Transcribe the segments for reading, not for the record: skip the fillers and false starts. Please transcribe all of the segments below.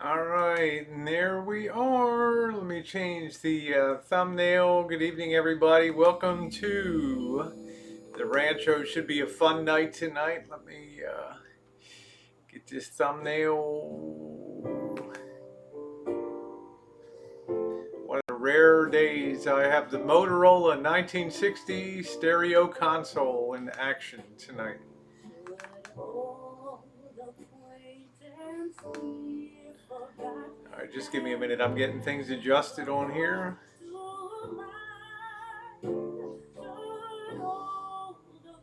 All right, and there we are. Let me change the thumbnail. Good evening, everybody. Welcome to the Rancho. Should be a fun night tonight. Let me get this thumbnail. One of the rare days I have the Motorola 1960 stereo console in action tonight. All right, just give me a minute. I'm getting things adjusted on here.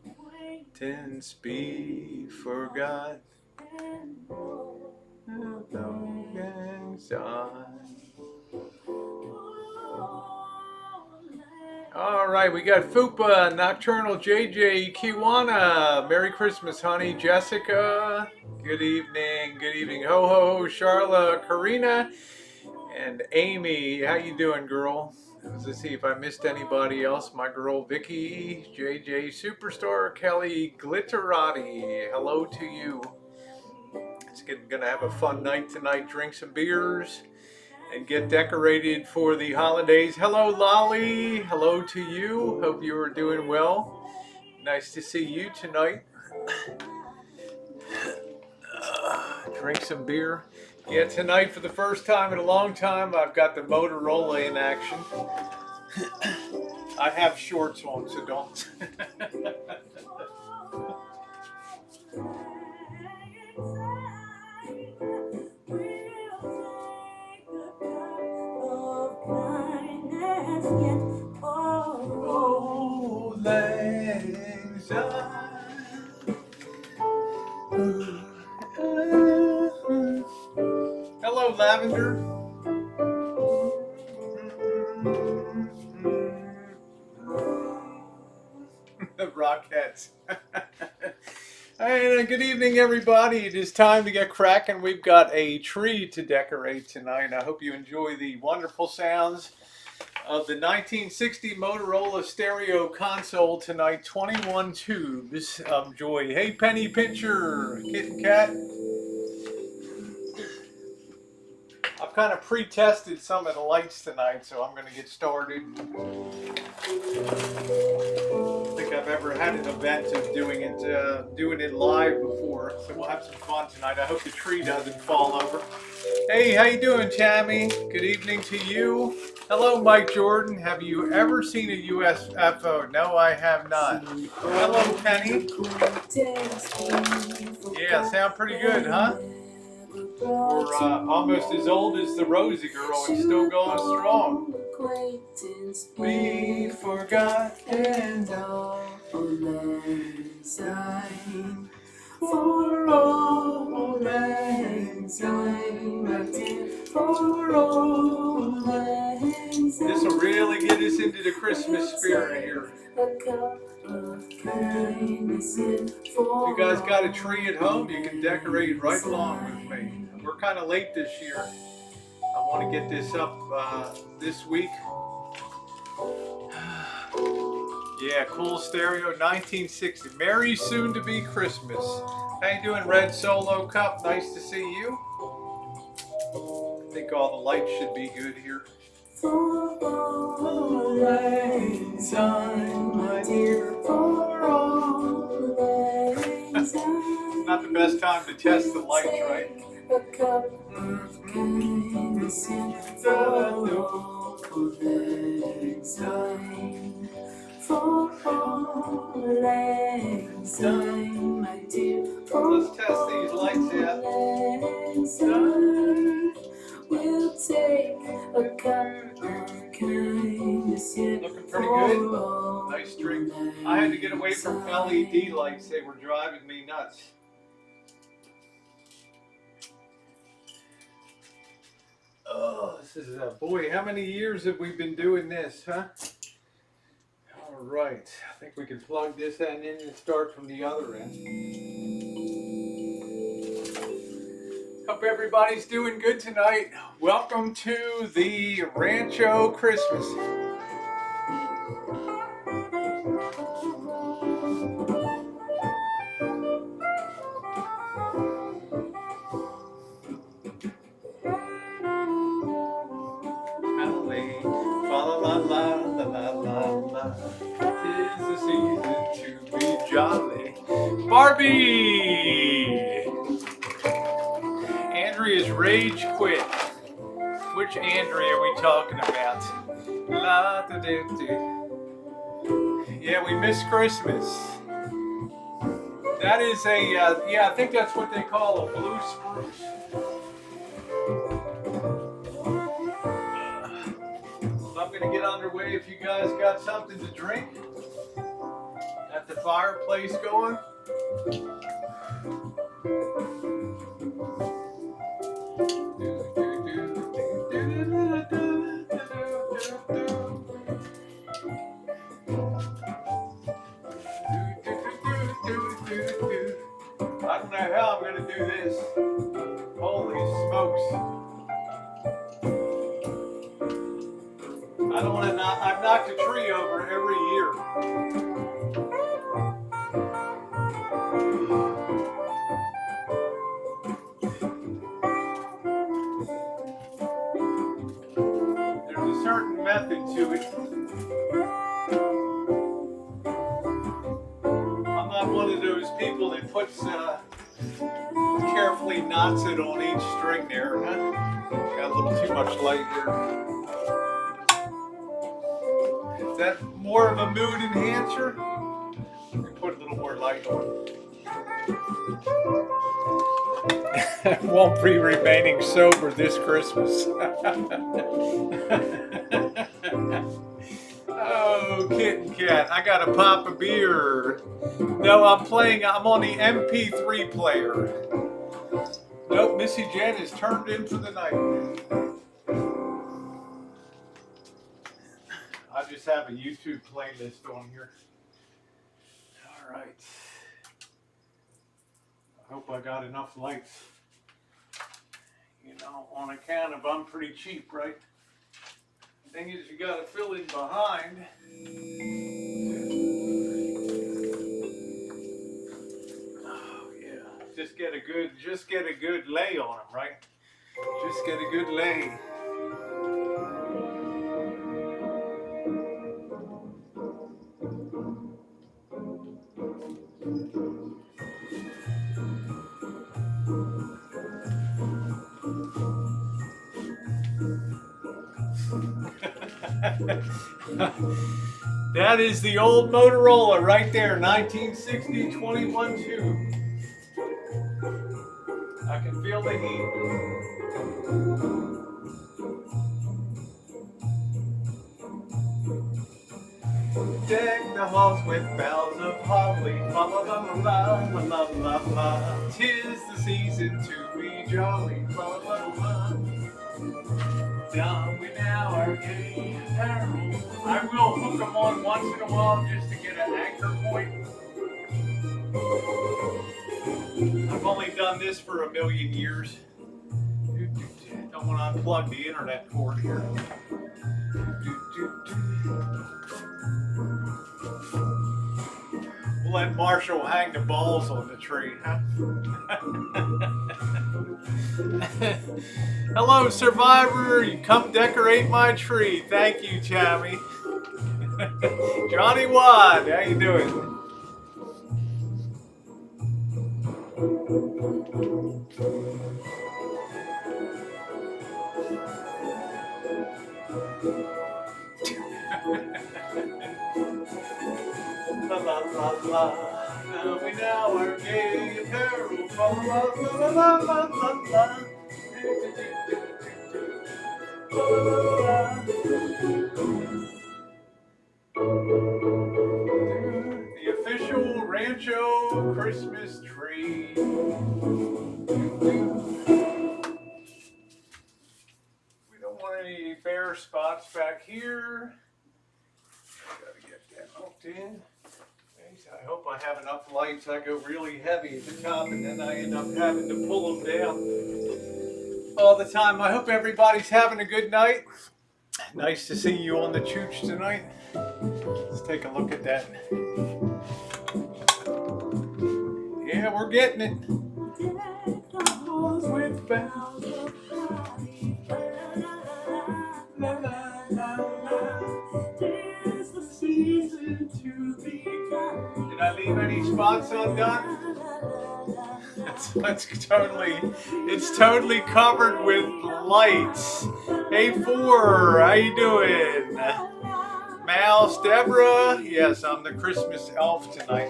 Acquaintance be forgot. All right, we got Fupa, Nocturnal JJ, Kiwana. Merry Christmas, honey. Jessica, good evening. Good evening. Ho ho, Charla, Karina, and Amy. How you doing, girl? Let's see if I missed anybody else. My girl Vicky, JJ Superstar, Kelly Glitterati. Hello to you. It's gonna have a fun night tonight. Drink some beers and get decorated for the holidays. Hello, Lolly. Hello to you. Hope you are doing well. Nice to see you tonight. Drink some beer. Yeah, tonight for the first time in a long time, I've got the Motorola in action. I have shorts on, so don't. Hello, Lavender. Rockettes. And good evening, everybody. It is time to get cracking. We've got a tree to decorate tonight. I hope you enjoy the wonderful sounds of the 1960 Motorola stereo console tonight. 21 tubes of joy. Hey, Penny Pincher, Kitten Cat. I've kind of pre-tested some of the lights tonight, so I'm going to get started. I think I've ever had an event of doing it live before, so we'll have some fun tonight. I hope the tree doesn't fall over. Hey, how you doing, Tammy? Good evening to you. Hello, Mike Jordan. Have you ever seen a UFO? No, I have not. Hello, Penny. Yeah, sound pretty good, huh? We're almost as old as the Rosie girl and still going strong. We forgot and all time for all This will really get us into the Christmas spirit here. If you guys got a tree at home, you can decorate right along with me. We're kind of late this year. I want to get this up this week. Yeah, cool stereo, 1960. Merry soon to be Christmas. How you doing, Red Solo Cup? Nice to see you. I think all the lights should be good here. Not the best time to test the lights, right? Let's test these lights out. We'll take a cup of kindness. Looking pretty good. Nice drink. I had to get away from LED lights. They were driving me nuts. Oh, this is boy, how many years have we been doing this, huh? All right, I think we can plug this end in and start from the other end. Hope everybody's doing good tonight. Welcome to the Rancho Christmas. Barbie! Andrea's rage quit. Which Andrea are we talking about? Yeah, we miss Christmas. That is a, yeah, I think that's what they call a blue spruce. I'm going to get underway if you guys got something to drink. Got the fireplace going. I don't know how I'm going to do this. Holy smokes. I don't want to knock, I've knocked a tree over every year. There's a certain method to it. I'm not one of those people that puts carefully knots it on each string there. Huh? Got a little too much light here. Is that more of a mood enhancer? Put a little more light on. Won't be remaining sober this Christmas. Oh, kitten cat, I gotta pop a beer. No, I'm on the MP3 player. Nope, Missy Jen is turned in for the night. I just have a YouTube playlist on here. All right. I hope I got enough lights. You know, on account of I'm pretty cheap, right? The thing is, you got to fill in behind. Oh yeah, just get a good lay on them, right? Just get a good lay. That is the old Motorola right there, 1960 21 tube. I can feel the heat. Deck the halls with boughs of holly, la la la la la la la la. 'Tis the season to be jolly, la la la. Down we now are gay apparel. I will hook them on once in a while just to get an anchor point. I've only done this for a million years. Don't want to unplug the internet cord here. We'll let Marshall hang the balls on the tree, huh? Hello, Survivor. You come decorate my tree. Thank you, Chammy. Johnny Wad, how you doing? La la la la. Now we now are gay apparel. La la la la la la la. The official Rancho Christmas tree. We don't want any bare spots back here. Gotta get that hooked in. I hope I have enough lights. I go really heavy at the top and then I end up having to pull them down all the time. I hope everybody's having a good night. Nice to see you on the chooch tonight. Let's take a look at that. Yeah, we're getting it. With boughs of holly, la la la la. 'Tis the season to be kind. Did I leave any spots undone? It's totally covered with lights. Hey, Four, how you doing? Mouse, Deborah. Yes, I'm the Christmas elf tonight.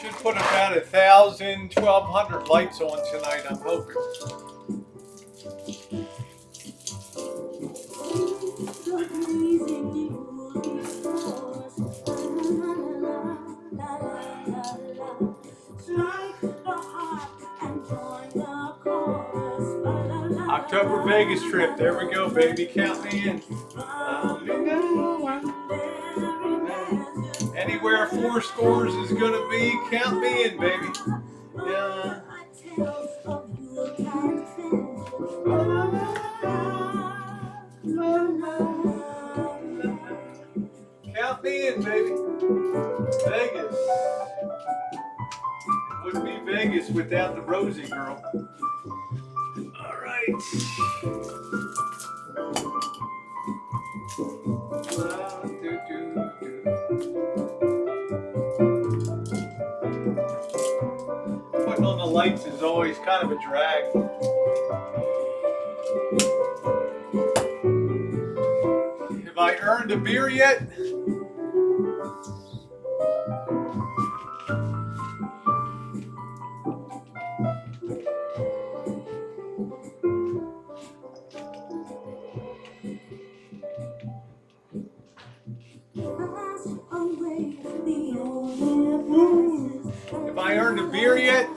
Should put about 1,000, 1,200 lights on tonight, I'm hoping. October Vegas trip. There we go, baby. Count me in. Anywhere 4 scores is gonna be, count me in, baby. Yeah. Count me in, baby. Vegas. It wouldn't be Vegas without the Rosie girl. All right. Putting on the lights is always kind of a drag. Have I earned a beer yet? Have I earned a beer yet?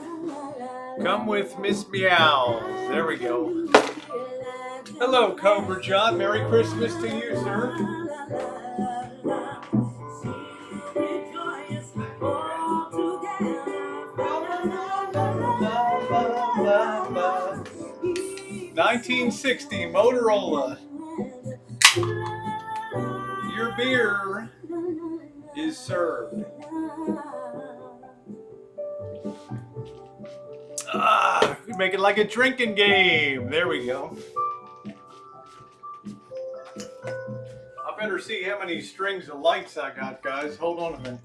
Come with Miss Meow. There we go. Hello, Cobra John. Merry Christmas to you, sir. 1960 Motorola. Your beer is served. We make it like a drinking game. There we go. I better see how many strings of lights I got, guys. Hold on a minute.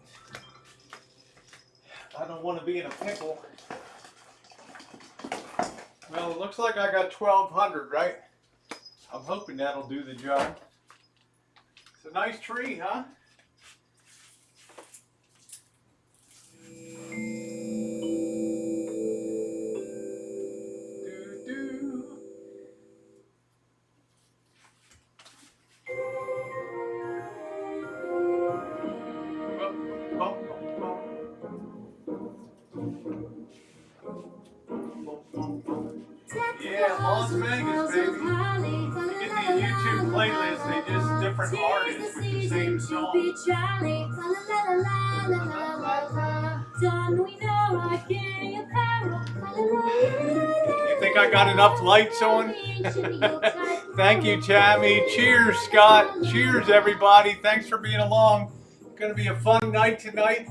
I don't want to be in a pickle. Well, it looks like I got 1,200, right? I'm hoping that'll do the job. It's a nice tree, huh? Yeah, Las Vegas, baby. You get these YouTube playlists, they just different artists with the same song. You think I got enough lights on? Thank you, Tammy. Cheers, Scott. Cheers, everybody. Thanks for being along. It's going to be a fun night tonight.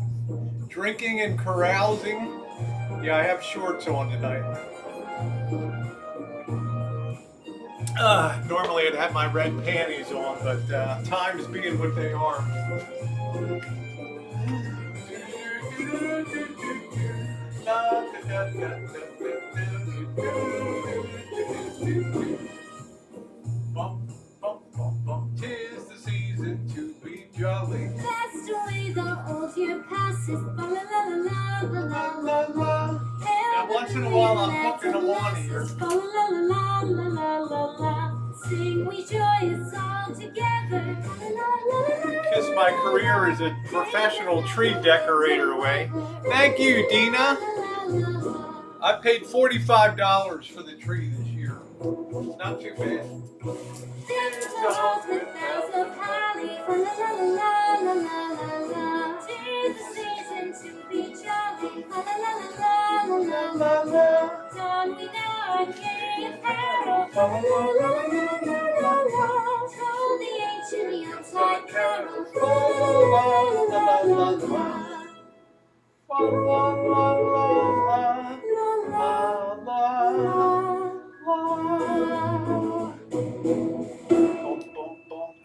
Drinking and carousing. Yeah, I have shorts on tonight. Normally I'd have my red panties on, but times being what they are. Tis the season to be jolly. That's the way the old year passes. Now once in a while I'm hooking them on here. Sing we joyous all together. Kiss my career as a professional tree decorator away. Thank you, Dina. I paid $45 for the tree this year. Not too bad. Tis the season to be jolly. Don we our gay apparel. Told the ancient Yuletide carol.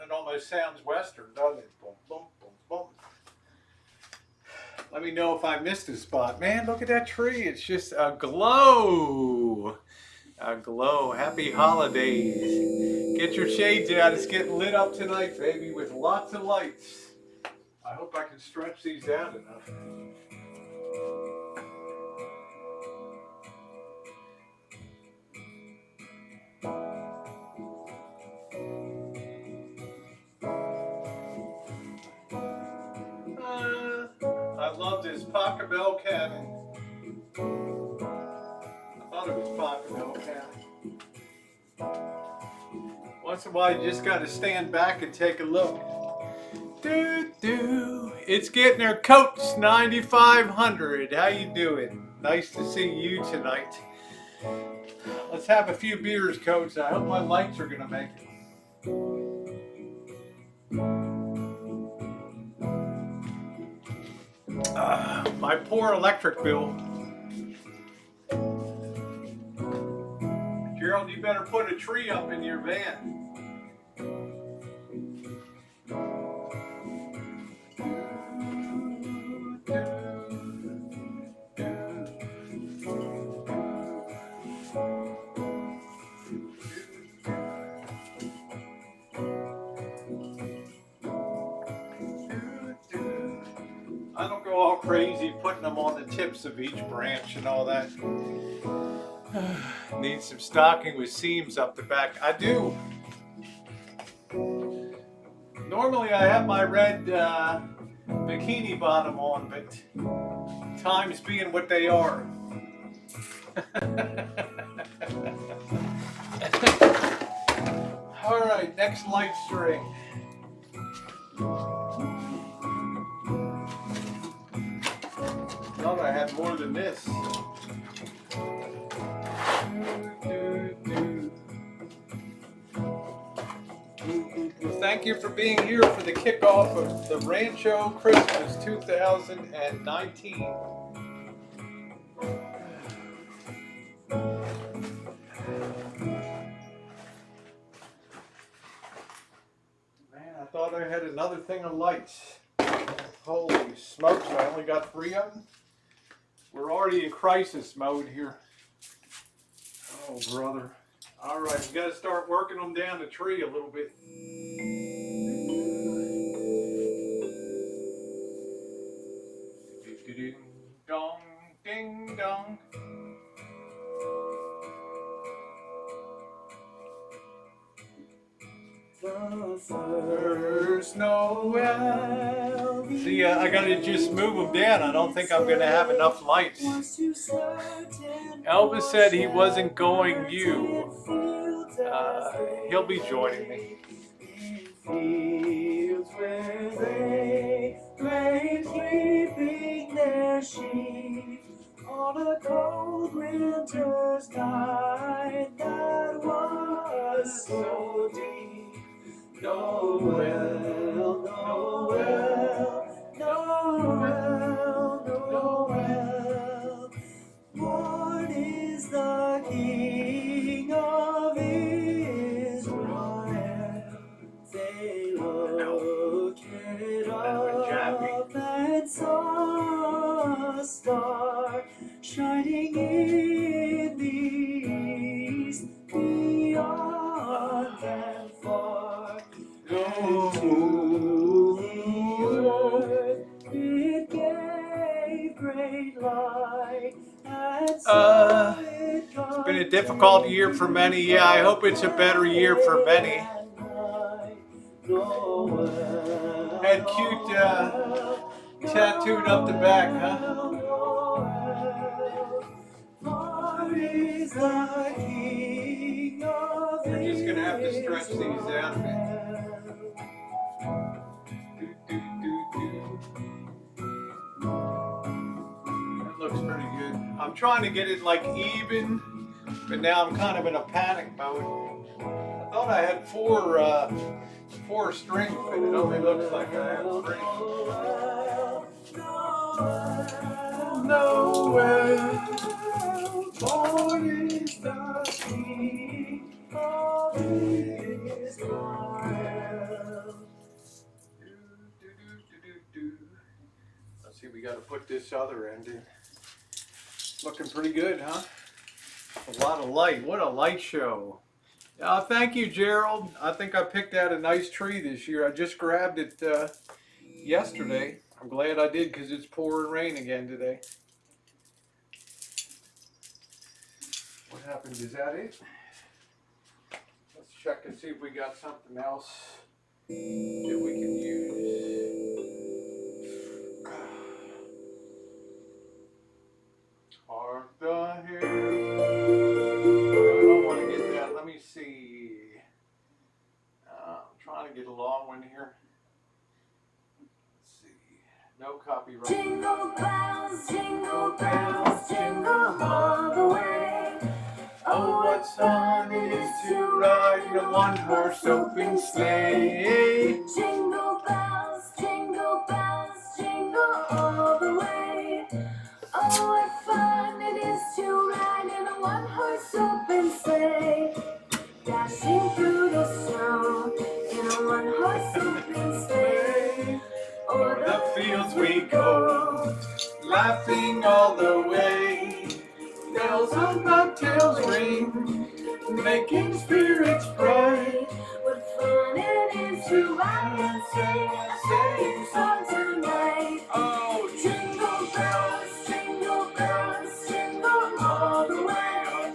It almost sounds Western, doesn't it? Boom, boom, boom, boom. Let me know if I missed a spot. Man, look at that tree. It's just a glow. A glow. Happy holidays. Get your shades out. It's getting lit up tonight, baby, with lots of lights. I hope I can stretch these out enough. I love this Pachelbel cabin. I thought it was Pachelbel cabin. Once in a while, you just got to stand back and take a look. It's getting there. Coach 9500. How you doing? Nice to see you tonight. Let's have a few beers, Coach. I hope my lights are gonna make it. My poor electric bill. Gerald, you better put a tree up in your van. I don't go all crazy putting them on the tips of each branch and all that. Need some stocking with seams up the back. I do. Normally I have my red bikini bottom on, but times being what they are. All right, next light string. Thought I had more than this. Well, thank you for being here for the kickoff of the Rancho Christmas 2019. Man, I thought I had another thing of lights. Holy smokes, I only got 3 of them. We're already in crisis mode here. Oh, brother. All right, we got to start working them down the tree a little bit. Ding dong, ding dong. The first Noel. See, I gotta just move them down. I don't think I'm gonna have enough lights. Elvis said he wasn't going you. He'll be joining me. Fields where they lay sleeping their sheep on a cold winter's night that was so deep. Noel, Noel, Noel, Noel. Born is the King of Israel. They looked up and saw a star shining in the east, beyond and far. And to the earth it gave great light. It's been a difficult year for many. Yeah, I hope it's a better year for many. Had cute tattooed up the back, huh? We're just gonna have to stretch these out a bit. That looks pretty good. I'm trying to get it like even, but now I'm kind of in a panic mode. I thought I had four strings, but it only looks like I have 3. Noel, born is the King of Israel. Let's See, we got to put this other end in. Looking pretty good, huh? A lot of light. What a light show. Thank you, Gerald. I think I picked out a nice tree this year. I just grabbed it yesterday. I'm glad I did because it's pouring rain again today. What happened? Is that it? Let's check and see if we got something else that we can use. Hark the Herald. I don't want to get that. Let me see. I'm trying to get a long one here. Let's see. No copyright. Jingle bells, jingle all the way. Oh, what fun it is to ride in a one-horse open sleigh. Jingle bells, jingle all the way. Oh, what fun it is to ride in a one-horse open sleigh. Dashing through the snow in a one-horse open sleigh. O'er the fields we go, laughing all the way. Bells on bobtails ring, making spirits bright. What fun it is to ride and sing a sleighing song tonight. Oh, Jingle bells, jingle all the way.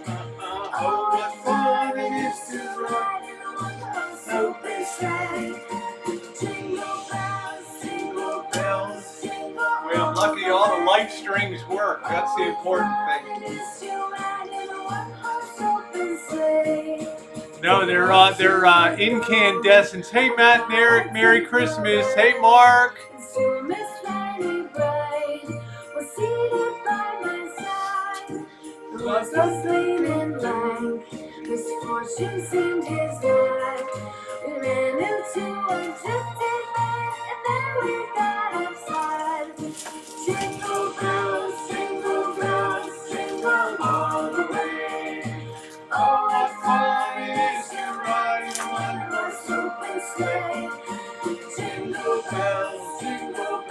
Oh, what fun it is to ride in a one-horse open sleigh. Jingle bells, jingle well, I'm lucky all the light strings work. That's the important thing. No, they're incandescents. Hey, Matt and Eric, Merry Christmas. Hey, Mark. Was asleep in blank. Misfortune seemed his life. We ran into a drifted lake, and then we got upside. Jingle bells, jingle all the way. Oh, what fun it is to ride in a one-horse open sleigh. Jingle bells, jingle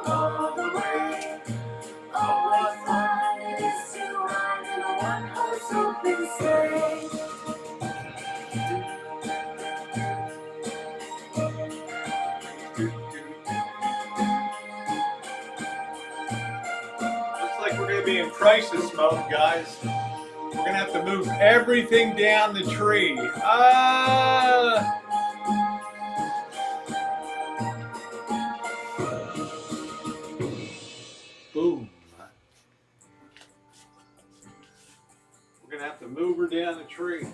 all the way. Oh, what fun it is to ride in a one-horse open sleigh. Looks like we're going to be in crisis mode, guys. We're going to have to move everything down the tree. Boom. We're going to have to move her down the tree.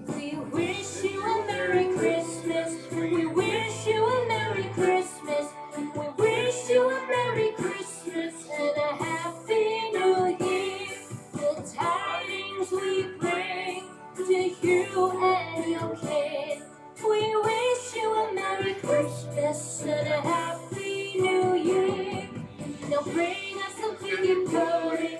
We wish you a Merry Christmas. We wish you a Merry Christmas. We wish you a Merry Christmas and a Happy New Year. The tidings we bring to you and your kid. We wish you a Merry Christmas and a Happy New Year. Now bring us some figgy pudding.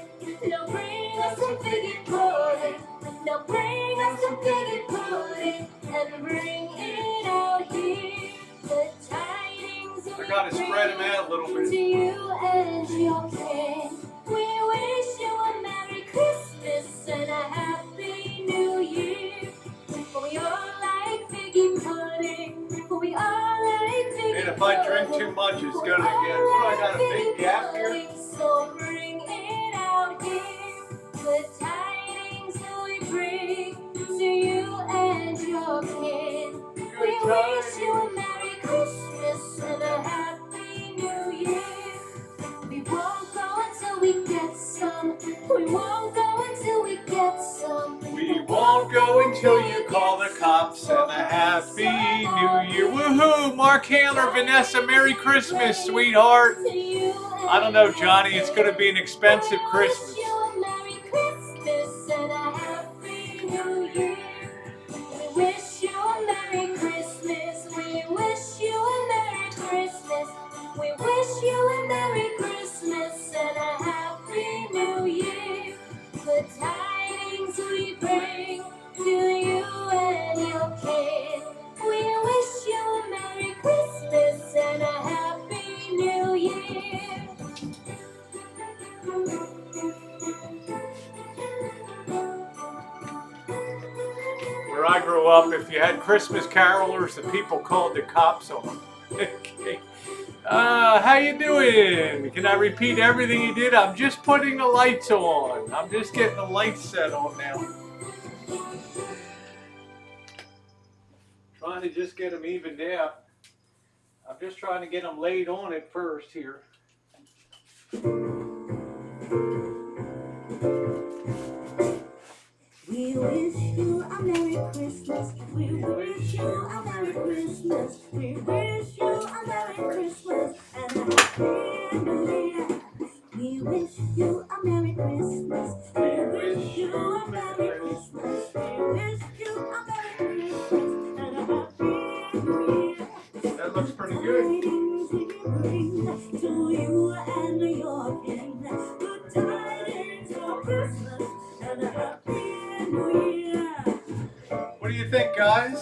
Now bring us some figgy pudding. Now bring us some figgy pudding and bring it out here. The tidings I got to spread them out a little to bit. you and your kin. We wish you a Merry Christmas and a Happy New Year. For we all like figgy pudding. For we all like figgy And if I drink too much, it's going to get... What, I got a big gap here? So bring it out here. The tidings we bring to you and your kin. We wish you a Merry Christmas and a Happy New Year. We won't go until we get some. We won't go until we get some. We won't go until you call the cops and a Happy New Year. Woohoo! Mark Handler, Vanessa, Merry Christmas, sweetheart. I don't know, Johnny. It's going to be an expensive Christmas. Merry Christmas and a Happy New Year. We wish you a Merry Christmas. We wish you a Merry Christmas. We wish you a Merry Christmas and a Happy New Year. The tidings we bring to you and your kin. We wish you a Merry Christmas and a Happy New Year. show up. If you had Christmas carolers, the people called the cops on them. Okay. How you doing? Can I repeat everything you did? I'm just putting the lights on. I'm just getting the lights set on now. Trying to just get them evened out. I'm just trying to get them laid on it first here. We wish you a Merry Christmas. We wish you a Merry Christmas. We wish you a Merry Christmas and a Happy New Year. We wish you a Merry Christmas. We wish you a Merry Christmas. We wish you a Merry Christmas and a Happy New Year. That looks pretty good. Tidings we bring to you and your kin. Good tidings for Christmas and a Happy New Year. What do you think, guys?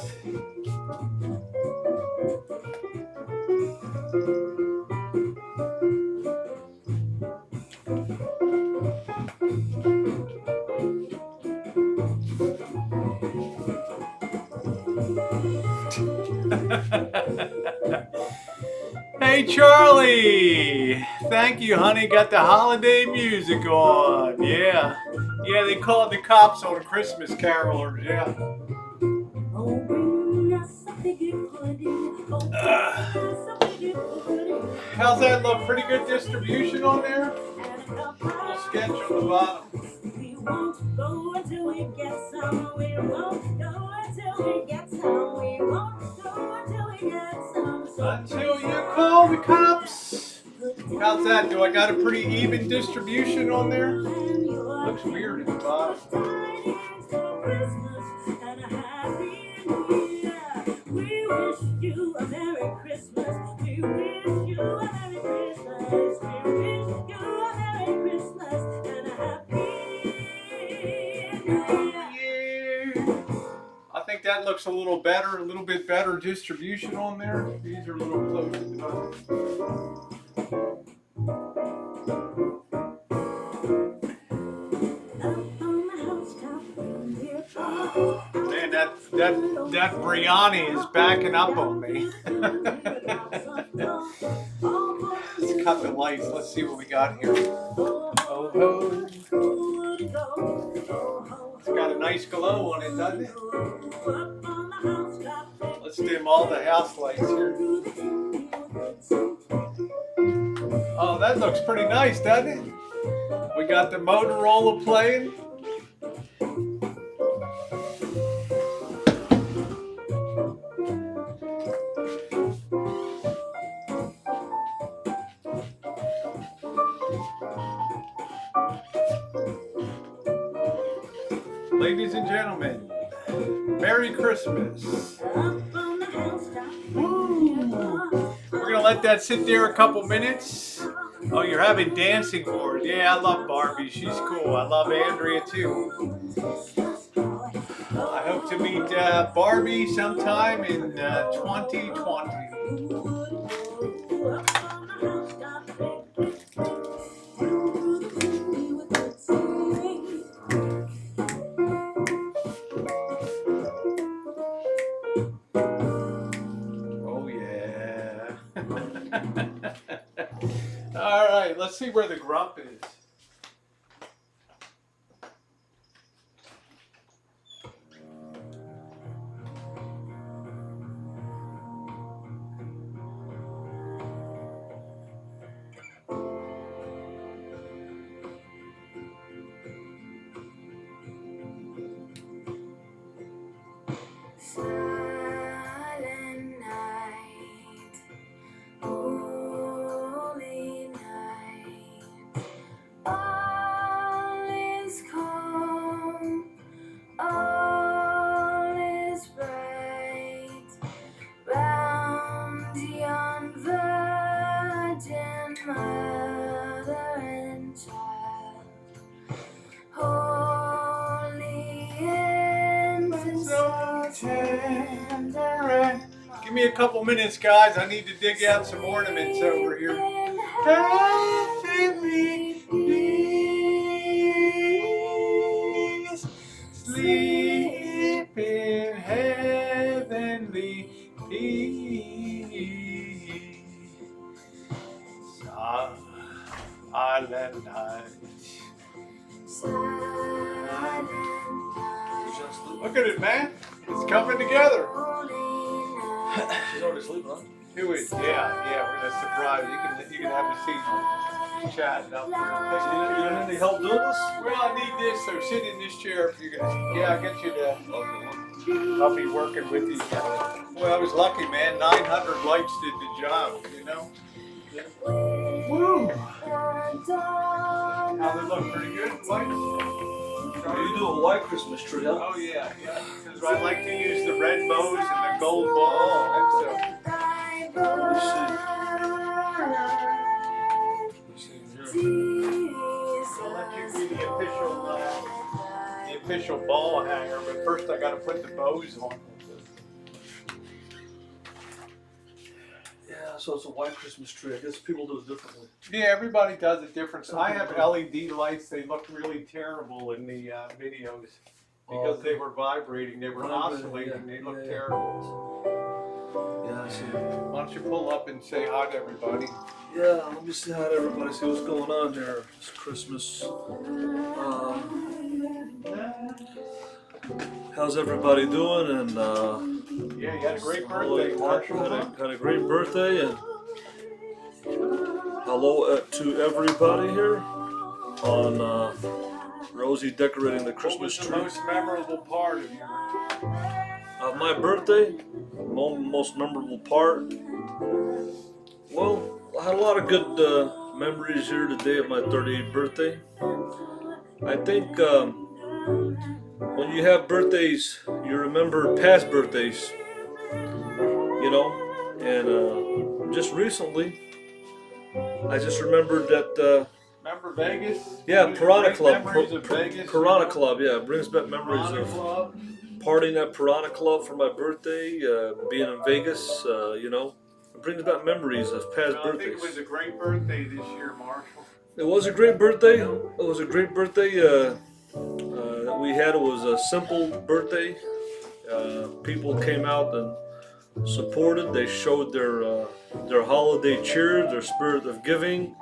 Hey Charlie! Thank you, honey. Got the holiday music on. Yeah. Yeah, they called the cops on Christmas carolers. Yeah. Oh, bring us a biggie pudding. Oh, bring us a biggie pudding. How's that look? Pretty good distribution on there? And a cup Little of sketch on the bottom. we won't go until we get some. We won't go until we get some. We won't go until we get some. So Until you call the cops. How's that? Do I got a pretty even distribution on there? Looks weird at the bottom. tidings for Christmas and a Happy New Year. We wish you a Merry Christmas. We wish you a Merry Christmas. We wish you a Merry Christmas and a Happy New Year. I think that looks a little better, a little bit better distribution on there. These are a little close at the bottom. Man, that biryani is backing up on me. Let's cut the lights. Let's see what we got here. Oh, ho. It's got a nice glow on it, doesn't it? Let's dim all the house lights here. Oh, that looks pretty nice, doesn't it? We got the Motorola playing. Ladies and gentlemen, Merry Christmas. We're gonna let that sit there a couple minutes. Oh, you're having dancing boards. Yeah, I love Barbie. She's cool. I love Andrea too. I hope to meet Barbie sometime in 2020. Oh yeah. All right, let's see where the grump is. Silent night, holy night, all is calm, all is bright, round yon virgin mother and child, holy infant so tender. Give me a couple minutes, guys. I need to dig out some ornaments over here. Heavenly peace, sleep in heaven. Silent night. Look at it, man. It's coming together. She's already sleeping, huh? Do it. Yeah. We're gonna surprise you. You can have a seat. Chatting up. You need any help doing this? Well, I need this. So sit in this chair if you're gonna. Yeah, I'll get you to. Okay. I'll be working with you. Well, I was lucky, man. 900 lights did the job. You know. Woo! How they look? Pretty good. Lights. You do a white Christmas tree, huh? Oh yeah. Because I like to use the red bows and the gold ball. So. Let me see. I'll let you be the official ball hanger, but first I gotta put the bows on. Yeah, so it's a white Christmas tree. I guess people do it differently. Yeah, everybody does it different. So I have LED lights. They look really terrible in the videos because they were vibrating. They were oscillating. They look terrible. Yeah, I see. Why don't you pull up and say hi to everybody? Yeah, let me see how everybody see what's going on here. It's Christmas. How's everybody doing? And Yeah, you had a great birthday, Marshall. had a great birthday, and hello to everybody here on Rosie decorating the Christmas What was tree. the most memorable part of My birthday, most memorable part. Well, I had a lot of good memories here today of my 38th birthday. I think when you have birthdays, you remember past birthdays, you know. And just recently, I just remembered that. Remember Vegas? Yeah, Piranha Great Club. memories of Vegas, Piranha Club. Yeah, it brings back memories Piranha of Club. partying at Piranha Club for my birthday, being in Vegas. You know, it brings back memories of past Well, I think birthdays. it was a great birthday this year, Marshall. It was a great birthday. It was a great birthday that we had. It was a simple birthday. People came out and supported. They showed their holiday cheer, their spirit of giving,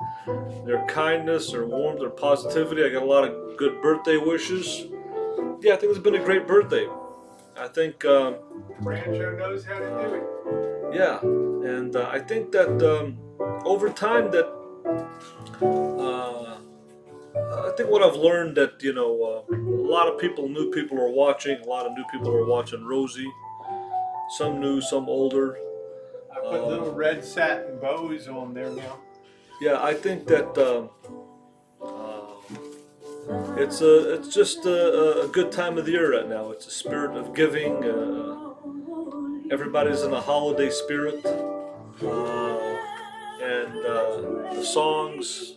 their kindness, their warmth, their positivity. I got a lot of good birthday wishes. Yeah, I think it's been a great birthday. I think, Rancho knows how to do it. yeah, and I think that over time that I think what I've learned that a lot of new people are watching. A lot of new people are watching Rosie. Some new, some older. I put little red satin bows on there now. Yeah, I think that it's just a good time of the year right now. It's a spirit of giving. Everybody's in a holiday spirit, and the songs.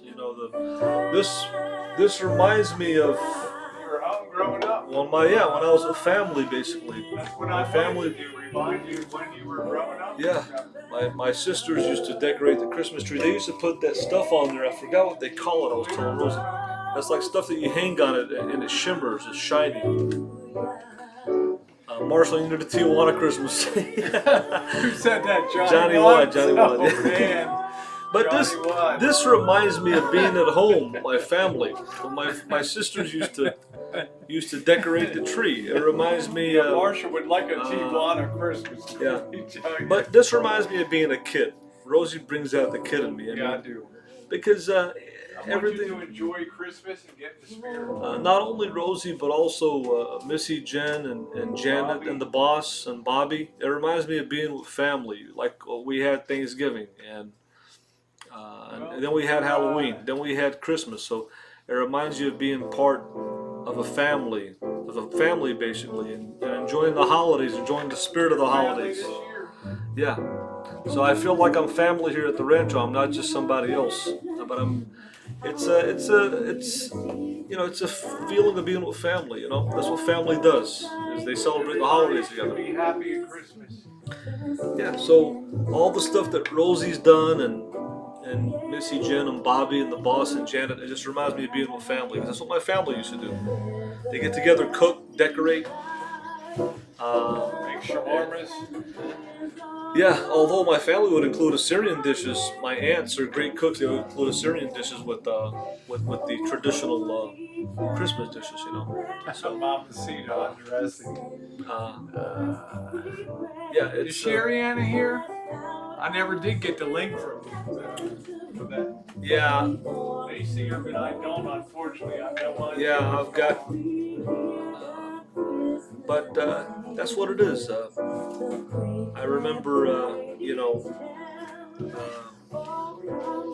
This reminds me of You were home growing up. when I was a family basically. That's when My I family. family remind you when you were growing up. Yeah, my sisters used to decorate the Christmas tree. They used to put that stuff on there. I forgot what they call it. I was telling Rosie. That's like stuff that you hang on it and it shimmers. It's shiny. Marshall, you know the Tijuana Christmas. Who said that? Johnny Watt? Johnny Watt. Oh, man. But Johnny Watt. this reminds me of being at home, my family. When my sisters used to decorate the tree. It reminds me of. Marshall would like a Tijuana Christmas. Yeah. Let me tell you. But this reminds me of being a kid. Rosie brings out the kid in me. Yeah, I do. Because I want everything. you to enjoy Christmas and get the spirit. Not only Rosie, but also Missy, Jen, and Janet, Bobby. and the boss, and Bobby. It reminds me of being with family, like we had Thanksgiving, and then we had Halloween, then we had Christmas. So it reminds you of being part of a family basically, and enjoying the holidays, enjoying the spirit of the holidays. This year. Yeah. So I feel like I'm family here at the Rancho. I'm not just somebody else, but I'm. It's a feeling of being with family. That's what family does. Is they celebrate the holidays together. Be happy at Christmas. Yeah. So all the stuff that Rosie's done and Missy, Jen, and Bobby, and the boss and Janet, it just reminds me of being with family. That's what my family used to do. They get together, cook, decorate. Make shawarmas. Yeah, although my family would include Assyrian dishes, my aunts are great cooks. They would include Assyrian dishes with the traditional Christmas dishes, you know. So, Mamacita dressing. uh, Uh, yeah, is it's Sherriana here? I never did get the link for that. yeah, May see her, but I don't. Unfortunately, I've got one. yeah. I've got, but that's what it is. I remember,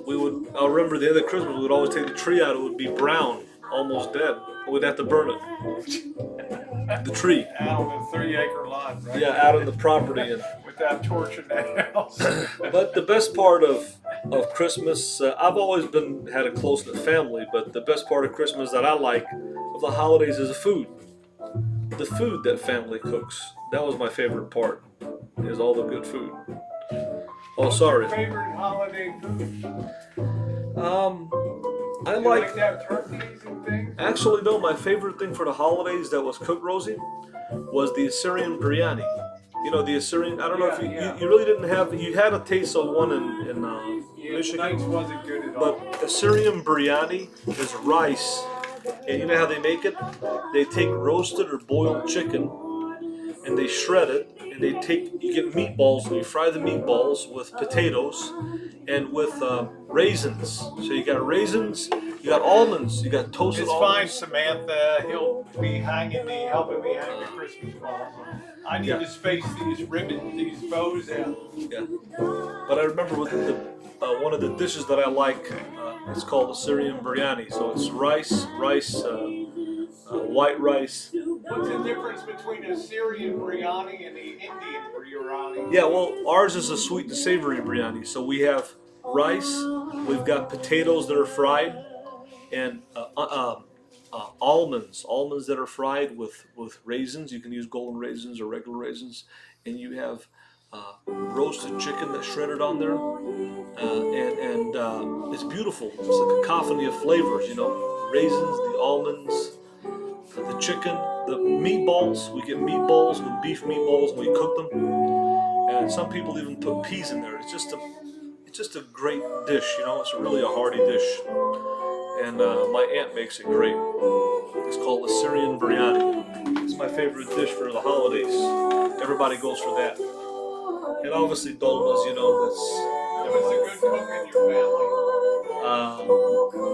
we would. I remember the other Christmas we would always take the tree out. It would be brown, almost dead. We'd have to burn it. The tree. Out on the 3-acre lot, right? Yeah, out on the property and. Without torching that house. But the best part of Christmas, I've always had a close knit family. But the best part of Christmas that I like of the holidays is the food. The food that family cooks. That was my favorite part. Is all the good food. Oh, What's sorry. your favorite holiday food? I You like to have turkeys and things? actually no. My favorite thing for the holidays that was cooked, Rosie, was the Assyrian biryani. You know the Assyrian. I don't know if you really didn't have. You had a taste of one in Michigan, Tonight's wasn't good at all. but Assyrian biryani is rice, and you know how they make it? They take roasted or boiled chicken, and they shred it, and you get meatballs, and you fry the meatballs with potatoes, and with raisins. So you got raisins, you got almonds, you got toasted It's fine, almonds. Samantha. He'll be helping me hang the Christmas balls. I need to space these ribbons, these bows out. Yeah. But I remember with one of the dishes that I like. It's called Assyrian biryani. So it's rice, white rice. What's the difference between a Syrian biryani and the Indian biryani? Yeah, well, ours is a sweet and savory biryani. So we have rice, we've got potatoes that are fried, and almonds that are fried with raisins. You can use golden raisins or regular raisins, and you have roasted chicken that's shredded on there, and it's beautiful. It's a cacophony of flavors, you know, raisins, the almonds, the chicken, the meatballs. We get meatballs with beef meatballs when we cook them, and some people even put peas in there. It's just a great dish, you know. It's really a hearty dish, and my aunt makes it great. It's called Assyrian biryani. It's my favorite dish for the holidays. Everybody goes for that, and obviously dolmas, you know. Who was a good cook in your family?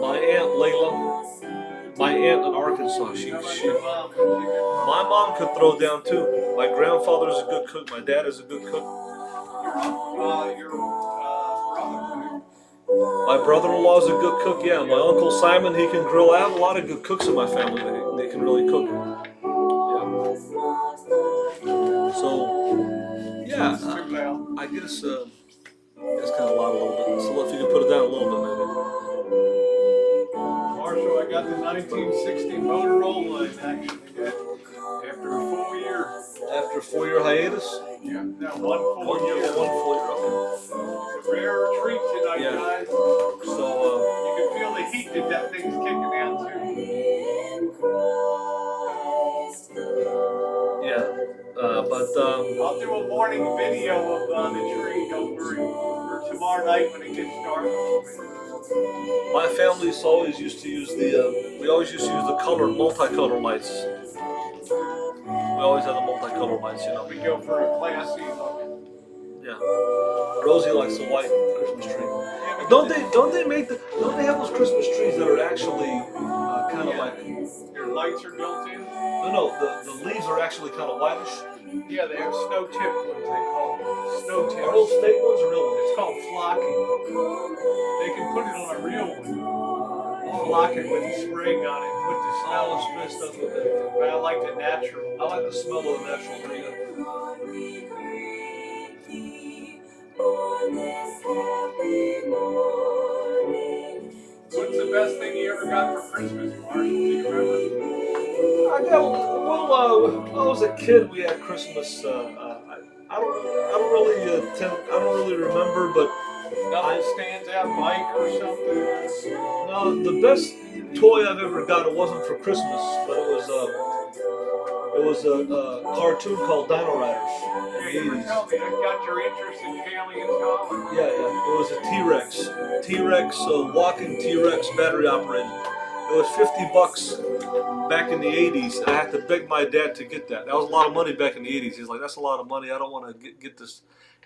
My aunt Layla, my aunt in Arkansas. My mom could throw down too. My grandfather is a good cook. My dad is a good cook. Your brother. My brother-in-law is a good cook. Yeah, my uncle Simon, he can grill. I have a lot of good cooks in my family. They can really cook. Yeah. So, yeah, I guess that's kind of loud a little bit. So if you can put it down a little bit, maybe. Marshall, I got the 1960 Motorola in action again. After a full year. After a 4-year hiatus? Yeah, no, 1 full year. 1 full year, okay. It's a rare treat tonight, guys. So, you can feel the heat that thing's kicking out too. I'll do a morning video of the tree, don't worry. Or tomorrow night when it gets dark. My family's always used to use we always used to use the multicolor lights. We always had the multicolor lights, you know. We go for a classy look. Yeah. Rosie likes the white Christmas tree. Yeah, don't they have those Christmas trees that are actually kind of like your lights are built in? No, the leaves are actually kind of whitish. Yeah, they have snow tip ones, they call them. Snow tip. Are those fake ones or real ones? It's called flocking. They can put it on a real one. Flock it with the spring on it, put the snow and spray stuff with it. But I like the natural. I like the smell of the natural tree. What's the best thing you ever got for Christmas, Mark? Do you remember? When I was a kid, we had Christmas. I don't really remember, but Nothing stands out, bike or something? No, the best toy I've ever got, it wasn't for Christmas, but it It was a cartoon called Dino Riders Yeah, in you the were 80s. telling me that got your interest in paleontology. Yeah, yeah. It was a T-Rex. T-Rex, walking T-Rex, battery operated. It was $50 back in the 80s. I had to beg my dad to get that. That was a lot of money back in the 80s. He's like, that's a lot of money. I don't want to get this.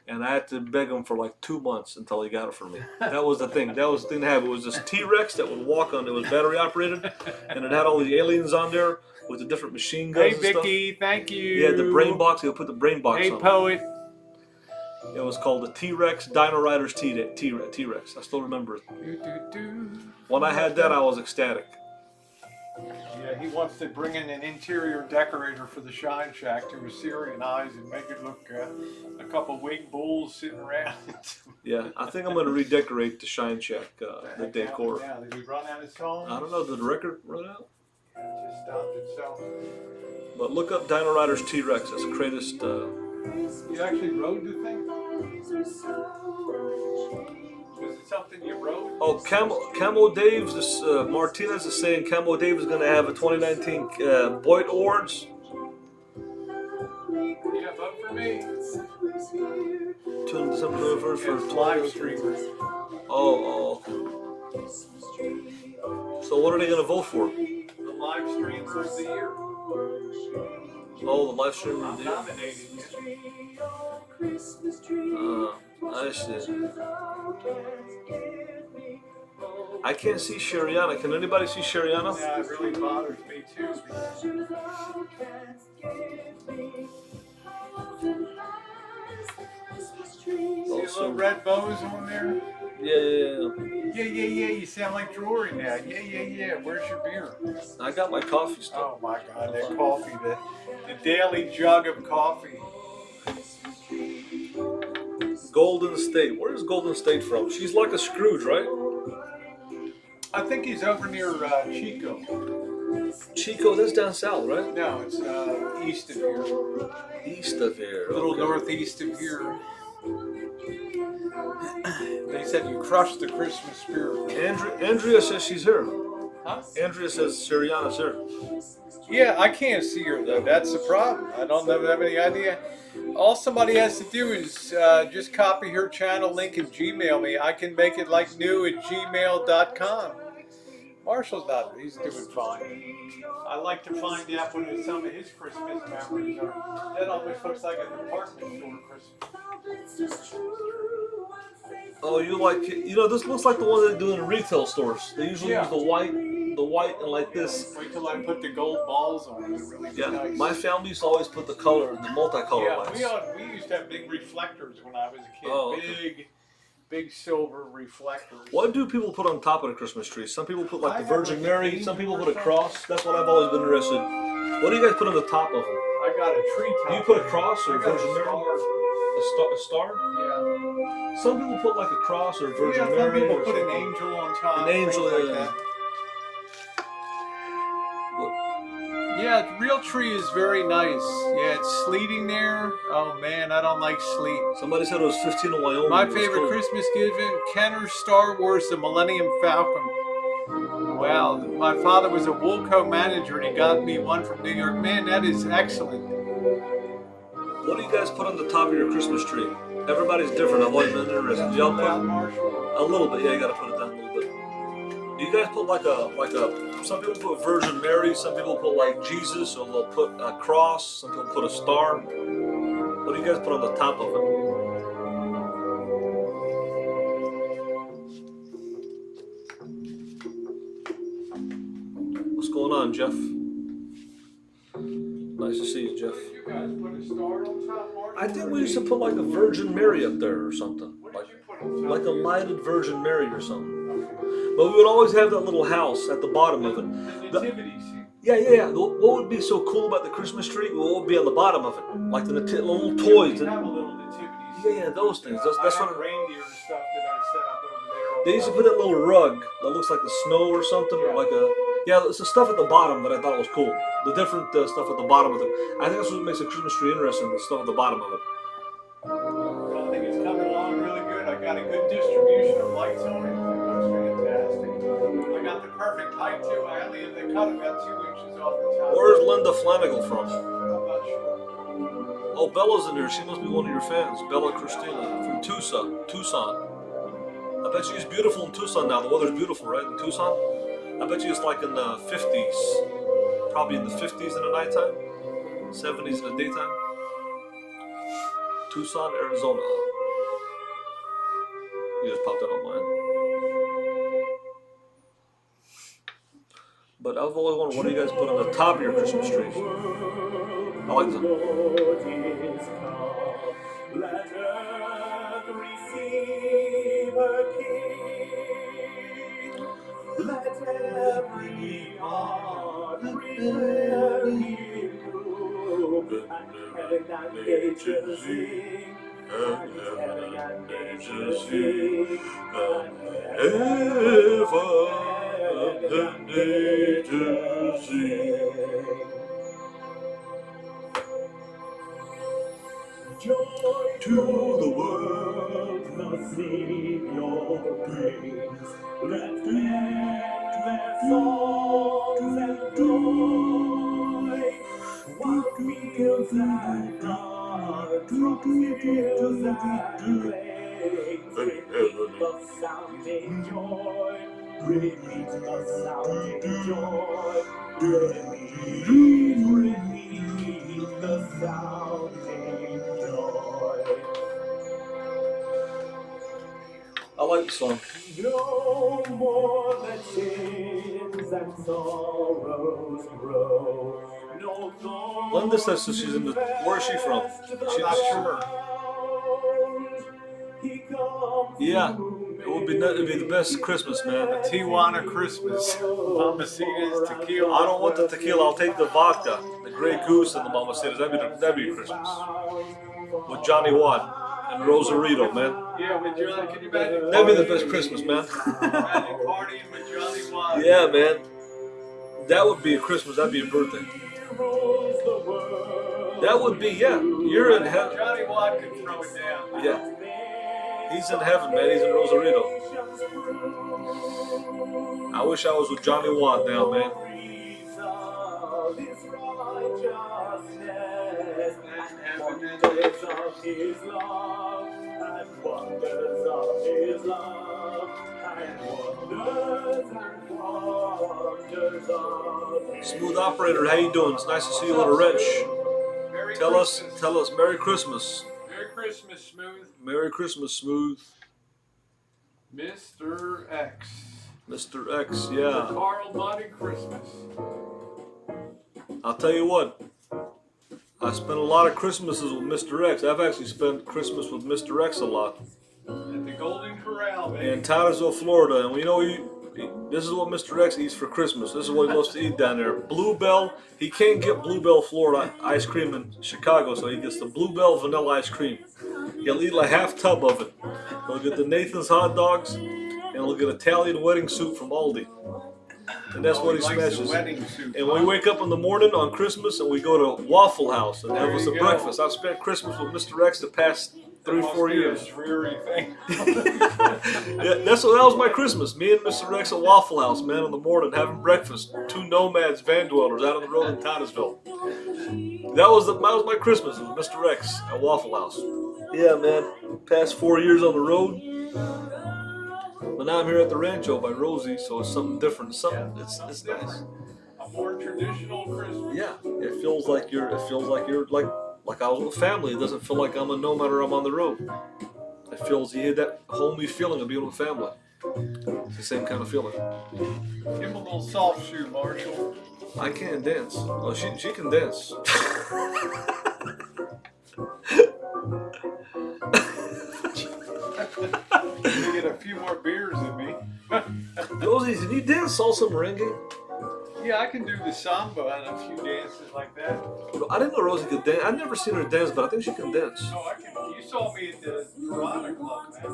And I had to beg him for like 2 months until he got it for me. That was the thing. That was the thing to have. It was this T-Rex that would walk on. It was battery operated, and it had all the aliens on there with the different machine guns Hey, and stuff. Vicky, thank you. He had the brain box. He would put the brain box Hey, on. Poet. It was called the T-Rex Dino Riders T-Rex. I still remember it. When I had that, I was ecstatic. Yeah, he wants to bring in an interior decorator for the Shine Shack to Assyrianize and make it look a couple winged bulls sitting around. Yeah, I think I'm going to redecorate the Shine Shack, the decor. Now, did we run out of songs? I don't know, did the record run out? It just stopped itself. But look up Dino Riders T-Rex. That's the greatest. You actually wrote the thing? Was it something you wrote? Oh, Camo Dave's, this, Martinez is saying Camo Dave is going to have a 2019 Boyd Awards. Yeah, vote for me. Tune December 21st for It's live streamers. Oh. So what are they going to vote for? The live streamer of the year. Oh, the live stream I'm of the year. nominated. I see. I can't see Shariana. Can anybody see Shariana? Yeah, it really bothers me too. See the little red bows on there? Yeah. Yeah. You sound like Drury now. Yeah. Where's your beer? I got my coffee still. Oh my God, that coffee, the daily jug of coffee. Golden State. Where is Golden State from? She's like a Scrooge, right? I think he's over near Chico. Chico, that's down south, right? No, it's east of here. East of here. A little okay. northeast of here. They said you crushed the Christmas spirit. Andrea says she's here. Huh? Andrea says Shariana's here. Yeah, I can't see her though. That's the problem. I don't have any idea. All somebody has to do is just copy her channel link and Gmail me. I can make it like new at gmail.com. Marshall's not. He's doing fine. I like to find out what some of his Christmas memories are. That almost looks like a department store Christmas. Oh, this looks like the one they do in the retail stores. They usually use the white and like this. Wait till I put the gold balls on it. It really nice. My family used to always put the multicolor lights. We used to have big reflectors when I was a kid. Oh, okay. Big silver reflectors. What do people put on top of the Christmas tree? Some people put like the Virgin Mary. Some people put a cross. That's what I've always been interested in. What do you guys put on the top of them? I got a tree top. Do you put a cross or Virgin Mary? A A star? Yeah. Some people put like a cross or Virgin Some Mary. people or put an something. angel on top. An angel, like yeah. that. Yeah, the real tree is very nice. Yeah, it's sleeting there. Oh man, I don't like sleet. Somebody said it was 15 in Wyoming. My It was favorite cold. Christmas gift, Kenner's Star Wars, the Millennium Falcon. Wow, my father was a Woolco manager and he got me one from New York. Man, that is excellent. What do you guys put on the top of your Christmas tree? Everybody's different. I've always been interested. Do y'all put Marshall. a little bit? Yeah, you gotta put it down a little bit. Do you guys put like a? Some people put Virgin Mary. Some people put like Jesus, or they'll put a cross. Some people put a star. What do you guys put on the top of it? What's going on, Jeff? Nice to see you, Jeff. You guys put a star on top, Marshall? I think we used to put like a Virgin Mary up there or something. What did you put on top? Like a lighted Virgin Mary or something. But we would always have that little house at the bottom of it. The nativity scene. Yeah. What would be so cool about the Christmas tree? What would be on the bottom of it? Like the little toys. We have a little nativity scene. Yeah, those things. That's I what. have reindeer and stuff that I set up over there. They used to put that little rug that looks like the snow or something. Yeah. Like a. Yeah, it's the stuff at the bottom that I thought was cool. The different stuff at the bottom of it. I think that's what makes a Christmas tree interesting. The stuff at the bottom of it. I think it's coming along really good. I got a good distribution of lights on it. It looks fantastic. I got the perfect height too. I only had to cut about 2 inches off the top. Where's Linda Flanagan from? not sure. Oh, Bella's in there. She must be one of your fans. Bella Christina from Tucson. I bet she's beautiful in Tucson now. The weather's beautiful, right? In Tucson? I bet you it's like in the 50s. Probably in the 50s in the nighttime. 70s in the daytime. Tucson, Arizona. You just popped that on mine. But I've always wondered, what do you guys put on the top of your Christmas tree? I like them. Let earth receive her King. Let every heart prepare him room. And heaven and nature sing. And heaven and nature sing. And heaven and nature sing. Joy to the world, the Savior brings. Let men their songs and joy. What fields and floods, what fields and plains. Repeat the sounding joy. Repeat the sounding joy. Repeat the sounding joy. I like the song. No more the sins and sorrows grow. No thorns. Linda says that she's in the. Where is she from? She's not sure. Yeah, it would be the best Christmas, man. Tijuana Christmas. Mamacitas, tequila. I don't want the tequila. I'll take the vodka, the Grey Goose, and the Mamacitas. That'd be Christmas with Johnny Watt and Rosarito, man. Yeah, with Johnny. Can you imagine? That'd be the best Christmas, man. Imagine partying with Johnny Watt. Yeah, man. That would be a Christmas. That'd be a birthday. That would be, yeah. You're in heaven. Johnny Watt could throw it down. Yeah. He's in heaven, man. He's in Rosarito. I wish I was with Johnny Watt now, man. Smooth operator, how you doing? It's nice to see you, little wrench. Tell us, Merry Christmas. Merry Christmas, Smooth. Merry Christmas, Smooth. Mr. X. Mr. X, yeah. Carl Monty Christmas. I'll tell you what. I spent a lot of Christmases with Mr. X. I've actually spent Christmas with Mr. X a lot. At the Golden Corral, baby. In Titusville, Florida. And we know this is what Mr. X eats for Christmas. This is what he loves to eat down there. Bluebell. He can't get Bluebell, Florida ice cream in Chicago, so he gets the Bluebell vanilla ice cream. He'll eat like half tub of it. He'll get the Nathan's hot dogs, and he'll get Italian wedding soup from Aldi. And that's what he smashes. And when we wake up in the morning on Christmas and we go to Waffle House and have us a breakfast. I've spent Christmas with Mr. X the past 3-4 years. Yeah, that was my Christmas. Me and Mr. X at Waffle House, man, in the morning having breakfast. Two nomads, van dwellers out on the road in Titusville. That was my Christmas with Mr. X at Waffle House. Yeah, man. Past 4 years on the road. But now I'm here at the Rancho by Rosie, so it's something different. It's nice. A more traditional Christmas. Yeah, it feels like you're like I was with family. It doesn't feel like I'm a nomad or I'm on the road. It feels, you hear that homey feeling of being with family. It's the same kind of feeling. Give him a little soft shoe, Marshall. I can't dance. Oh, she can dance. You get a few more beers than me. Rosie, can you dance salsa merengue? Yeah, I can do the samba and a few dances like that. I didn't know Rosie could dance. I've never seen her dance, but I think she can dance. Oh, I can. You saw me at the Piranha Club, man.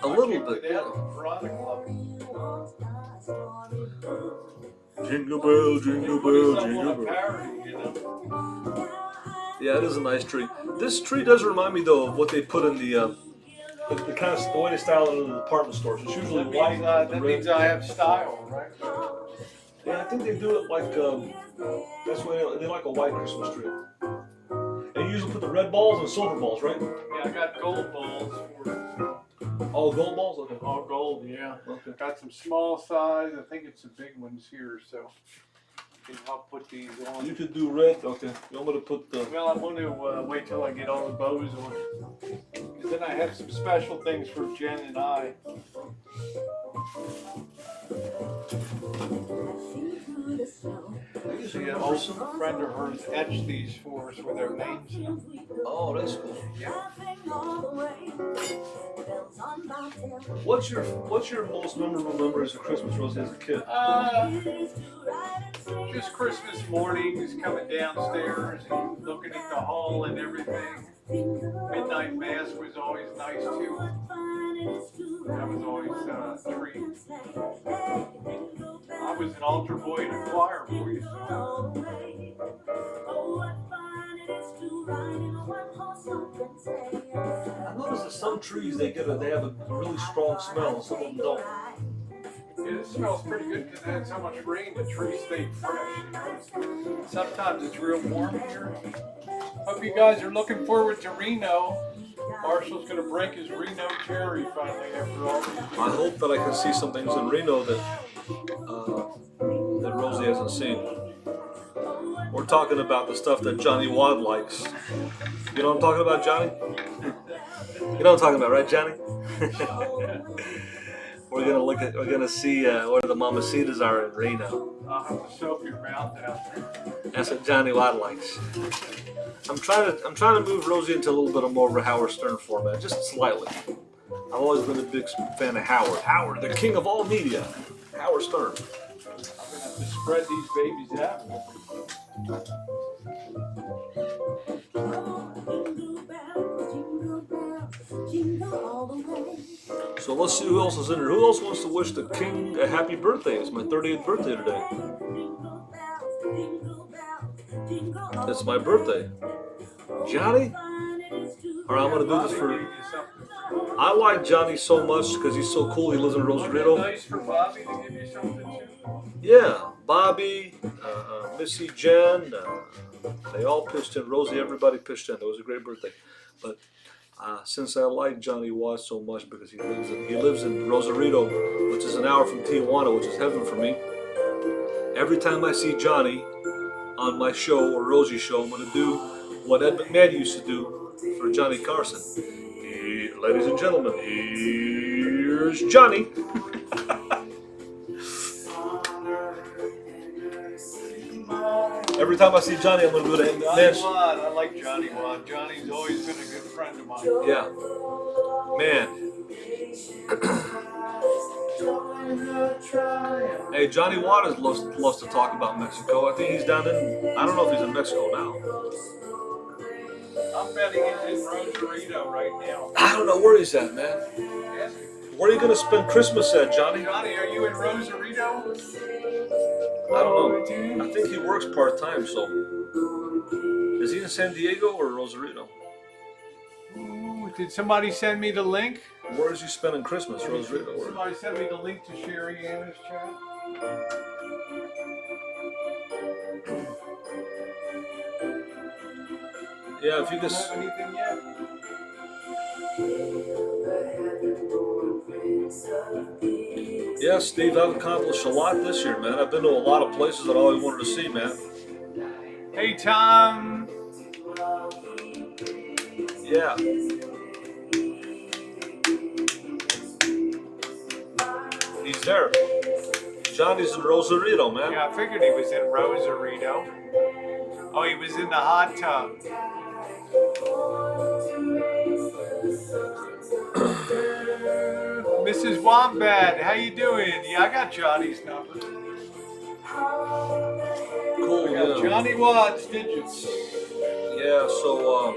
A little bit, yeah. Piranha Club. Jingle bell, jingle bell, Something jingle on a bell. parody, you know. Yeah, it is a nice tree. This tree does remind me though of what they put in the kind of the way they style it in the department stores. It's usually white. That means I have style, right? Yeah, I think they do it like that's why they like a white Christmas tree. And you usually put the red balls and silver balls, right? Yeah, I got gold balls for it. All gold balls? Okay. All gold, yeah. Okay. Got some small size. I think it's the big ones here, so can help put these on. You could do red. Okay. You want me to put the... Well, I'm going to wait till I get all the bows on. Because then I have some special things for Jen and I. See, an old friend of hers etched these for us with their names in them. Oh, that's cool. Yeah. What's your most memorable memories of Christmas, Rosie, as a kid? Just Christmas mornings, coming downstairs and looking at the hall and everything. Midnight mass was always nice too. That was always a treat. I was an altar boy and a choir boy. I noticed that some trees they have a really strong smell, and some of them don't. Yeah, it smells pretty good because it had so much rain, the trees stayed fresh. You know? Sometimes it's real warm here. Hope you guys are looking forward to Reno. Marshall's going to break his Reno cherry finally after all these years. I hope that I can see some things in Reno that Rosie hasn't seen. We're talking about the stuff that Johnny Wad likes. You know what I'm talking about, Johnny? You know what I'm talking about, right, Johnny? We're gonna see where the mamacitas are in Reno. I'll have to soap your mouth out. That's what Johnny Wad likes. I'm trying to move Rosie into a little bit more of a Howard Stern format, just slightly. I've always been a big fan of Howard. Howard, the king of all media. Howard Stern. I'm gonna have to spread these babies out. So let's see who else is in here. Who else wants to wish the king a happy birthday? It's my 38th birthday today. It's my birthday. Johnny? Alright, I'm gonna do this for... I like Johnny so much because he's so cool. He lives in Rosarito. Nice for Bobby to give you something too. Yeah, Bobby, Missy, Jen, they all pitched in. Rosie, everybody pitched in. It was a great birthday. But since I like Johnny Watts so much because he lives in Rosarito, which is an hour from Tijuana, which is heaven for me. Every time I see Johnny on my show or Rosie's show, I'm going to do what Ed McMahon used to do for Johnny Carson. Ladies and gentlemen, here's Johnny. Every time I see Johnny, I'm going to do that. Johnny Watt, I like Johnny Watt. Johnny's always been a good friend of mine. Yeah. Man. Hey, Johnny Watt loves to talk about Mexico. I think he's down in, I don't know if he's in Mexico now. I'm betting he's in Rosarito right now. I don't know where he's at, man. Ask him. Where are you going to spend Christmas at, Johnny? Johnny, are you in Rosarito? I don't know. I think he works part-time, so. Is he in San Diego or Rosarito? Ooh, did somebody send me the link? Where is he spending Christmas, Rosarito? Or... Somebody sent me the link to Sherry Anna's chat. Yeah, if you Don't just... have anything yet. Yeah, Steve, I've accomplished a lot this year, man. I've been to a lot of places that I always wanted to see, man. Hey, Tom. Yeah. He's there. Johnny's in Rosarito, man. Yeah, I figured he was in Rosarito. Oh, he was in the hot tub. Mrs. Wombat, how you doing? Yeah, I got Johnny's number. Cool, I got yeah. Johnny Watt's digits. Yeah, so,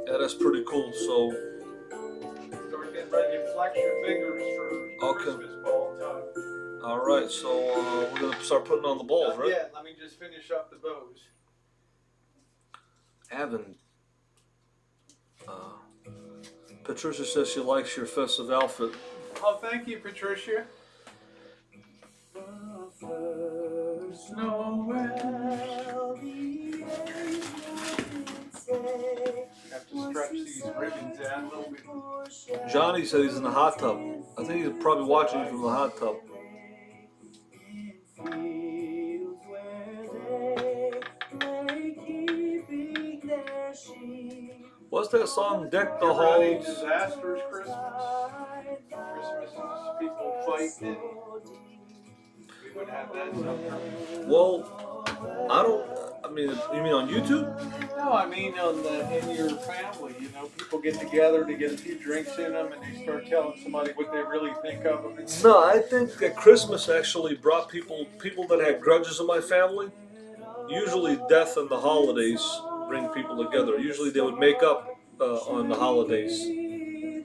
yeah, that's pretty cool. So, Start getting ready to flex your fingers for Okay. Christmas ball time. all right, so we're going to start putting on the balls, right? Yeah, let me just finish up the bows. Evan. Patricia says she likes your festive outfit. Oh, thank you, Patricia. Have to stretch these ribbons out a little bit. Johnny said he's in the hot tub. I think he's probably watching you from the hot tub. What's that song? Deck the halls. Disastrous Christmas. Christmas is people fighting. We would have that sometimes. Well, I mean, you mean on YouTube? No, I mean in your family. You know, people get together to get a few drinks in them, and they start telling somebody what they really think of them. No, I think that Christmas actually brought people that had grudges in my family. Usually, death and the holidays bring people together. Usually, they would make up on the holidays.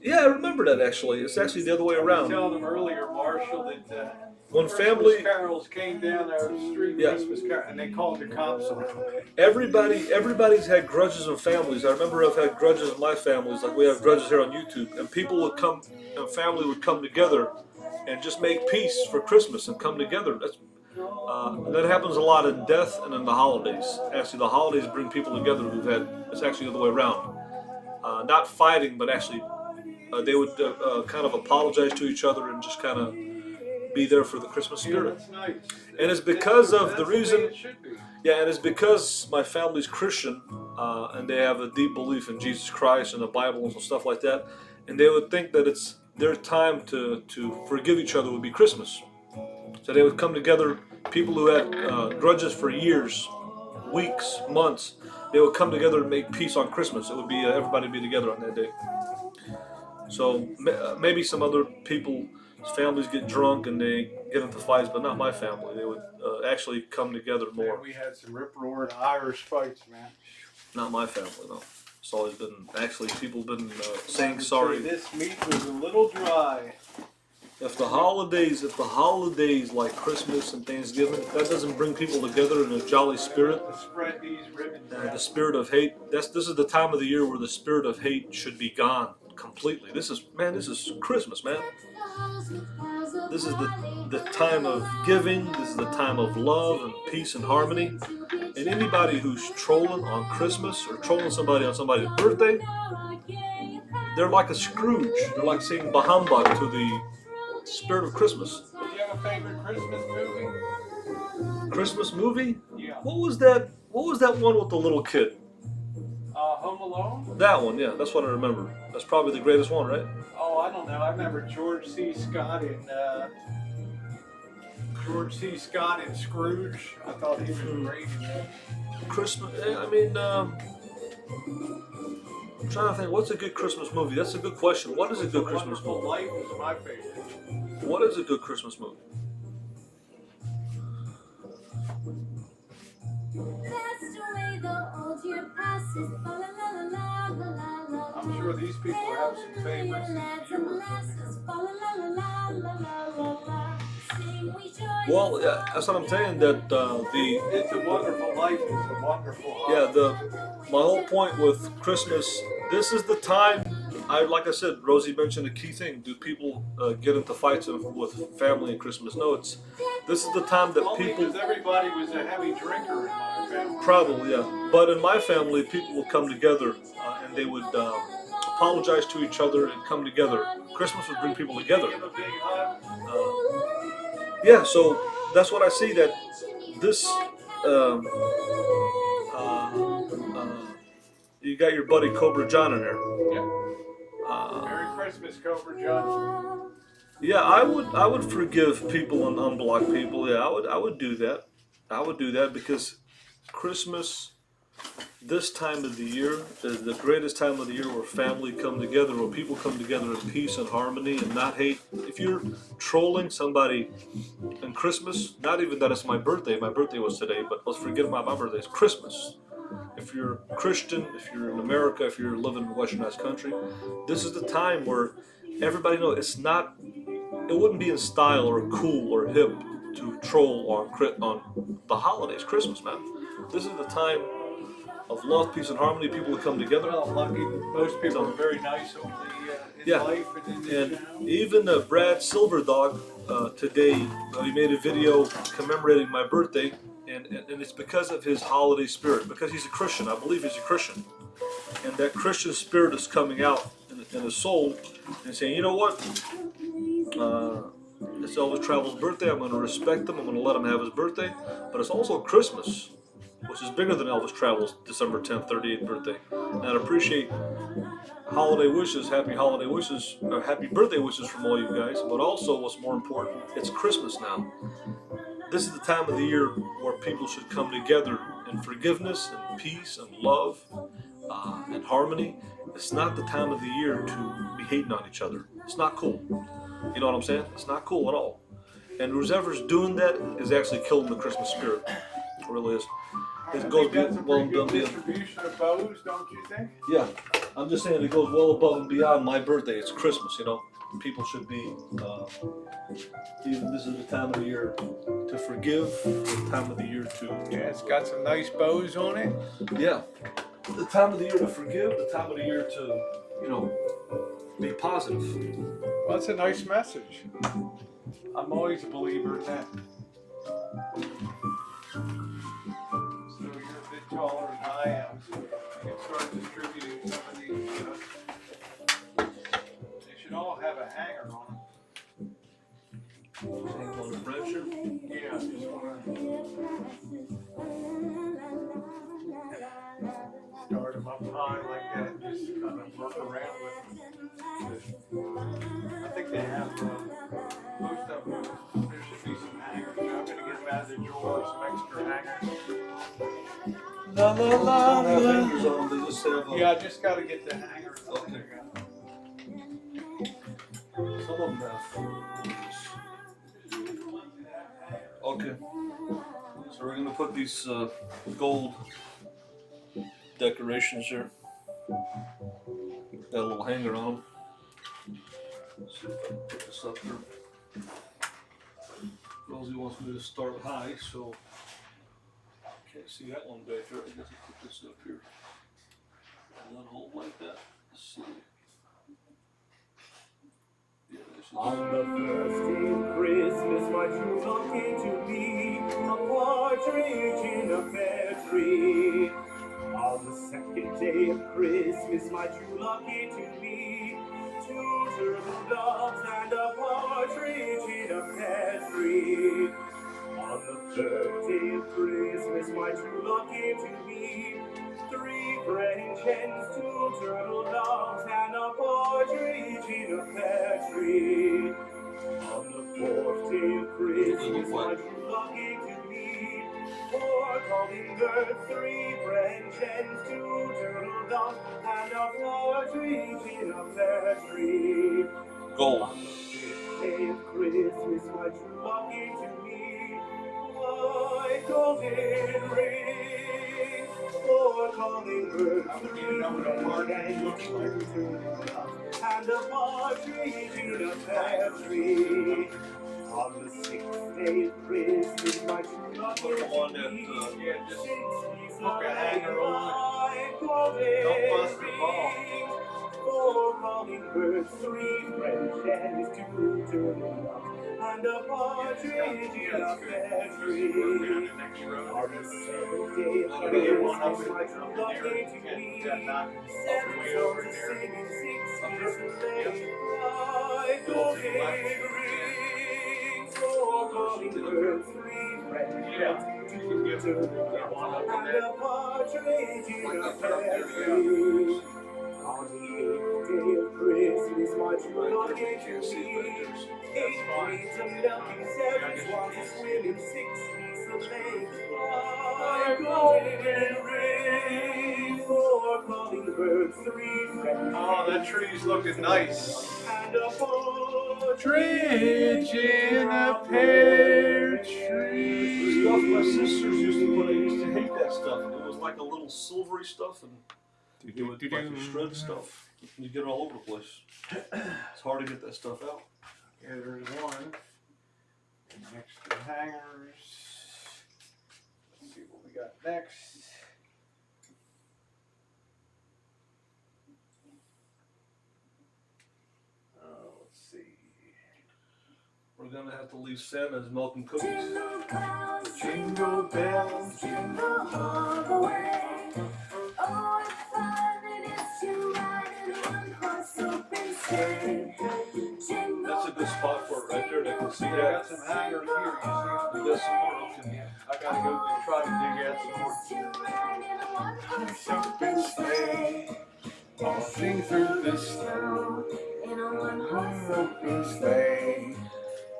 Yeah, I remember that actually. It's actually the other way I was around. telling them earlier, Marshall, that When Christmas family, carols came down our street, Yeah. Christmas carol, and they called the cops on them. everybody's had grudges in families. I remember I've had grudges in my families, like we have grudges here on YouTube, and people would come, and family would come together, and just make peace for Christmas and come together. That happens a lot in death and in the holidays. Actually, the holidays bring people together who've had. It's actually the other way around. Not fighting, but actually, they would kind of apologize to each other and just kind of be there for the Christmas Yeah, spirit. that's nice. And it's because of That's the way reason. it should be. Yeah, and it's because my family's Christian, and they have a deep belief in Jesus Christ and the Bible and stuff like that, and they would think that it's their time to forgive each other would be Christmas. So they would come together, people who had grudges for years, weeks, months, they would come together and make peace on Christmas. It would be everybody be together on that day. So maybe some other people's families get drunk and they get into fights, but not my family. They would actually come together more. Man, we had some rip-roaring Irish fights, man. Not my family, no. It's always been, actually, people have been saying I would sorry. say this meat was a little dry. If the holidays like Christmas and Thanksgiving, if that doesn't bring people together in a jolly spirit, To spread these ribbons the out. spirit of hate, this is the time of the year where the spirit of hate should be gone completely. This is Christmas, man. This is the time of giving. This is the time of love and peace and harmony. And anybody who's trolling on Christmas or trolling somebody on somebody's birthday, they're like a Scrooge. They're like saying Bahambad to the spirit of Christmas. Do you have a favorite Christmas movie? Christmas movie? Yeah. What was that? What was that one with the little kid? Home Alone? That one, yeah. That's what I remember. That's probably the greatest one, right? Oh, I don't know. I remember George C. Scott and Scrooge. I thought he was great in that. Christmas. I mean, I'm trying to think. What's a good Christmas movie? That's a good question. What is a good Christmas Wonderful movie? Life is my favorite. What is a good Christmas movie? I'm sure these people have some favorites. Well, that's what I'm saying. That It's a Wonderful Life is a wonderful holiday. my whole point with Christmas. This is the time. Like I said, Rosie mentioned a key thing. Do people get into fights with family at Christmas? No, this is the time that Only people. because everybody was a heavy drinker in my family. Probably, yeah. But in my family, people would come together and they would apologize to each other and come together. Christmas would bring people together. Give a big hug. Yeah, so that's what I see. That this, you got your buddy Cobra John in there. Yep. Merry Christmas, Cobra John. Yeah, I would forgive people and unblock people. Yeah, I would do that. I would do that because Christmas, this time of the year, is the greatest time of the year where family come together, where people come together in peace and harmony and not hate. If you're trolling somebody in Christmas, not even that it's my birthday was today, but let's forget about my birthday, it's Christmas. If you're Christian, if you're in America, if you're living in a westernized country, this is the time where everybody knows it wouldn't be in style or cool or hip to troll on the holidays, Christmas, man. This is the time of love, peace, and harmony. People would come together. Well, lucky most people are very nice over in Yeah. life and in this channel. And even Brad Silverdog today, he made a video commemorating my birthday, and it's because of his holiday spirit. Because he's a Christian, I believe he's a Christian, and that Christian spirit is coming out in his soul, and saying, you know what? It's Elvis Travel's birthday. I'm going to respect him. I'm going to let him have his birthday. But it's also Christmas, which is bigger than Elvis Travel's December 10th, 38th birthday. And I'd appreciate holiday wishes, happy holiday wishes, or happy birthday wishes from all you guys. But also, what's more important, it's Christmas now. This is the time of the year where people should come together in forgiveness and peace and love and harmony. It's not the time of the year to be hating on each other. It's not cool. You know what I'm saying? It's not cool at all. And whoever's doing that is actually killing the Christmas spirit. It really is. It goes That's a pretty good beyond. distribution of bows, don't you think? Yeah, I'm just saying it goes well above and beyond my birthday. It's Christmas, you know. People should be. Even this is the time of the year to forgive. The time of the year to. Yeah, it's got some nice bows on it. Yeah, the time of the year to forgive. The time of the year to, be positive. Well, that's a nice message. I'm always a believer in that. So you're a bit taller than I am, so I can start distributing some of these. They should all have a hanger on them. On the Rancho. Yeah, just want to start them up high like that and just kind of work around with them. I think they have most of them. There should be some hangers. I'm going to get them out of the drawer, some extra hangers. La la la Don't have la. fingers on them. They just have. Yeah, I just got to get the hangers. Okay. Some of them have. Okay. So we're gonna put these gold decorations here. Got a little hanger on them. Let's see if I can put this up here. Rosie wants me to start high, so can't see that one back there. I guess I'll put this up here. And then hold like that. Let's see. Yeah, this is On the first day of Christmas, my true love came to me, a partridge in a pear tree. On the second day of Christmas, my true love came to me, two turtle doves and a partridge in a pear tree. On the third day of Christmas, my true love came to me, three French hens, two turtle doves, and a partridge in a pear tree. On the fourth day of Christmas, my true love came to me, four calling birds, three French hens, two turtle doves, and a partridge in a pear tree. gold. On the fifth day of Christmas, my true love came to me, white golden ring, four calling birds, three French hens, two turtle doves, and a partridge in a pear tree. On the sixth day of Christmas, my true love came to me, Yeah, just six hook a hanger on it. Don't bust the ball. Four calling birds, three French hens, two turtle doves, and a partridge in a pear tree. On the seventh day of Christmas, my true love came to me, seven songs a singing, six geese laying, five golden rings, four calling birds, three French hens, two turtle doves, and a partridge in a pear tree. On the eighth day of Christmas, my true love came to me, eight maids a milking, seven swans a swimming, six geese a laying, five golden rings, four calling birds, three French Oh, that tree's looking nice. and a Partridge in a pear tree. Stuff my sisters used to put. I used to hate that stuff. It was like a little silvery stuff, and it would like you shred stuff. You get it all over the place. It's hard to get that stuff out. Yeah, there's one. And extra hangers. Let's see what we got next. gonna have to leave Santa's milk and cookies. Jingle bells, jingle all the way. Oh, what fun it is to ride in a one-horse open sleigh. That's a good spot for it right there. They can see I that. got some hangers here. You see them? There's some more. Okay. I gotta go try to dig out some more. Open sleigh, dashing through the snow. In a one-horse Open sleigh,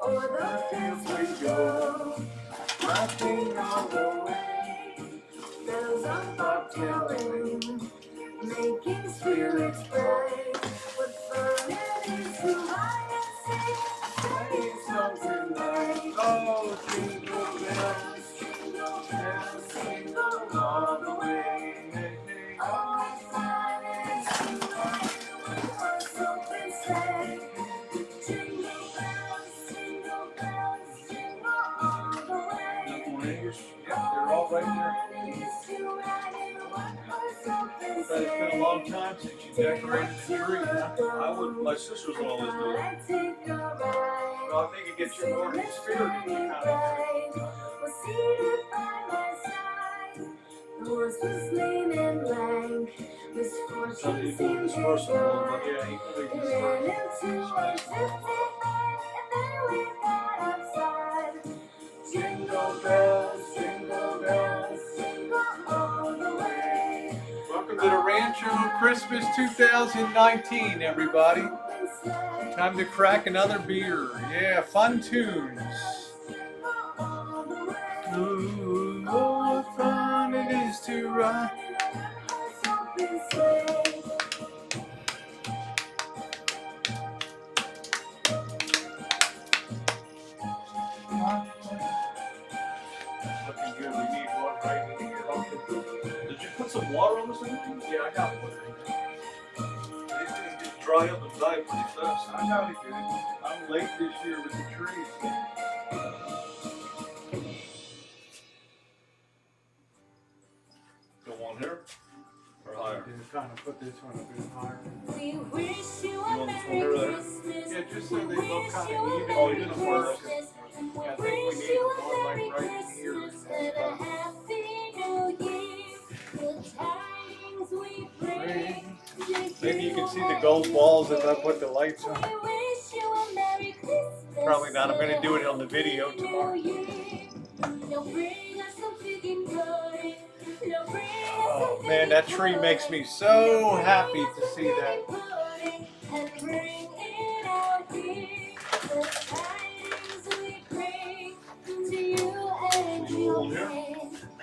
o'er the fields we go. laughing all the way. Bells on bobtailing, making spirits bright. What fun it is to ride and sing sleigh songs tonight. Oh, jingle bells, Jingle bells, jingle all the way. oh, what fun it is to ride in a one-horse open sleigh. Jingle bells, jingle all the way. Yep, they're all right there. But it's been a long time since you decorated the tree, huh? My sisters will always do it. Well, I think it gets you more in the spirit if you kind of Somebody do this personal, but yeah, he could Jingle bells, jingle bells, jingle all the way. Welcome to the Rancho Christmas 2019, everybody. Time to crack another beer. Yeah, fun tunes. Ooh, oh, what fun it is to ride. Looking good. We need one right in here. did you put some water on this thing? Yeah, I got one. These things get dry up and die pretty fast. I got it good. I'm late this year with the trees. Go on here or higher. Just kind of put this one a bit higher. We wish you You a want this one Merry here? Christmas. Yeah, just so they We look wish kind you of a even. Oh, Merry you're gonna work. Christmas. I We think we wish need you a one like Merry right in here. Christmas and a Happy New Year. The tidings we bring. Maybe you can see the gold balls as I put the lights on. We wish you a Merry Christmas. Probably not. I'm going to do it on the video tomorrow. Oh man, that tree makes me so happy to see that.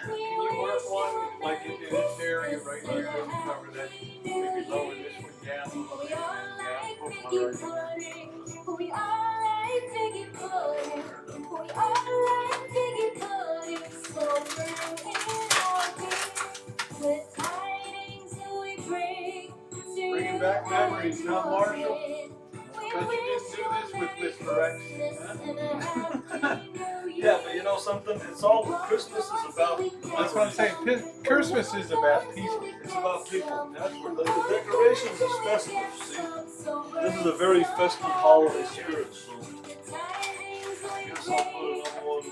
Can you work one like you did this area right here? Just cover that. Maybe lower this one down a little bit. We are like piggy pudding. We are like piggy pudding. So bring it on the tidings we bring to Bringing you back memories, and huh, Marshall? your Bet you didn't do this with Mr. X. Yeah, but you know something? It's all Christmas is about. That's what I'm saying. Christmas is about people. It's about people. That's what the decorations is festive. See, this is a very festive holiday spirit. So, I guess I'll put another one.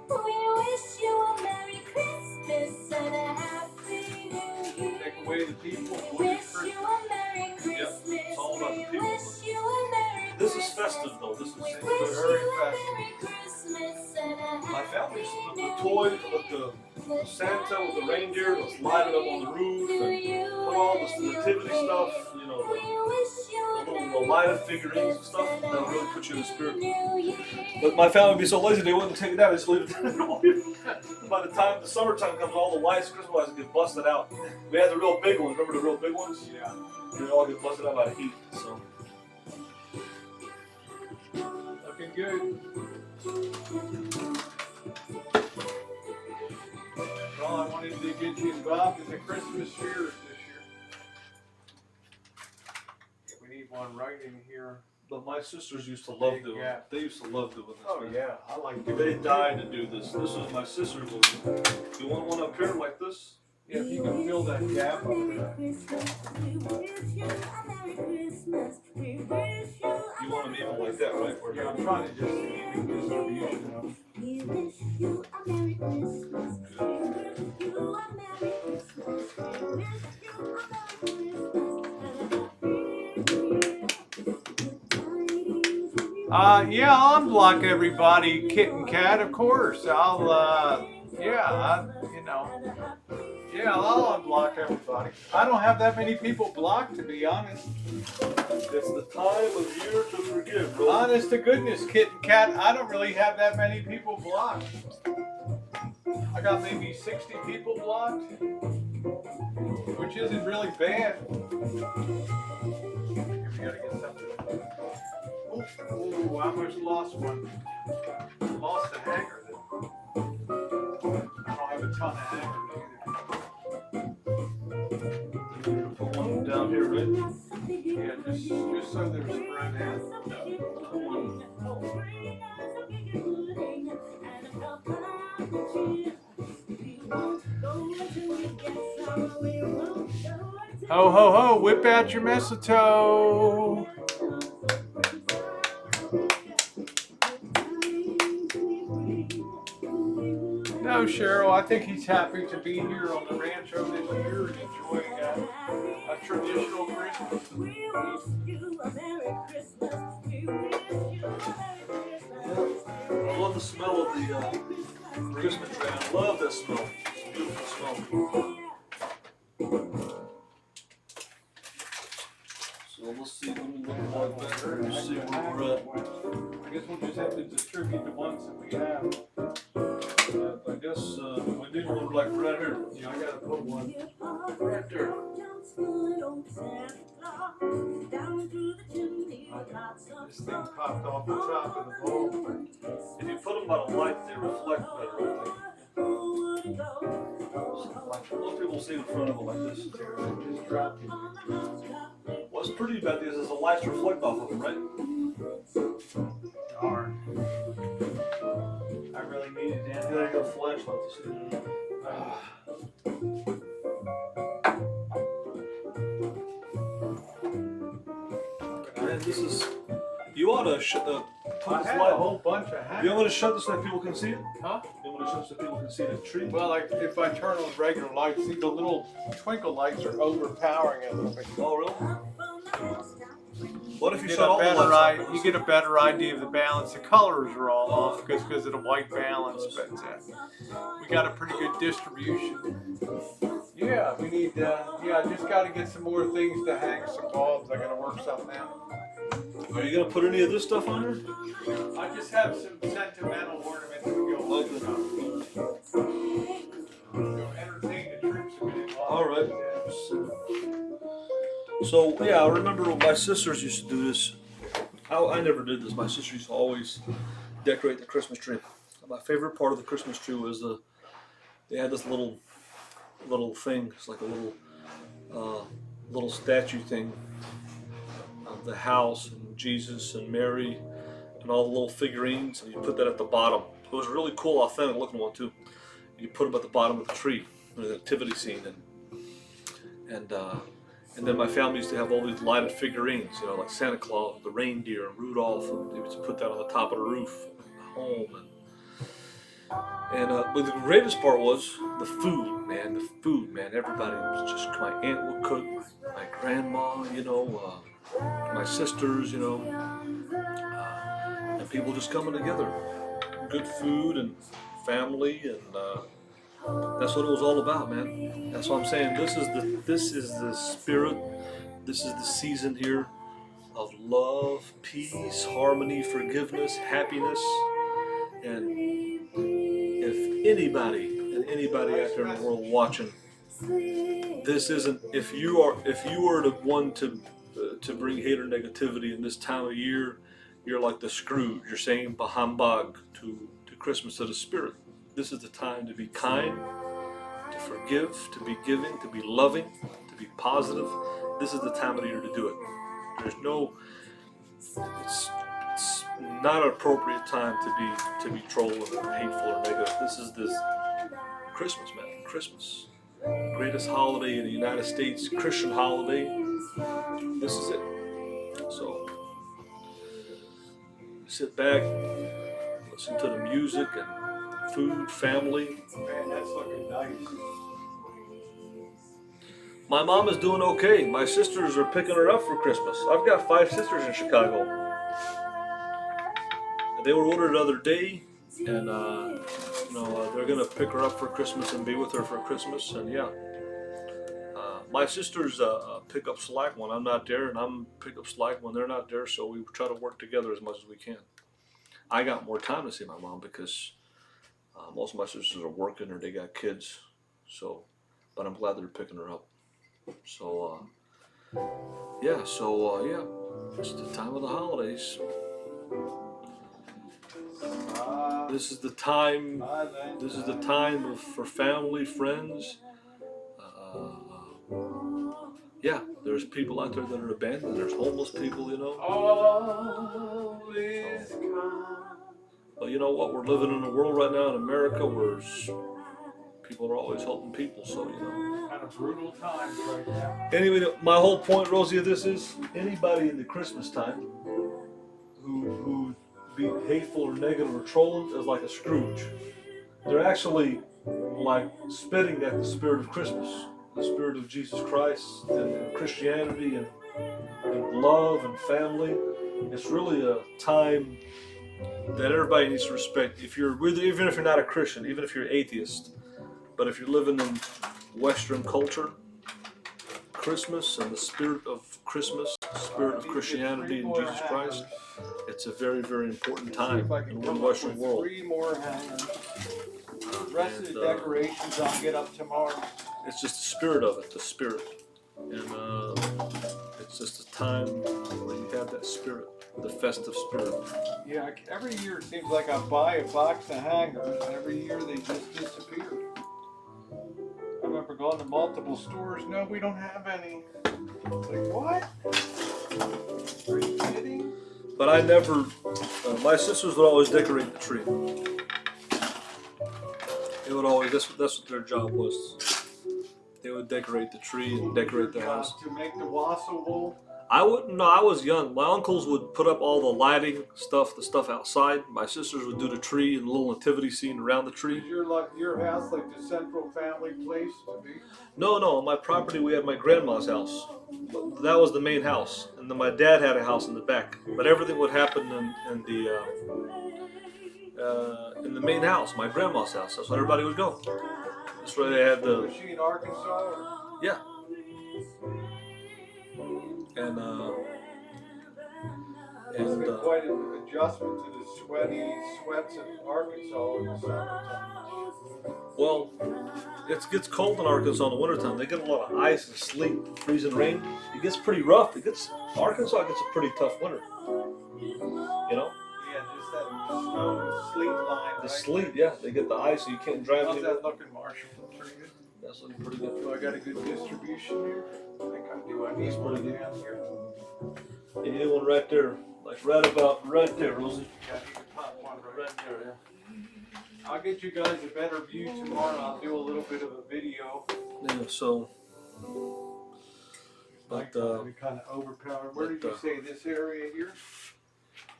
We wish you a Merry Christmas and a Happy New Year. Take away the people. We What wish is you Christmas? a Merry Christmas. it's all about the We people. wish you a Merry This is Christmas. festive though. This is We wish very you a festive. Merry Christmas and a My family used to Happy put the New toys Year. with the Santa with the reindeer, let's light it up on the roof and put all this nativity stuff, you know, the lighted figurines and stuff. That'll really put you in the spirit. But my family would be so lazy they wouldn't take it out, they just leave it there. By the time the summertime comes, all the lights, Christmas lights get busted out. We had the real big ones, remember the real big ones? Yeah. They all get busted out by the heat. So Looking good. Well, I wanted to get you involved in the Christmas spirit this year. We need one right in here. but my sisters used to love doing Yeah. it. They used to love doing this. Oh man. yeah, I like They doing it. died to do this. This is my sister's one. You want one up here like this? Yeah, if you can fill that gap up there. We wish you a Merry Christmas. We wish you You want them even like that, right? Yeah, I'm trying to just even distribution of them. We wish you a Merry Christmas. We wish you a Merry Christmas. We wish you a Merry Christmas and a Happy New Year. Good tidings we Yeah, I'll unblock everybody, Kit and Cat, of course. Yeah, I'll unblock everybody. I don't have that many people blocked, to be honest. It's the time of year to forgive, bro. Honest to goodness, Kit and Cat, I don't really have that many people blocked. I got maybe 60 people blocked, which isn't really bad. Here, we gotta get something. Ooh, I almost lost one. Lost a hanger. I don't have a ton of hangers either. Put one down here, right? Yeah, just so they're spread out. Ho ho ho, whip out your mistletoe. No, Cheryl, I think he's happy to be here on the Rancho this year and enjoying a traditional Christmas. We wish you a Merry Christmas. We wish you a Merry Christmas. I love the smell of the Christmas tree. I love that smell. It's a beautiful smell. So let's see what we look like better. Let's see where we're at. I guess we'll just have to distribute the ones that we have. I guess we need one like right here. Yeah, I gotta put one. Right there. This thing popped off the top of the bowl. If you put them by the light, they reflect better, I think. Most people see in front of them like this. Just dropped it. What's pretty about this is the lights reflect off of them, right? Darn. I really needed that. Yeah, I got a flashlight to see. Man, this is. You ought to put I this had light. a whole bunch of You hangers. want me to shut this so that people can see it? Huh? You want me to shut this so people can see the tree? Well, like if I turn on regular lights, see the little twinkle lights are overpowering it a little bit. Oh, really? What if you You shut all the lights off? you get a better idea of the balance. The colors are all off because of the white balance, but we got a pretty good distribution. Yeah, we need. I just got to get some more things to hang some bulbs. I got to work something out. Are you gonna put any of this stuff on here? I just have some sentimental ornaments to go Like with this. entertain the troops a bit. All right. So yeah, I remember my sisters used to do this. I never did this. My sisters used to always decorate the Christmas tree. My favorite part of the Christmas tree was they had this little thing. It's like a little statue thing of the house and Jesus and Mary and all the little figurines, and you put that at the bottom. It was a really cool, authentic looking one too. You put them at the bottom of the tree, the nativity scene, and then my family used to have all these lighted figurines, you know, like Santa Claus, the reindeer, and Rudolph, and they used to put that on the top of the roof of the home. But the greatest part was the food, man. The food, man. Everybody was just, my aunt would cook, my grandma, you know, my sisters, you know, and people just coming together. Good food and family, and that's what it was all about, man. That's what I'm saying. This is the spirit. This is the season here of love, peace, harmony, forgiveness, happipiness, and if anybody out there in the world watching, this isn't. If you are the one to bring hate or negativity in this time of year, you're like the Scrooge. You're saying bahambag to Christmas, to the spirit. This is the time to be kind, to forgive, to be giving, to be loving, to be positive. This is the time of the year to do it. There's no. It's not an appropriate time to be trolling or hateful or negative. This is Christmas, man. Christmas, greatest holiday in the United States, Christian holiday. This is it. So sit back, listen to the music and food, family. Man, that's looking nice. My mom is doing okay. My sisters are picking her up for Christmas. I've got 5 sisters in Chicago. They were ordered the other day, and they're gonna pick her up for Christmas and be with her for Christmas. And yeah, my sisters pick up slack when I'm not there, and I'm pick up slack when they're not there. So we try to work together as much as we can. I got more time to see my mom because most of my sisters are working or they got kids. So, but I'm glad they're picking her up. So yeah, it's the time of the holidays. This is the time. This is the time for family, friends. Yeah, there's people out there that are abandoned. There's homeless people, you know. All is calm. But you know what? We're living in a world right now in America where people are always helping people. So you know. Kind of brutal times right now. Anyway, my whole point, Rosie, of this is anybody in the Christmas time who be hateful or negative or trolling is like a Scrooge. They're actually like spitting at the spirit of Christmas, the spirit of Jesus Christ and Christianity and love and family. It's really a time that everybody needs to respect. Even if you're not a Christian, even if you're atheist, but if you're living in Western culture, Christmas and the spirit of Christmas, the spirit of Christianity and Jesus Christ, it's a very, very important time in the Western world. 3 more hangers. The rest of the decorations I'll get up tomorrow. It's just the spirit of it, the spirit. And it's just a time where you have that spirit, the festive spirit. Yeah, every year it seems like I buy a box of hangers, and every year they just disappear. I remember going to multiple stores. No, we don't have any. Like, what? Are you kidding? But I never, my sisters would always decorate the tree. They would always, that's what their job was. They would decorate the tree and decorate the house. To make the wassail bowl? I wouldn't know, I was young. My uncles would put up all the lighting stuff, the stuff outside. My sisters would do the tree and a little nativity scene around the tree. Is your house like the central family place to be? No, on my property we had my grandma's house. That was the main house. And then my dad had a house in the back. But everything would happen in the main house, my grandma's house. That's where everybody would go. That's where they had the... Was she in Arkansas? Or? Yeah. And It's been quite an adjustment to the sweats of Arkansas in the summertime. well, it gets cold in Arkansas in the wintertime. They get a lot of ice and sleet, freezing rain. It gets pretty rough. Arkansas gets a pretty tough winter. You know? Yeah, just that snow and sleet line. The sleet, yeah. They get the ice, so you can't drive How's anywhere. that looking, Marshall? Pretty good. That's looking pretty good. So I got a good distribution here. I think I do. I need one down here. And you need one right there. Like right there, Rosie. Yeah, I need to pop one right. Right there, yeah. I'll get you guys a better view tomorrow. I'll do a little bit of a video. Yeah, so... Like But, we kind of overpowered. Where did you say this area here?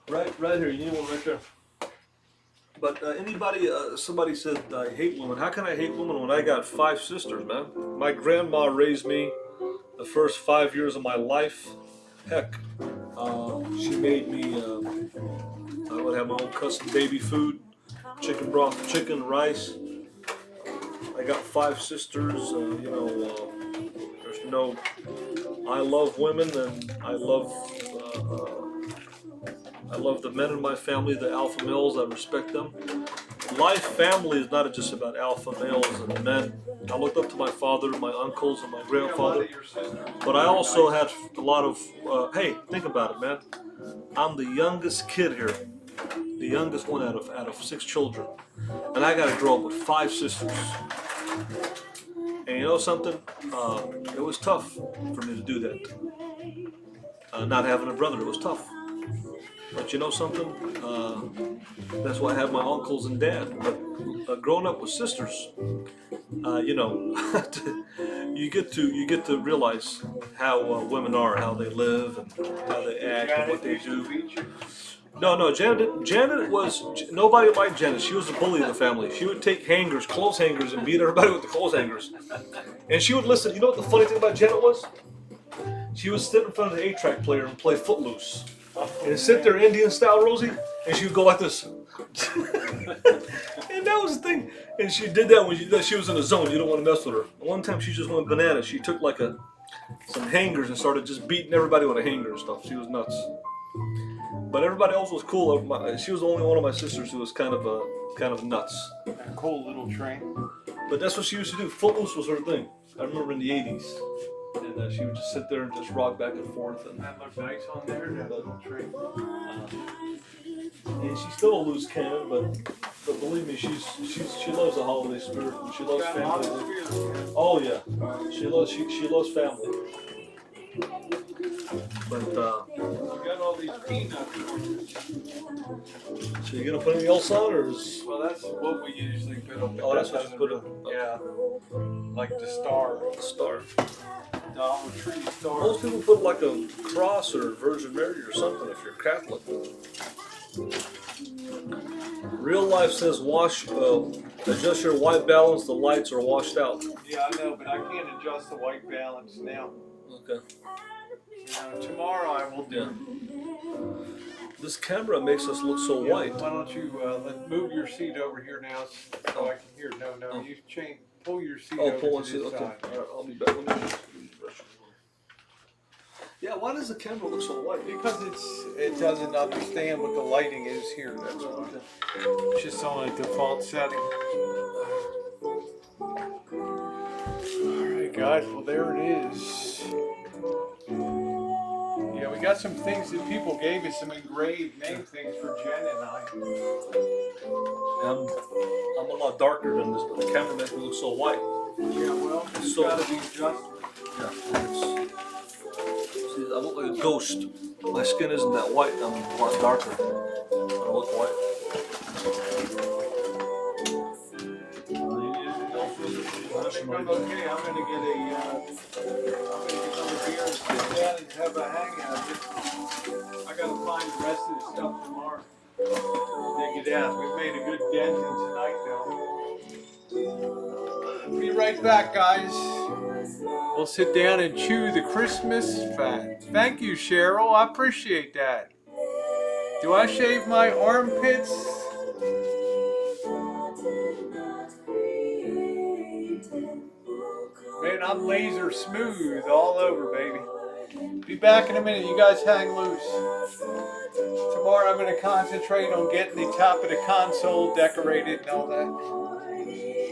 right here. You need one right there. But somebody said I hate women. How can I hate women when I got 5 sisters, man? My grandma raised me the first 5 years of my life. Heck, she made me, I would have my own custom baby food, chicken broth, chicken, rice. I got 5 sisters, there's no, I love women and I love the men in my family, the alpha males. I respect them. Family is not just about alpha males and men. I looked up to my father, my uncles, and my grandfather. But I also had a lot of, hey, think about it, man. I'm the youngest kid here. The youngest one out of 6 children. And I got to grow up with 5 sisters. And you know something? It was tough for me to do that. Not having a brother, it was tough. But you know something? That's why I have my uncles and dad. But growing up with sisters, you get to realize how women are, how they live, and how they act, and what they do. No, Janet was nobody liked Janet. She was the bully of the family. She would take hangers, clothes hangers, and beat everybody with the clothes hangers. And she would listen. You know what the funny thing about Janet was? She would sit in front of the 8-track player and play Footloose, and sit there Indian style, Rosie, and she would go like this. And that was the thing. And she did that when she was in the zone. You don't want to mess with her. One time she just went bananas. She took like some hangers and started just beating everybody with a hanger and stuff. She was nuts. But everybody else was cool. She was the only one of my sisters who was kind of nuts. A cool little train. But that's what she used to do. Footloose was her thing. I remember in the 80s. And she would just sit there and just rock back and forth. And That looked nice on there, that little train. and she's still a loose cannon, but believe me, she loves the holiday spirit. And she loves family. Oh yeah, she loves family. But You got all these peanuts. so you gonna put anything else on, or is? Well, that's what we usually put on. Oh, that's what you put on. Yeah, like the star. Star. Dollar Tree star. Most people put like a cross or Virgin Mary or something if you're Catholic. Real life says adjust your white balance, the lights are washed out. Yeah, I know, but I can't adjust the white balance now. Okay. Tomorrow I will do. Yeah. This camera makes us look so white. Why don't you move your seat over here now so I can hear? No, you pull your seat over pull one to seat. this Okay. side. All right, I'll be back. Let me just brush it. Yeah, why does the camera look so white? Because it doesn't understand what the lighting is here. That's why. It's just on a default setting. All right, guys. Well, there it is. Yeah, we got some things that people gave us, some engraved name things for Jen and I. I'm a lot darker than this, but the camera makes me look so white. Yeah, well, it's So- got to be adjusted. Yeah. See, I look like a ghost. My skin isn't that white. I'm a lot darker. I look white. Okay, I'm gonna get another beer and sit down and have a hangout. I gotta find the rest of the stuff tomorrow. Dig it out. We've made a good dent in tonight, though. Be right back, guys. We'll sit down and chew the Christmas fat. Thank you, Cheryl. I appreciate that. Do I shave my armpits? Man, I'm laser smooth all over, baby. Be back in a minute. You guys hang loose. Tomorrow I'm going to concentrate on getting the top of the console decorated and all that.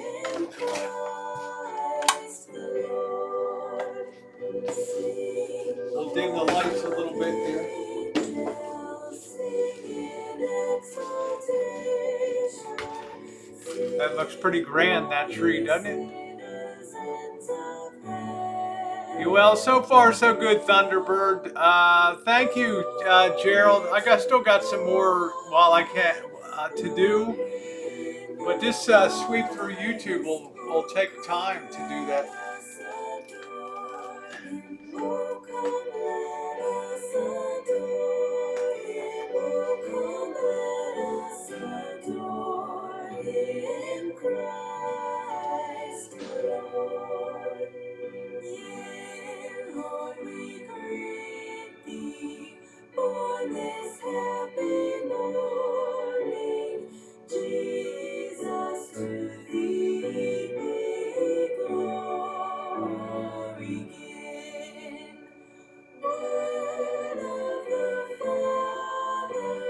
We'll dim the lights a little bit there. That looks pretty grand, that tree, doesn't it? Well, so far so good, Thunderbird. Thank you, Gerald. Still got some more while I can to do, but this sweep through YouTube will take time to do that. Lord, we greet thee on this happy morning. Jesus, to thee be glory given. Word of the Father,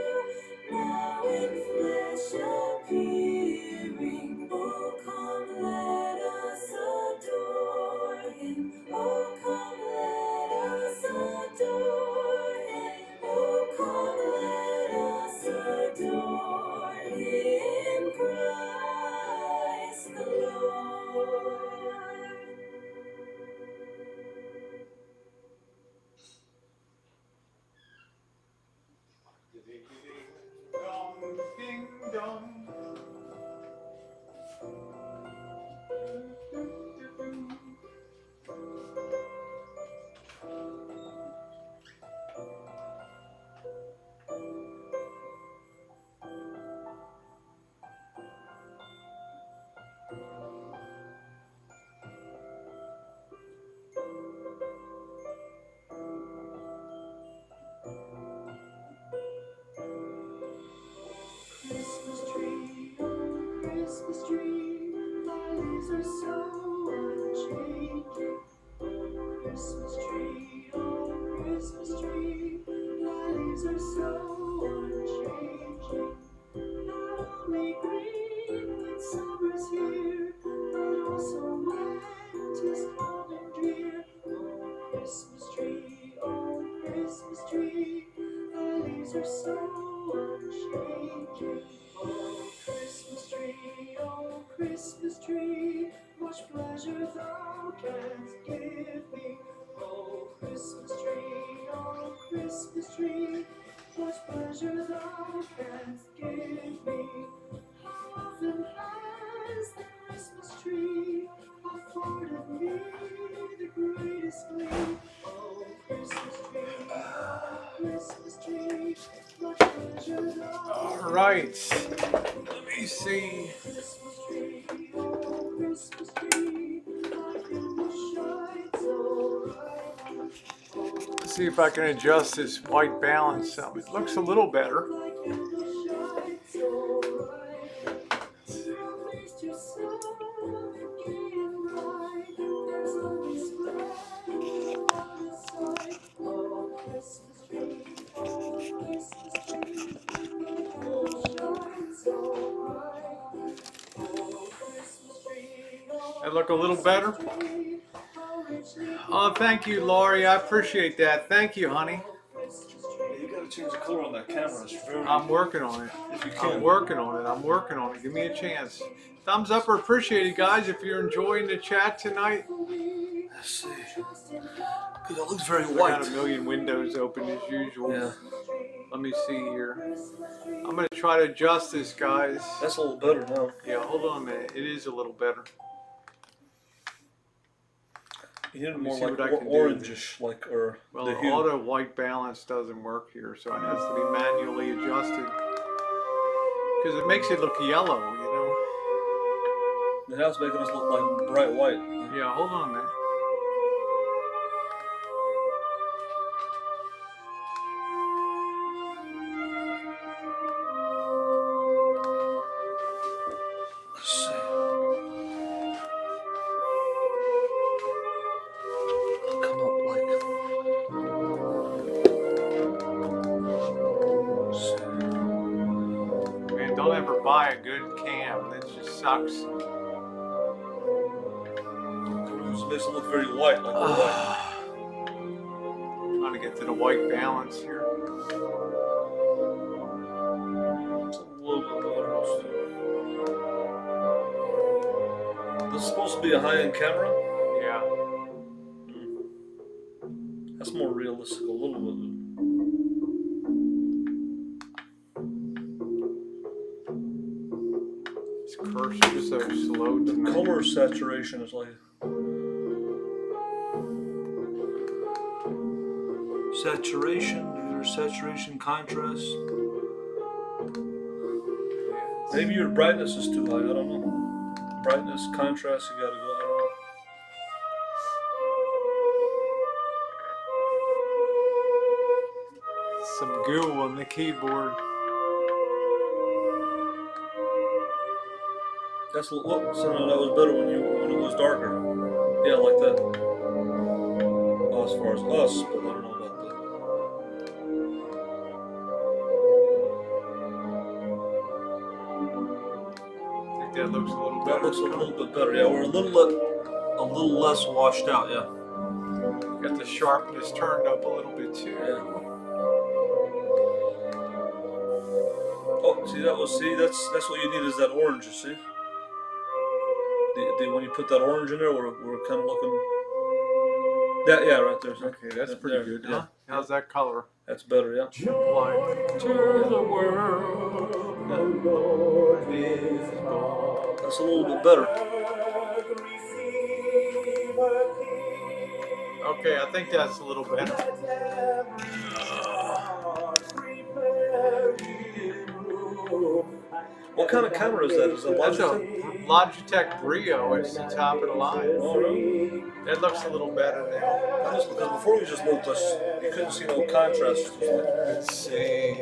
now in flesh appearing. Oh, come, let us adore him. Oh, come, let us adore him. Oh, come, let us adore him, Christ the Lord. Ding dong. are so unchanging. Oh, Christmas tree, much pleasure thou canst give me. Oh, Christmas tree, much pleasure thou canst give me. How often has the Christmas tree afforded me the greatest glee? Oh, Christmas tree, much pleasure thou. All right. Let me see. Christmas tree, oh, Christmas tree, like in the shine so bright. Let's see if I can adjust this white balance some. It looks a little better. Like in the shine so bright. From east to south, gay and bright, there's always splendor on the side. Oh, Christmas tree, like in the shine so bright. Oh, Christmas tree, oh, That look a little better? tree, how richly Oh, thank you, Laurie. I appreciate that. Thank you, honey. Christmas tree. You gotta change the color on that camera. It's very. I'm working on it. If you I'm can. working on it. I'm working on it. Give me a chance. Thumbs up are appreciated, guys, if you're enjoying the chat tonight. Let's see. Because it looks very I got white. a million windows open as usual. Yeah. Let me see here. I'm going to try to adjust this, guys. That's a little better now. Yeah, hold on a minute. It is a little better. You need it me more see like what I can do. orangish, like, or Well, the the hue. auto white balance doesn't work here, so it has to be manually adjusted. Because it makes it look yellow, you know. Now it's making us look like bright white. Yeah, hold on a minute. Let's see. I'll come up like. Let's see. Man, don't ever buy a good cam. That just sucks. It makes it look very white, like we're white. Trying to get to the white balance here. It's a little bit better. This is supposed to be a high-end camera. Yeah. That's more realistic, a little bit. This cursor's so slow The tonight. color saturation is like saturation, either saturation, contrast. Maybe your brightness is too high. I don't know. Brightness, contrast, you gotta go. I don't know. Some goo on the keyboard. That's look. So that was better when it was darker. Yeah, like that. Well, as far as us, but I don't know about that. I think that looks a little That better. looks a little bit better. Yeah, we're a little less washed out. Yeah. Got the sharpness turned up a little bit too. Yeah. Oh, see that's what you need is that orange. You see, when you put that orange in there, we're kind of looking. That right there. See? Okay, that's pretty There, good, yeah. huh? How's that color? That's better. Yeah. Like to the world, the Lord is born. That's a little bit better. Okay, I think that's a little better. What kind of camera is that? Is that That's a Logitech? Logitech Brio. It's the top of the line. Oh, really? That looks a little better now. Because before we just looked, you couldn't see no contrast. Let's see.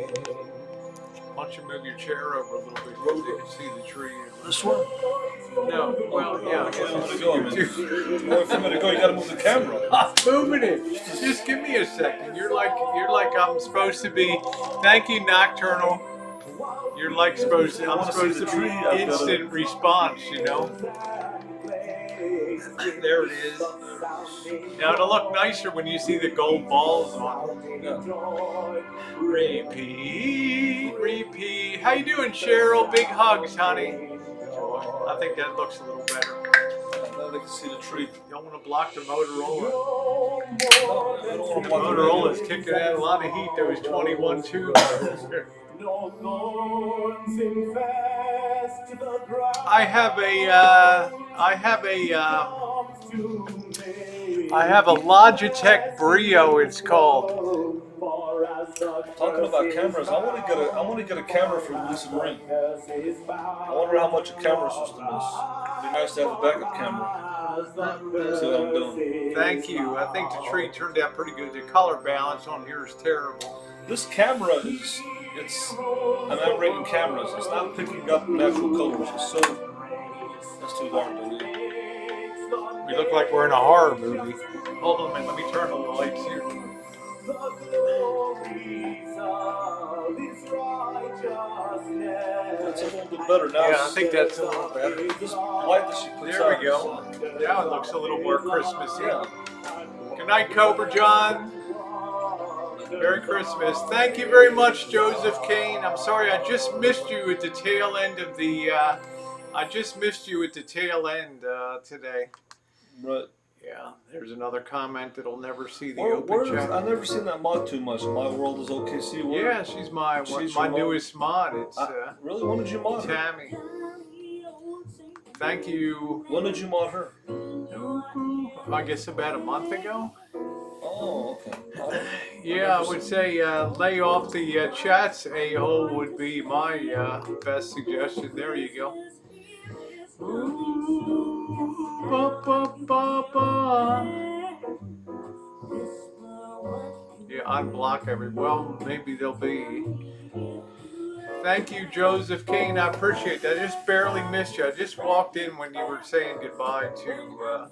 Why don't you move your chair over a little bit so you can see the tree? This one? No, well, yeah, I guess I'm it's gonna go. you too. Well, if you're gonna go, you gotta move the camera. I'm moving it. Just give me a second. You're like I'm supposed to be. Thank you, Nocturnal. You're like I'm supposed to be instant response, you know. There it is. Now it'll look nicer when you see the gold balls on it. Yeah. Repeat, repeat. How you doing, Cheryl? Big hugs, honey. I think that looks a little better. Now they can see the tree. Don't want to block the Motorola. No, The Motorola's kicking out a lot of heat. Those 21 tubes. I have a Logitech Brio. It's called. Talking about cameras, I want to get a camera for Lisa Marie. I wonder how much a camera system is. It'd be nice to have a backup camera. See what I'm doing. Thank you. I think the tree turned out pretty good. The color balance on here is terrible. This camera I'm rating cameras. It's not picking up natural colors. That's too hard to do. We look like we're in a horror movie. Hold on a minute. Let me turn on the lights here. That's a little bit better now. Yeah, I think that's a little better. This light that she puts There we out go. is, Now it looks a little more Christmassy. yeah. Good night, Cobra John. Merry Christmas. Thank you very much, Joseph Kane. I'm sorry, I just missed you at the tail end of the. Today. Right. Yeah, there's another comment that'll never see the Where open is, chat. I've never seen that mod too much. My World is OKC. Yeah, she's my your newest mod. It's really? When did you mod her? Tammy. Thank you. When did you mod her? I guess about a month ago. Oh, okay. Yeah, I would say lay off the chats. A-hole would be my best suggestion. There you go. Ooh, ba, ba, ba, ba. Yeah, unblock everyone. Well, maybe they'll be. Thank you, Joseph Kane. I appreciate that. I just barely missed you. I just walked in when you were saying goodbye to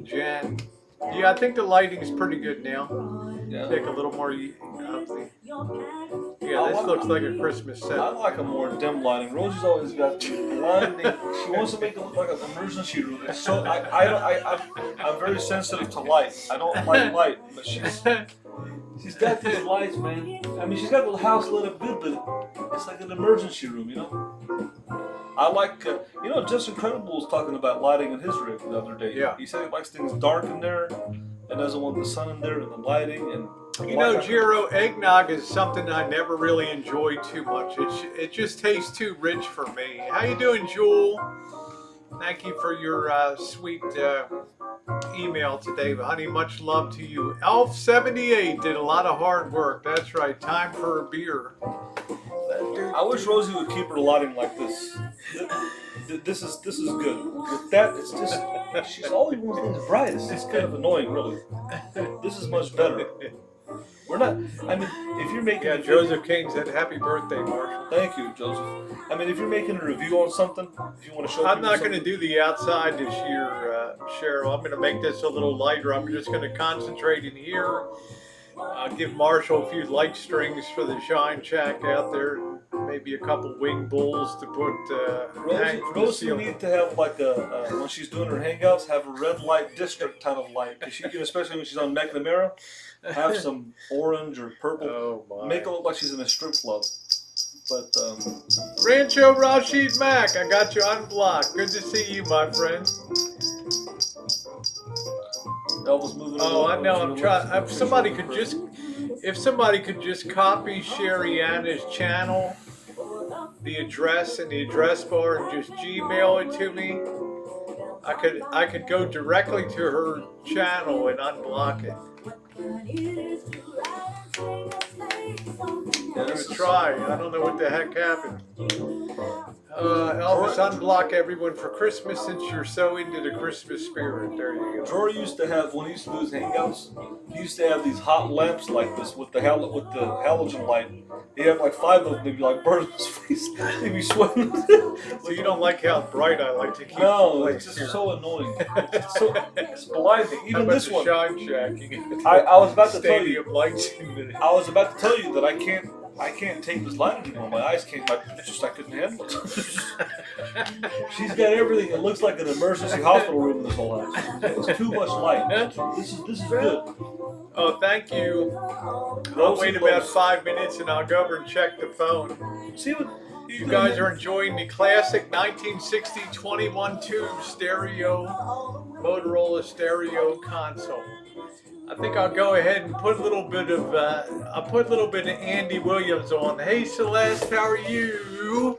Jen. Yeah, I think the lighting's pretty good now. Yeah. Take a little more of the. Yeah, this looks like a Christmas set. I like a more dim lighting. Rosie's always got the blinding. She wants to make it look like an emergency room. It's so I'm very sensitive to light. I don't like light, but she's got these lights, man. I mean, she's got the house lit up good, but it's like an emergency room, you know. I like, Just Incredible was talking about lighting in his rig the other day. Yeah. He said he likes things dark in there and doesn't want the sun in there and the lighting and. Giro, eggnog is something I never really enjoyed too much. It just tastes too rich for me. How you doing, Jewel? Thank you for your sweet email today, honey. Much love to you. Elf78 did a lot of hard work. That's right. Time for a beer. I wish Rosie would keep her lighting like this. This is good. With that, it's just she's always one thing bright. It's kind of annoying, really. This is much better. We're not. I mean, if you're making Joseph King said happy birthday, Marshall. Thank you, Joseph. I mean, if you're making a review on something, if you want to show. I'm not going to do the outside this year, Cheryl. I'm going to make this a little lighter. I'm just going to concentrate in here. Give Marshall a few light strings for the shine shack out there. Maybe a couple wing bowls to put. Rosie need to have like when she's doing her hangouts, have a red light district kind of light, because she can, especially when she's on McNamara, have some orange or purple. Oh my. Make it look like she's in a strip club. But Rancho Rashid Mack, I got you unblocked. Good to see you, my friend. Elvis moving. Oh, I know. I'm trying. If somebody could just copy Sherry-Anna's channel, the address and the address bar, and just Gmail it to me, I could go directly to her channel and unblock it. I'm gonna try. I don't know what the heck happened. Elvis, unblock everyone for Christmas since you're so into the Christmas spirit. There you go. Jory used to have, when he used to do his hangouts, he used to have these hot lamps like this with the halogen light. He had like 5 of them. They'd be like burning his face. He'd be sweating. So you don't like how bright I like to keep No, the it's just here. so annoying. It's blinding. Even this one. Shine Shack. You get I was about to tell you. Stadium lights in the I was about to tell you that I can't I can't take this light anymore. My eyes can't. It's just I couldn't handle it. She's got everything. It looks like an emergency hospital room in this whole house. It's too much light. This is good. Oh, thank you. I'll wait about 5 minutes and I'll go over and check the phone. See what You guys are enjoying the classic 1960 21 tube stereo Motorola stereo console. I think I'll go ahead and put a little bit of Andy Williams on. Hey Celeste, how are you?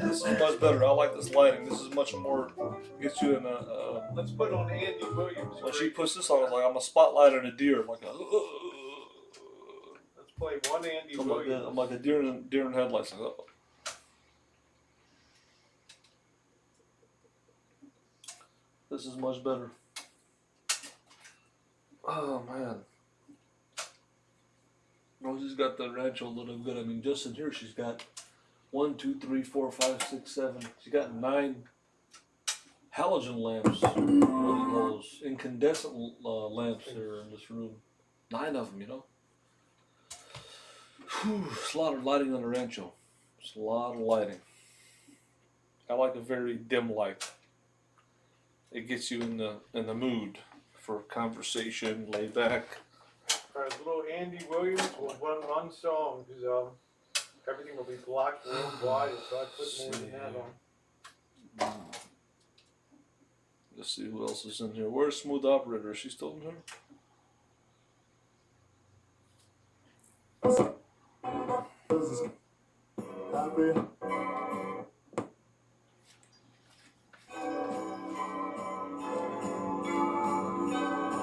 This is much better. I like this lighting. This is much more. Gets you in a. Let's put on Andy Williams. When she puts this on, it's like I'm a spotlight a deer. I'm like a. Let's play one Andy Williams. I'm like a deer in headlights. Like, this is much better. Oh man. Rosie's got the Rancho looking good. I mean, just in here she's got 1, 2, 3, 4, 5, 6, 7. She's got 9 halogen lamps. What do you call those? Incandescent lamps there in this room. 9 of them, you know. Whew, it's a lot of lighting on the Rancho. It's a lot of lighting. I like a very dim light. It gets you in the mood for conversation, laid back. All right, little Andy Williams will run one song because everything will be blocked worldwide, so I put more than that on. Let's see who else is in here. Where's Smooth Operator? Is she still in here?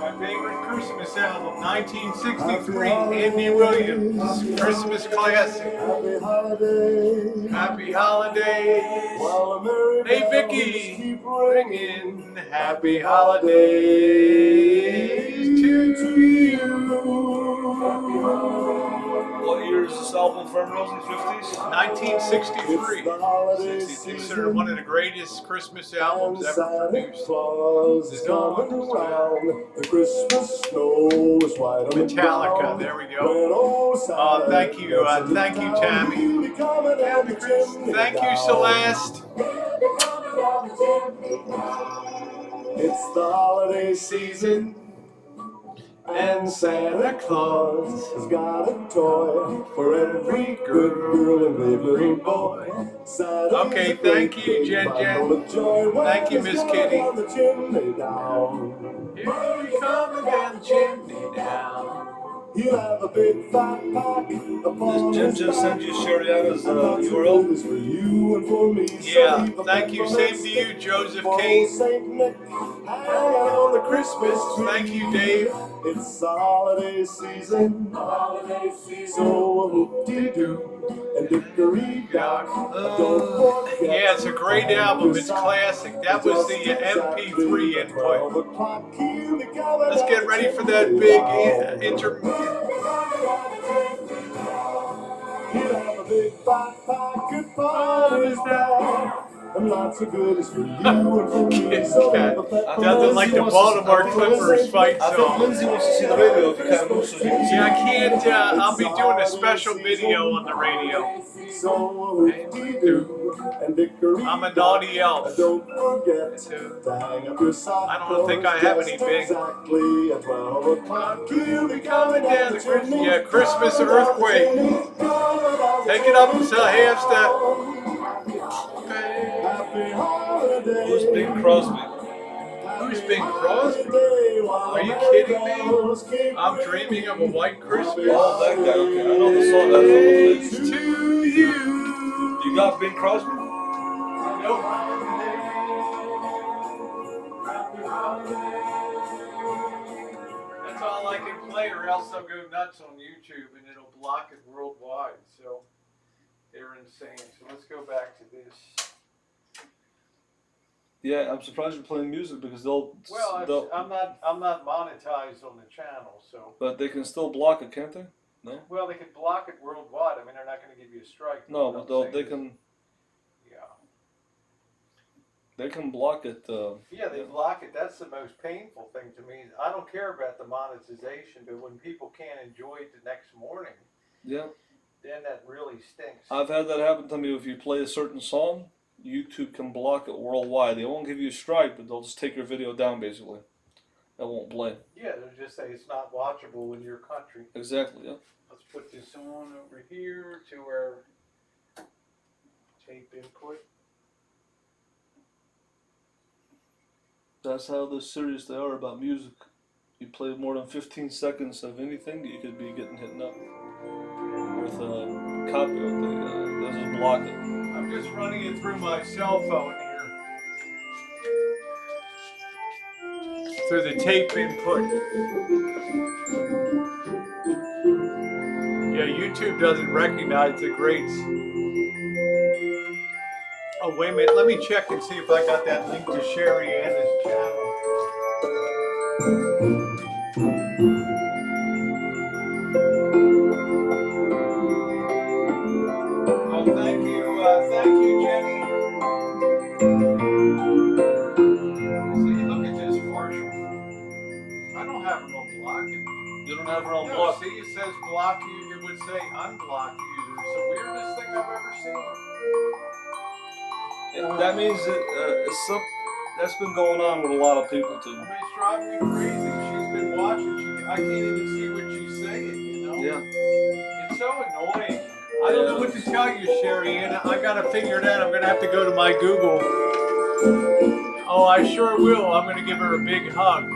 My favorite Christmas album, 1963, Andy Williams, Christmas classic. Happy holidays. Happy holidays. While the merry Hey bells Vicky, keep ringing. Happy holidays to you. What year is this album from, Rosie? 50s? 1963. It's Considered one of the greatest Christmas albums ever Santa produced. Claus is coming around. The Christmas snow is white on the Metallica, ground. there we go. Thank you, Tammy. Thank you, Celeste. It's the holiday season, and Santa Claus has got a toy for every good girl and brave little boy. Okay, thank you, Jen Jen. Thank you, Miss Kitty. Here we come down the chimney down. He'll have a big fat pack upon Does Jen his just send back. you Shariana's URL URL? is for you and for me. Yeah, thank you. Same to you, Joseph Kane. Saint Nick, hanging on the Christmas tree. Thank you, Dave. It's the holiday season, so whoop-de-doo and dickory-dock. Don't forget. Yeah, it's a great album. It's classic. That was the MP3 input. Let's get ready for that big intermission. He'll have a big fat party style, and lots of goodies for you and for me. So Nothing like the Baltimore Clippers fight I think song. Lindsay wants to see the radio if you kind of move so you can see. Yeah, I can't. I'll be doing a special video on the radio. I'm a naughty elf. Don't forget to hang up your sock. I don't think I have any big. Exactly at 12 o'clock. You'll be coming down the Christmas. Yeah, Christmas earthquake. Take it up until half step. Happy holidays. Who's Bing Crosby? Who's Bing Crosby? Are you kidding me? I'm dreaming of a white Christmas. Oh, that guy. Okay, I know the song. I don't know what it is. To you. You got Bing Crosby? Nope. That's all I can play, or else I'll go nuts on YouTube and it'll block it worldwide. So they're insane. So let's go back to this. Yeah, I'm surprised you're playing music because they'll. I'm not monetized on the channel, so. But they can still block it, can't they? No. Well, they could block it worldwide. I mean, they're not going to give you a strike. No, but they can. Yeah. They can block it. Yeah, they block it. That's the most painful thing to me. I don't care about the monetization, but when people can't enjoy it the next morning, Yeah. then that really stinks. I've had that happen to me. If you play a certain song, YouTube can block it worldwide. They won't give you a strike, but they'll just take your video down basically. It won't play. Yeah, they'll just say it's not watchable in your country. Exactly, yeah. Let's put this on over here to our tape input. That's how serious they are about music. You play more than 15 seconds of anything, you could be getting hit up with copyright. They'll just block it. I'm just running it through my cell phone here. Through the tape input. Yeah, YouTube doesn't recognize the greats. Oh, wait a minute. Let me check and see if I got that link to Sherry Anna's channel. Oh, thank you, Jenny. See, look at this, Marshall. I don't have her on block. You don't have her on No, block. see, it says block you. It would say unblock user. It's the weirdest thing I've ever seen. That means that's been going on with a lot of people too. I mean, it's driving me crazy. She's been watching. I can't even see what she's saying, you know? Yeah. It's so annoying. I don't know what to tell you, Sherry Ann. I gotta figure it out. I'm gonna have to go to my Google. Oh, I sure will. I'm gonna give her a big hug.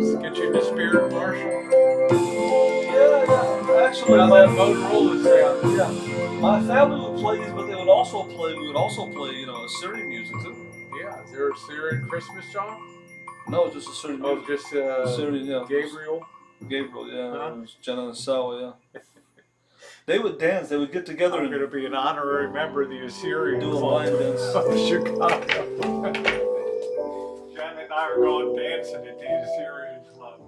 Just get you in the spirit, Marshall. Yeah. Actually, How's my that Motorola sound? Yeah. My family would play these, but they would also play. We would also play, Syrian music too. Yeah. Is there a Syrian Christmas song? No, just a Syrian Oh, music. just Syrian, yeah. Gabriel. Gabriel, yeah. Huh? It was Jenna and Sawa, yeah. They would dance. They would get together I'm and going to be an honorary member of the Assyrian do a Club line dance. of Chicago. Jen and I are going dancing at the Assyrian Club.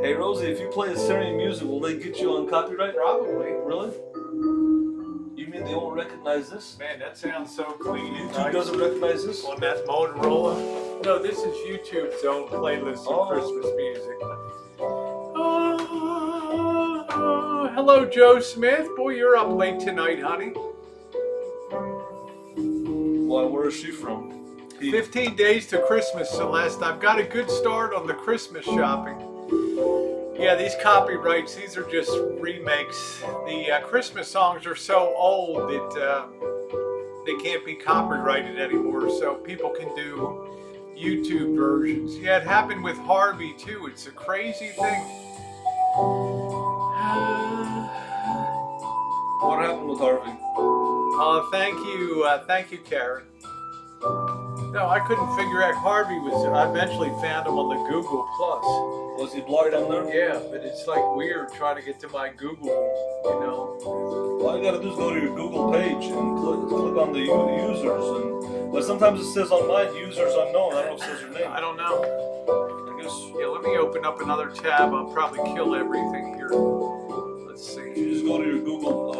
Hey Rosie, if you play Syrian music, will they get you on copyright? Probably. Really? You mean they won't recognize this? Man, that sounds so clean and YouTube nice. doesn't recognize this? On that Motorola. No, this is YouTube's own playlist of Christmas music. Hello, Joe Smith. Boy, you're up late tonight, honey. Why, where is she from? 15 days to Christmas, Celeste. I've got a good start on the Christmas shopping. Yeah, these copyrights, these are just remakes. The Christmas songs are so old that they can't be copyrighted anymore, so people can do YouTube versions. Yeah, it happened with Harvey too. It's a crazy thing. What happened with Harvey? Oh, thank you, Karen. No, I couldn't figure out Harvey was. I eventually found him on the Google Plus. Was he blocked on there? Yeah, but it's like weird trying to get to my Google, you know. All you gotta do is go to your Google page and click on the users, but sometimes it says on mine, users unknown. I don't know if it says your name. I don't know. I guess Yeah, let me open up another tab. I'll probably kill everything here. Let's see. you just go to your Google.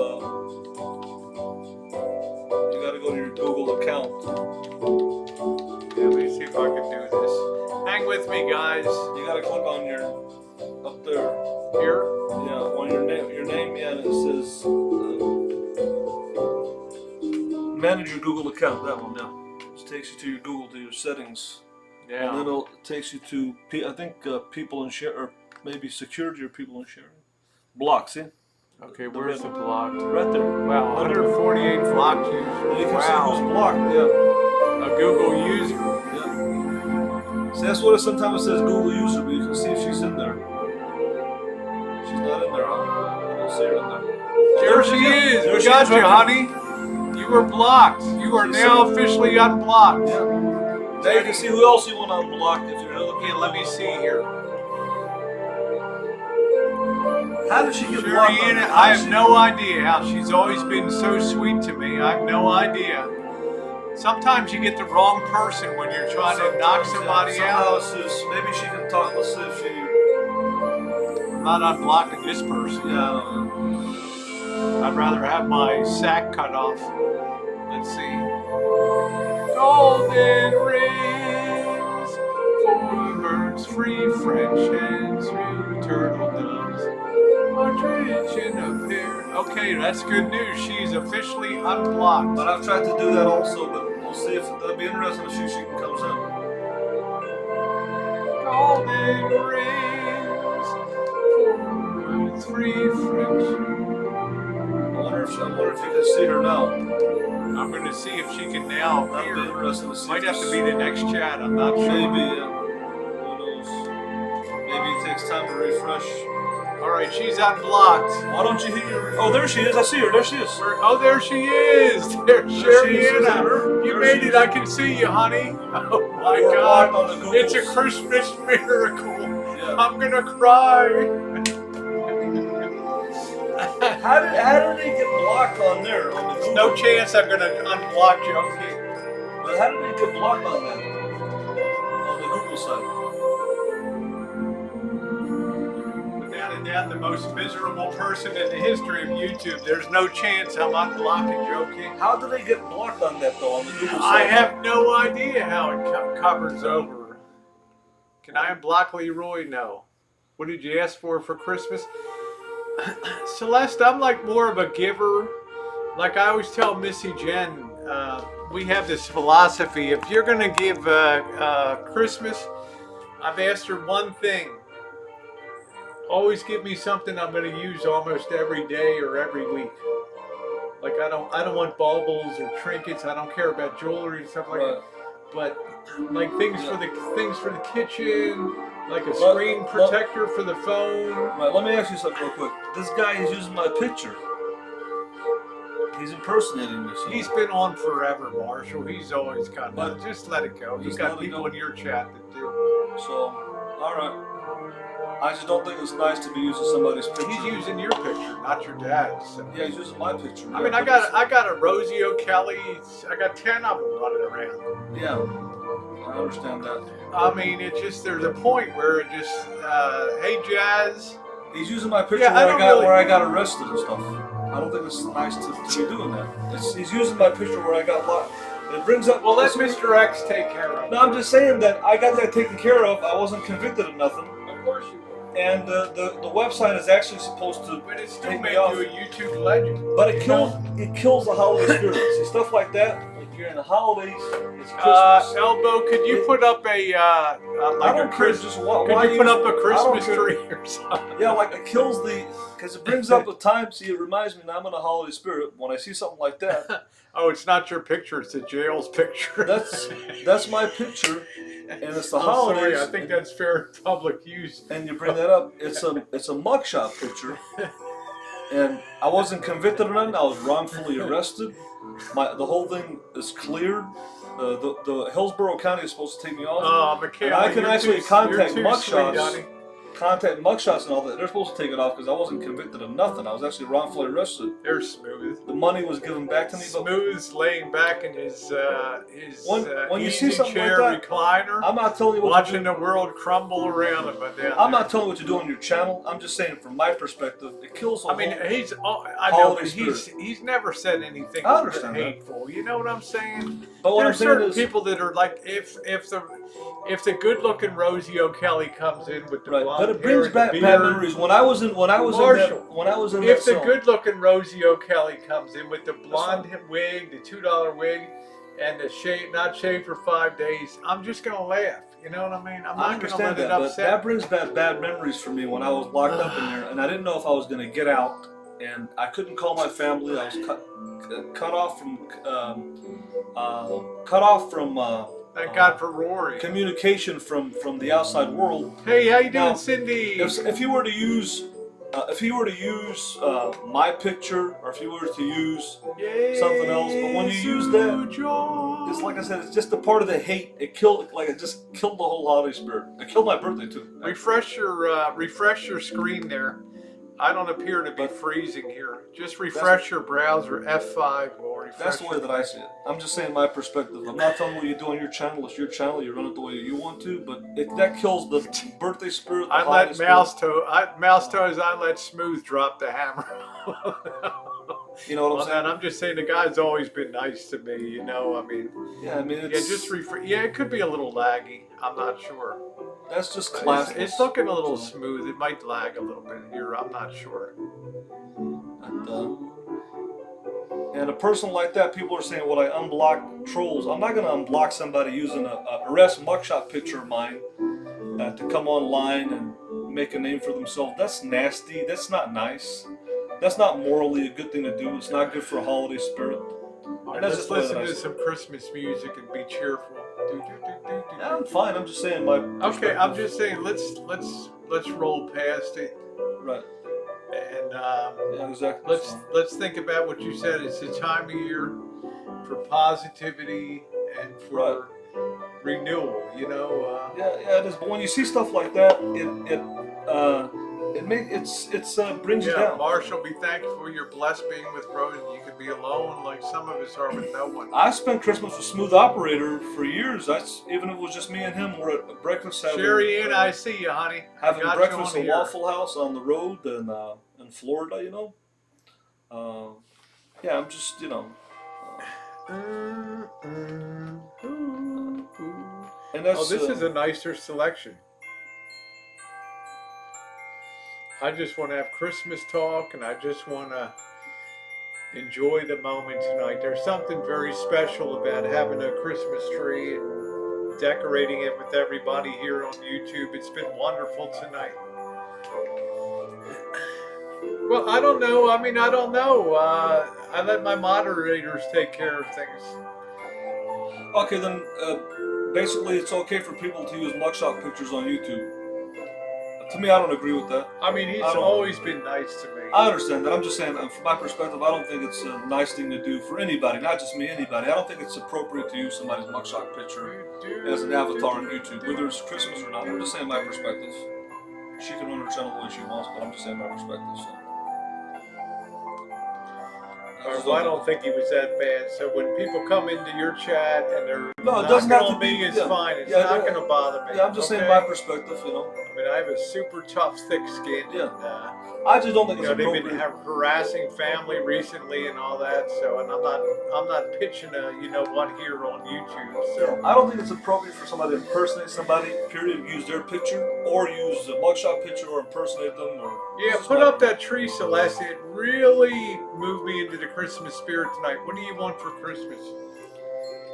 You gotta go to your Google account. Yeah, let me see if I can do this. Hang with me, guys. You gotta click on your up there. Here. Yeah, on your name. Yeah, and it says manage your Google account. That one. Yeah, just takes you to your Google to your settings. Yeah. And then it takes you to I think people and share or maybe security or people and sharing. Block. See. Okay, where's the blocked? Right there. Wow, 148 blocked users. And you can see Wow. who's blocked. Yeah. A Google user. Yeah. See, that's what it sometimes says Google user, but you can see if she's in there. She's not in there, huh? I don't see her in there. There she is. There We she got is you, right there. honey. You were blocked. You are now officially unblocked. Yeah. Now you can see who else you want to unblock if you're looking. Okay, let me see here. How did she get blocked? Shariana, I have no idea how. She's always been so sweet to me. I have no idea. Sometimes you get the wrong person when you're trying to knock somebody out. Maybe she can talk. Let's see if she. I'm not unblocking this person. Yeah. I'd rather have my sack cut off. Let's see. Golden rings for the burning. birds, free French hens, blue turtle doves, partridge in a pear. Okay, that's good news. She's officially unblocked. But I've tried to do that also, but we'll see if that'll be interesting to see if she comes in. Golden rings, four birds, free French. I wonder if you can see her now. I'm going to see if she can now That'll be appear. interesting to see. Might have to be the next chat. I'm not sure. Maybe. Who knows? Maybe it takes time to refresh. All right, she's unblocked. Why don't you hear? Oh, there she is. I see her. There she is. Oh, there she is. There's There she is. Is that Sherry-Anna. her? You There made she it. is. I can see you, honey. Oh my We're blocked on God. the Googles. It's a Christmas miracle. Yeah. I'm gonna cry. How did they get blocked on there on the Google? No chance I'm gonna unblock you. Okay. But how did they get blocked on that? On the Google side. Without a doubt, the most miserable person in the history of YouTube. There's no chance I'm unblocking you, okay? How did they get blocked on that though on the Google I side? have no idea how it covers over. Can I unblock Leroy? No. What did you ask for Christmas? Celeste, I'm like more of a giver. Like I always tell Missy Jen, we have this philosophy. If you're going to give Christmas, I've asked her one thing. Always give me something I'm going to use almost every day or every week. Like I don't want baubles or trinkets. I don't care about jewelry and stuff like that. But like things for the kitchen, like a screen protector for the phone. Right, let me ask you something real quick. This guy is using my picture. He's impersonating me. So. He's been on forever, Marshall. He's always got that. Just let it go. He's Just got let it people go. in your chat that do. So, all right. I just don't think it's nice to be using somebody's picture. He's using your picture, not your dad's. So. Yeah, he's using my picture. I mean, I got a Rosie O'Kelly. I got 10 of them running around. Yeah, I understand that. I mean, it just there's a point where it just, hey, Jazz. He's using my picture Yeah, where I got arrested and stuff. I don't think it's nice to be doing that. He's using my picture where I got locked. It brings up. Well, let Mr. X take care of it. No, I'm just saying that I got that taken care of. I wasn't convicted of nothing. Of course you will. And the website is actually supposed to But it still take made me off. you a YouTube legend. But it kills the holiday spirit. See, stuff like that, like during the holidays, it's Christmas. Elbow, could you put up a I don't care. Just why could you put up a I don't Christmas care. tree or something? Yeah, like it kills because it brings up a time. See, it reminds me that I'm in a holiday spirit when I see something like that. Oh, it's not your picture; it's the jail's picture. That's my picture, and it's the I'm holidays. sorry, I think that's fair public use. And you bring that up. It's a mugshot picture, and I wasn't convicted of nothing. I was wrongfully arrested. The whole thing is cleared. The Hillsborough County is supposed to take me off. Oh, Michaela, and I can actually contact you're too sweet, mugshots. honey. Contact mugshots and all that. They're supposed to take it off because I wasn't convicted of nothing. I was actually wrongfully arrested. They're smooth. The money was given back to me. But Smooth's laying back in his when you see easy something chair like that, recliner, I'm not telling you what watching the world crumble around him. I'm not telling you what to do on your channel. I'm just saying from my perspective, it kills the I mean, whole I know, holiday but spirit. he's never said anything I understand that. hateful. You know what I'm saying? But what I'm There's saying certain is, people that are like, if the good-looking Rosie O'Kelly comes in with the right, blonde but it hair brings and back the bad beard, memories. When I was in Marshall, that if the film, good-looking Rosie O'Kelly comes in with the blonde wig, the $2 wig, and the not shaved for 5 days, I'm just gonna laugh. You know what I mean? I'm I not gonna let understand it that, but upset. that brings back bad memories for me when I was locked up in there, and I didn't know if I was going to get out, and I couldn't call my family. I was cut off from Thank God for Rory. communication from the outside world. Hey, how you doing, Now, Cindy? If you were to use my picture, or if you were to use something else, but when you use that, it's like I said, it's just a part of the hate. It just killed the whole holiday spirit. It killed my birthday too. refresh your screen there. I don't appear to be freezing here. Just refresh your browser. F5 will refresh. That's the way that I see it. I'm just saying my perspective. I'm not telling you what you do on your channel. It's your channel. You run it the way you want to, but that kills the birthday spirit. I let Mouse Toes, I let Smooth drop the hammer. You know what I'm Well, saying? then I'm just saying the guy's always been nice to me. You know, I mean, Yeah, I mean, yeah, it's just yeah, it could be a little laggy. I'm not sure. that's just It's, classless. it's looking a little So, smooth. It might lag a little bit here. I'm not sure. and a person like that, people are saying, "Well, I unblock trolls." I'm not gonna unblock somebody using a arrest mugshot picture of mine to come online and make a name for themselves. That's nasty. That's not nice. That's not morally a good thing to do. It's not good for a holiday spirit. All right, And that's let's just the way listen that I to see it. some Christmas music and be cheerful. Yeah, I'm fine. I'm just saying my Okay, I'm perspective. just saying let's roll past it Right. and Yeah, exactly. So, let's think about what you said. It's the time of year for positivity and right. for renewal. You know. Yeah, it is. But when you see stuff like that, it brings you Yeah, down. Marshall, be thankful you're blessed being with Rose. You could be alone like some of us are with no one. I spent Christmas with Smooth Operator for years. Even if it was just me and him, we're at breakfast having Sherry Ann, I see you, honey. I having got breakfast you at on here. Waffle House on the road in Florida. You know. Yeah, I'm just and that's Oh, this is a nicer selection. I just want to have Christmas talk and I just want to enjoy the moment tonight. There's something very special about having a Christmas tree and decorating it with everybody here on YouTube. It's been wonderful tonight. Well, I don't know. I mean, I don't know. I let my moderators take care of things. okay. Then basically, it's okay for people to use mugshot pictures on YouTube. To me, I don't agree with that. I mean, he's I don't- always been nice to me. I understand that. I'm just saying, from my perspective, I don't think it's a nice thing to do for anybody, not just me, anybody. I don't think it's appropriate to use somebody's mugshot picture as an avatar on YouTube, whether it's Christmas or not. I'm just saying my perspective. She can run her channel the way she wants, but I'm just saying my perspective. So. Well, I don't think he was that bad. So when people come into your chat and they're No, it knocking doesn't have on to be. me, it's Yeah, fine. It's yeah, not yeah. going to bother me. Yeah, I'm just saying okay? my perspective. I mean, I have a super tough, thick skin. Yeah. And, I just don't think it's they've been appropriate. harassing family recently and all that. So, and I'm not pitching a what here on YouTube. So I don't think it's appropriate for somebody to impersonate somebody, period, use their picture, or use a mugshot picture, or impersonate them, or... yeah, put up that tree, Celeste. It really moved me into the Christmas spirit tonight. What do you want for Christmas?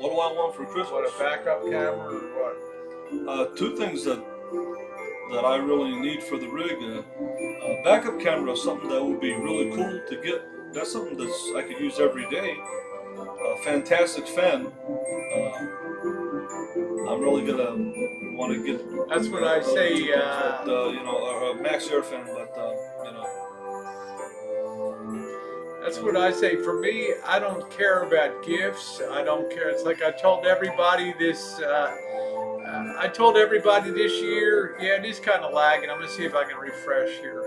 What do I want for Christmas? What, a backup camera or what? Two things that I really need for the rig. A backup camera is something that would be really cool to get. That's something I could use every day. A fantastic fan. I'm really gonna want to get. That's what I say. A Max Air fan, but That's what I say. For me, I don't care about gifts. I don't care. It's like I told everybody this. I told everybody this year. Yeah, it is kind of lagging. I'm gonna see if I can refresh here.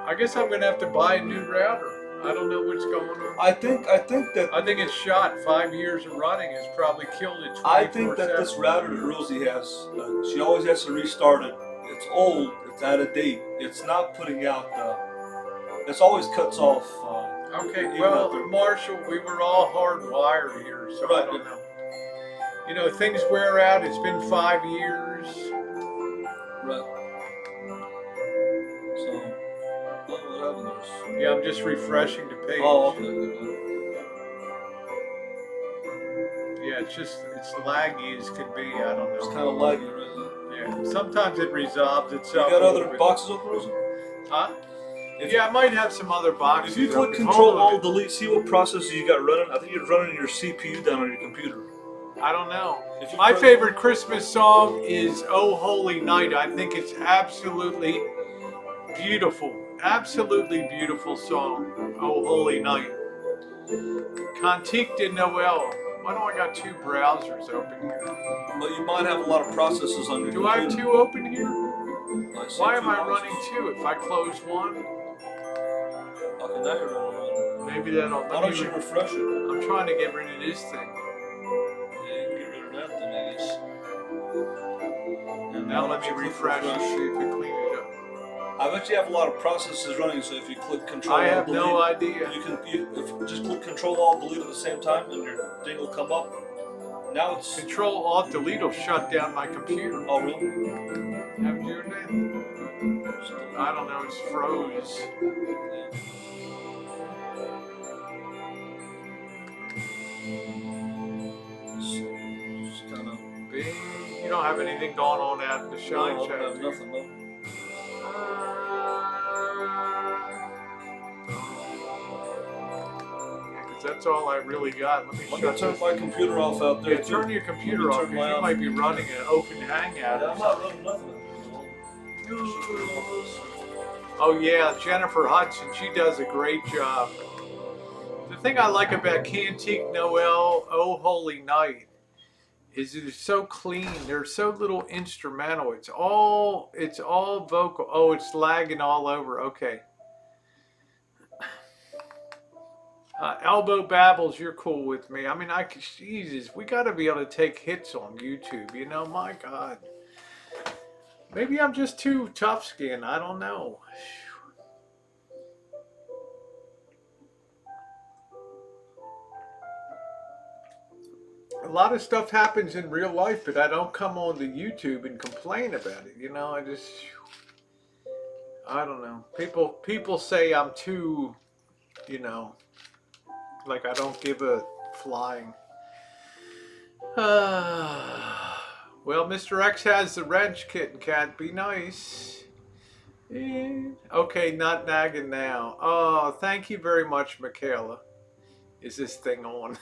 I guess I'm gonna have to buy a new router. I don't know what's going on. I think it's shot. 5 years of running has probably killed it. I think that this router that Rosie has, she always has to restart it. It's old. It's out of date. It's not putting out. It's always cuts off. Okay, well, Marshall, we were all hardwired here, so I don't know. You know, things wear out. It's been 5 years. Right. So, what happened there? Yeah, I'm just refreshing the page. Oh, okay. Yeah, it's laggy as can be. I don't know. It's kind of laggy, right? Yeah, sometimes it resolves itself. You got other boxes open, Rosie? Huh? Yeah, I might have some other boxes. If you click Control Alt Delete, see what processes you got running. I think you're running your CPU down on your computer. I don't know. My favorite Christmas song is "Oh Holy Night." I think it's absolutely beautiful. Absolutely beautiful song. "Oh Holy Night." Cantique de Noël. Why do I got two browsers open here? But you might have a lot of processes on your computer. Do I have two open here? Why am I running two? If I close one? Okay, now you're running one. Maybe that'll... Why don't you refresh it? I'm trying to get rid of this thing. Yeah, you can get rid of that then, I guess. And now let me refresh and see if it clean it up. I bet you have a lot of processes running. So if you click Control, I have Alt, no delete, idea. you can just click Control Alt Delete at the same time, and your thing will come up. Now it's Control Alt Delete will shut down my computer. oh really? Haven't you heard that? I don't know. It's froze. It's kind of You don't have anything going on out in the shine no, shack, do you? nothing. No. Because that's all I really got. Let me Let shut me turn this. my computer off out there. Yeah, turn your computer off turn because mine you off. might be running an open hangout. Yeah, or I'm not something. running nothing. Oh yeah, Jennifer Hudson. She does a great job. The thing I like about Cantique Noel, Oh Holy Night, is it's so clean. There's so little instrumental. It's all vocal. Oh, it's lagging all over. Okay. Elbow Babbles, you're cool with me. I mean, Jesus, we got to be able to take hits on YouTube. You know, my God. Maybe I'm just too tough skinned. I don't know. A lot of stuff happens in real life, but I don't come on to YouTube and complain about it. You know, I don't know. People say I'm too, you know, like I don't give a flying. Well, Mr. X has the wrench, kitten cat. Be nice. Okay, not nagging now. Oh, thank you very much, Michaela. Is this thing on?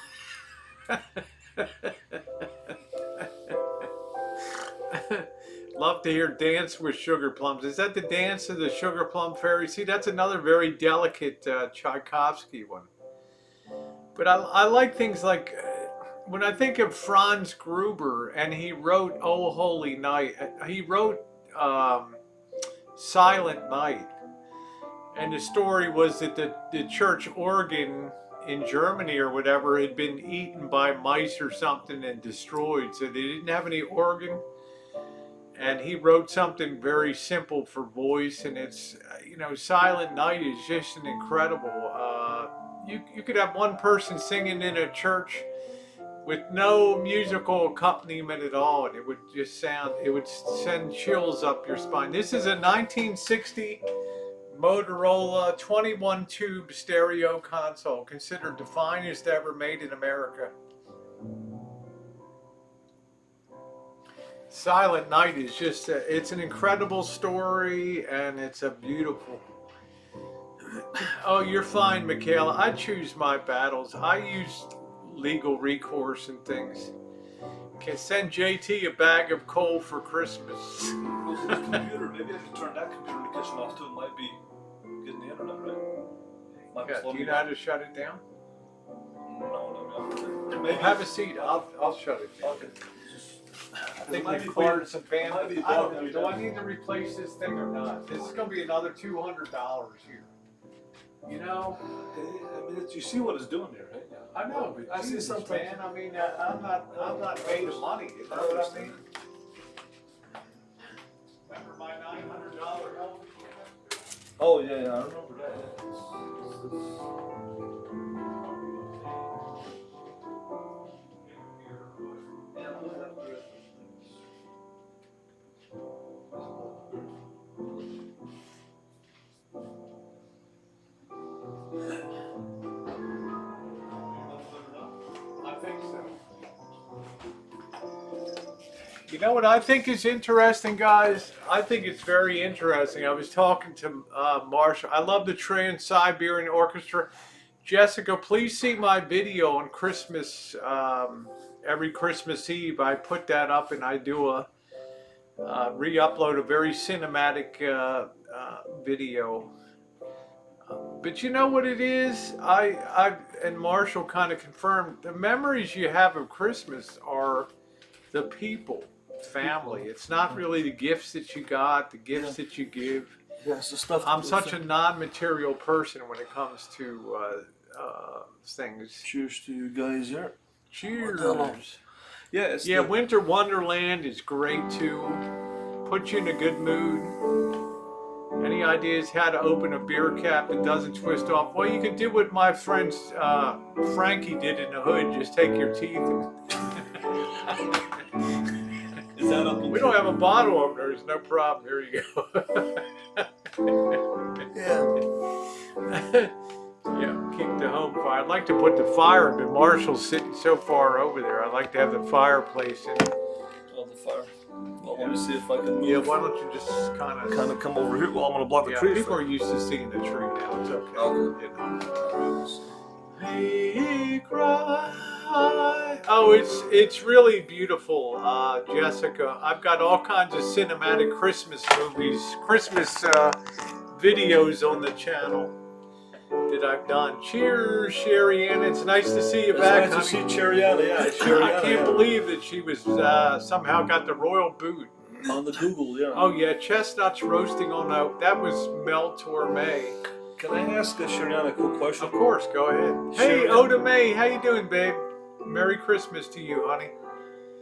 Love to hear Dance with Sugar Plums. Is that the Dance of the Sugar Plum Fairy? See, that's another very delicate Tchaikovsky one. But I like things like, when I think of Franz Gruber, and he wrote Oh Holy Night, he wrote Silent Night. And the story was that the church organ in Germany or whatever had been eaten by mice or something and destroyed. So they didn't have any organ. And he wrote something very simple for voice. And it's, you know, Silent Night is just an incredible. You could have one person singing in a church with no musical accompaniment at all, and it would just sound, it would send chills up your spine. This is a 1960 Motorola 21 tube stereo console, considered the finest ever made in America. Silent Night is just, it's an incredible story, and it's a beautiful. Oh, you're fine, Michaela. I choose my battles. I use legal recourse and things. Can send JT a bag of coal for Christmas. Computer. Maybe I could turn that computer notification off too. It might be getting the internet right. Yeah, do you know how to shut it down? No. Maybe have a seat. I'll shut it down. Okay. I think we acquired some bandwidth. I don't know. Do I need to replace this thing or not? This is going to be another $200 here. You know? I mean, you see what it's doing here, right? I know, but I see Jesus, sometimes. man. I mean, I'm not made of money. You know what I mean? Remember my $900 help? Oh yeah, I remember that. I think so. You know what I think is interesting, guys? I think it's very interesting. I was talking to Marshall. I love the Trans-Siberian Orchestra. Jessica, please see my video on Christmas, every Christmas Eve. I put that up and I do a re-upload a very cinematic video. But you know what it is? I and Marshall kind of confirmed, the memories you have of Christmas are the people, family. It's not really the gifts that you got, the gifts that you give. Yeah, it's the stuff. I'm such a non-material person when it comes to things. Cheers to you guys here. Cheers. Yeah, Yeah, Winter Wonderland is great too. Puts you in a good mood. Any ideas how to open a beer cap that doesn't twist off? Well, you can do what my friend Frankie did in the hood. Just take your teeth and... Is that up? We don't have a bottle opener. There's no problem. Here you go. Yeah. Yeah, keep the home fire. I'd like to put the fire, but Marshall's sitting so far over there. I'd like to have the fireplace in. Oh, the fire. Well, let me see if I can move. Yeah, why don't you just kind of come over here? Well, I'm gonna block the yeah, tree. people are used to seeing the tree now. It's okay. Okay. You know. Hey, cry. Oh, it's really beautiful, Jessica. I've got all kinds of cinematic Christmas movies, Christmas videos on the channel that I've done. Cheers, Sherry Ann. It's nice to see you back. Nice to see Cheriana. Yeah, Cheriana. I can't believe that she was somehow got the royal boot. On the Google, yeah. Oh yeah, chestnuts roasting on that was Mel Torme. Can I ask Cheriana a quick question? Of course, go ahead. Hey, Sherry- Oda May, how you doing, babe? Merry Christmas to you, honey.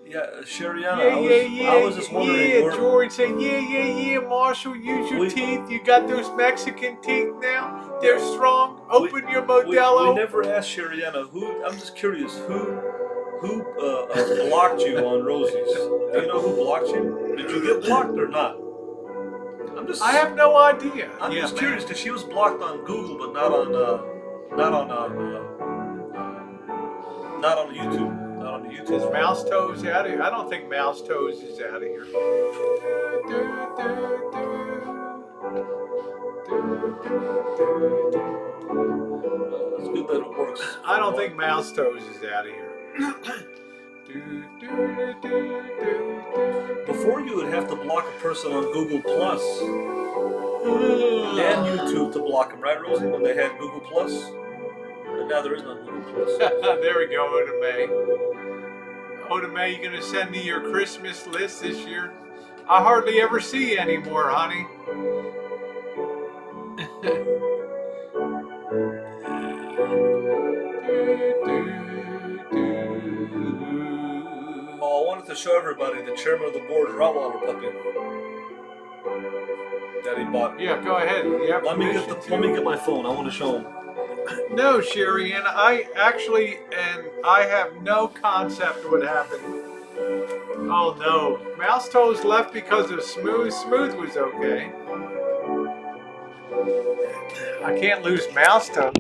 Yeah, Cheriana. Yeah, I was just wondering. yeah. where- George said, yeah. Marshall, use your teeth. You got those Mexican teeth now. They're strong. Open your Modelo. We never asked Cheriana who. I'm just curious who blocked you on Rosie's. Do you know who blocked you? Did you get blocked or not? I have no idea. I'm Yeah, just man. curious because she was blocked on Google, but not on YouTube. Not on the YouTube. Is Mouse Toes out of here? I don't think Mouse Toes is out of here. It's good that it works. I don't think Mouse Toes is out of here. Before you would have to block a person on Google Plus and YouTube to block them, right, Rosie? When they had Google Plus, but now there is no Google Plus. There we go, Oda May. Oda May, you gonna send me your Christmas list this year? I hardly ever see you anymore, honey. Oh, I wanted to show everybody the chairman of the board Rottweiler puppy that he bought. Yeah, go ahead. You have Let me permission get my phone. I want to show him. No, Sherry, and I have no concept what happened. Oh no, Mouse Toes left because of Smooth. Smooth was okay. I can't lose Mouse Toes.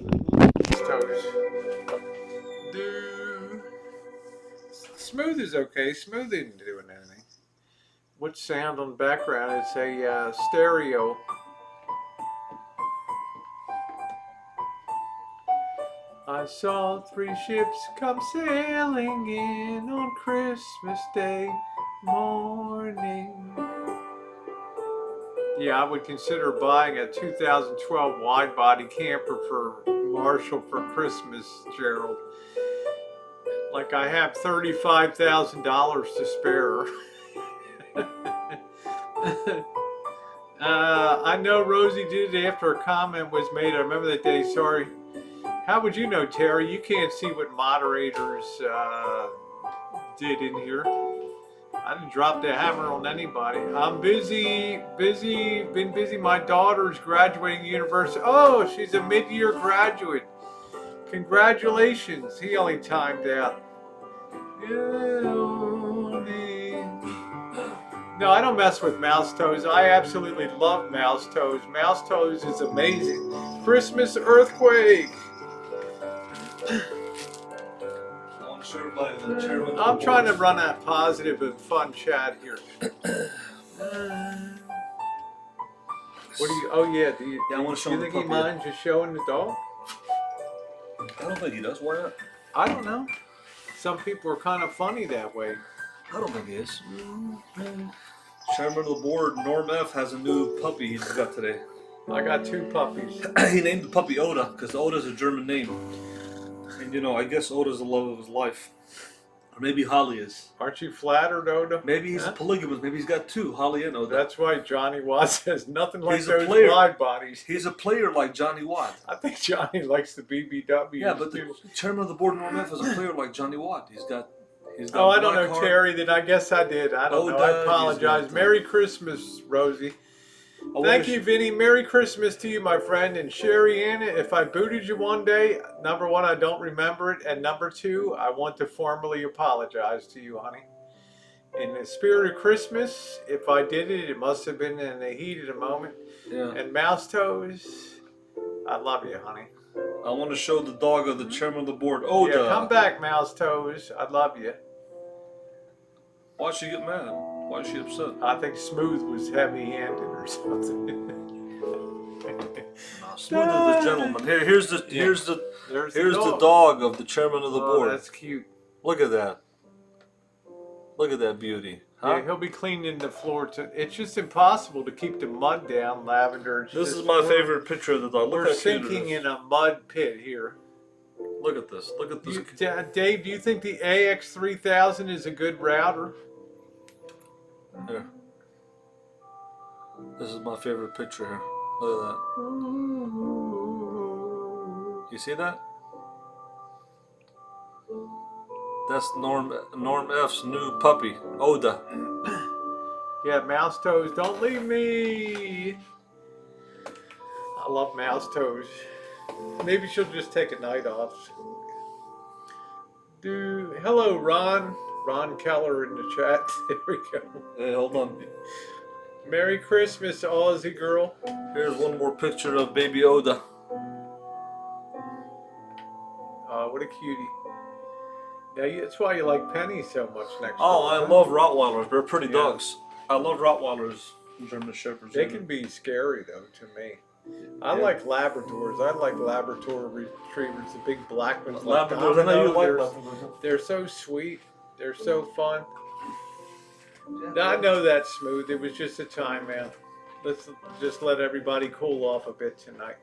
Smooth is okay. Smooth isn't doing anything. What sound on the background? It's a stereo. I saw 3 ships come sailing in on Christmas Day morning. Yeah, I would consider buying a 2012 wide-body camper for Marshall for Christmas, Gerald. Like I have $35,000 to spare. I know Rosie did it after a comment was made. I remember that day, sorry. How would you know, Terry? You can't see what moderators did in here. I didn't drop the hammer on anybody. I'm busy, been busy. My daughter's graduating university. Oh, she's a mid-year graduate. Congratulations. He only timed out. No, I don't mess with Mouse Toes. I absolutely love Mouse Toes. Mouse Toes is amazing. Christmas earthquake. I'm trying to run a positive and fun chat here. What do you? Oh yeah, do you? Yeah, I want to show you him think the he puppy. minds just showing the dog? I don't think he does. Why not? I don't know. Some people are kind of funny that way. I don't think he is. Chairman of the board, Norm F, has a new puppy he just got today. I got 2 puppies. He named the puppy Oda because Oda's a German name. And you know, I guess Oda's the love of his life. Or maybe Holly is. Aren't you flattered, Oda? Maybe he's a polygamist. Maybe he's got 2, Holly and Oda. That's why Johnny Watt says nothing like He's a those player. wide bodies. He's a player like Johnny Watt. I think Johnny likes the BBW. Yeah, but the chairman of the board, Norm F, is a player like Johnny Watt. He's got Oh, I don't black know, heart. Terry. Then I guess I did. I don't know. I Oda, apologize. he's got- Merry Christmas, Rosie. Thank you, Vinny. Merry Christmas to you, my friend. And Sherry Ann, if I booted you one day, number one, I don't remember it. And number two, I want to formally apologize to you, honey. In the spirit of Christmas, if I did it, it must have been in the heat of the moment. Yeah. And Mouse Toes, I love you, honey. I want to show the dog of the chairman of the board. Oh, yeah, come back, Mouse Toes. I love you. Why'd she get mad? Why is she upset? I think Smooth was heavy-handed or something. Smooth is the gentleman. Here's the dog of the chairman of the board. That's cute. Look at that. Look at that beauty. Huh? Yeah, he'll be cleaning the floor too. It's just impossible to keep the mud down, Lavender. This is my favorite picture of the dog. We're sinking in a mud pit here. Look at this. Look at this. Dave, do you think the AX3000 is a good router? Here. This is my favorite picture here. Look at that. You see that? That's Norm F's new puppy, Oda. Yeah, Mouse Toes, don't leave me. I love Mouse Toes. Maybe she'll just take a night off. Hello, Ron. Ron Keller in the chat. There we go. Hey, hold on. Merry Christmas, Aussie girl. Here's one more picture of baby Oda. Oh, what a cutie. Yeah, that's why you like Penny so much next Oh, door. I love Rottweilers. They're pretty dogs. I love Rottweilers and German Shepherds. They can be scary, though, to me. I like Labradors. I like Labrador retrievers, the big black ones. Labradors, I know you like Labradors. They're so sweet. They're so fun. Now, I know that's Smooth. It was just a time, man. Let's just let everybody cool off a bit tonight.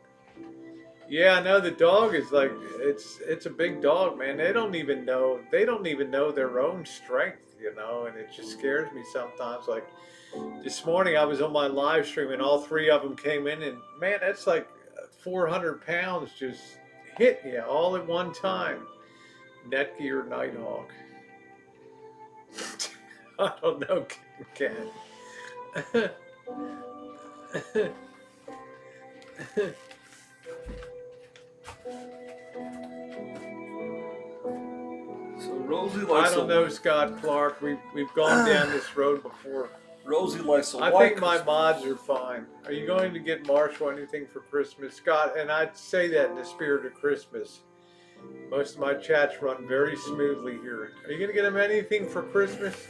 Yeah, I know the dog is like it's a big dog, man. They don't even know their own strength, you know, and it just scares me sometimes. Like this morning, I was on my live stream, and all three of them came in, and man, that's like 400 pounds just hitting you all at one time. Netgear Nighthawk. I don't know, Ken. So Rosie likes. I don't know, Scott Clark. We've gone down this road before. Rosie likes a white. I think my mods are fine. Are you going to get Marshall anything for Christmas, Scott? And I'd say that in the spirit of Christmas. Most of my chats run very smoothly here. Are you going to get him anything for Christmas?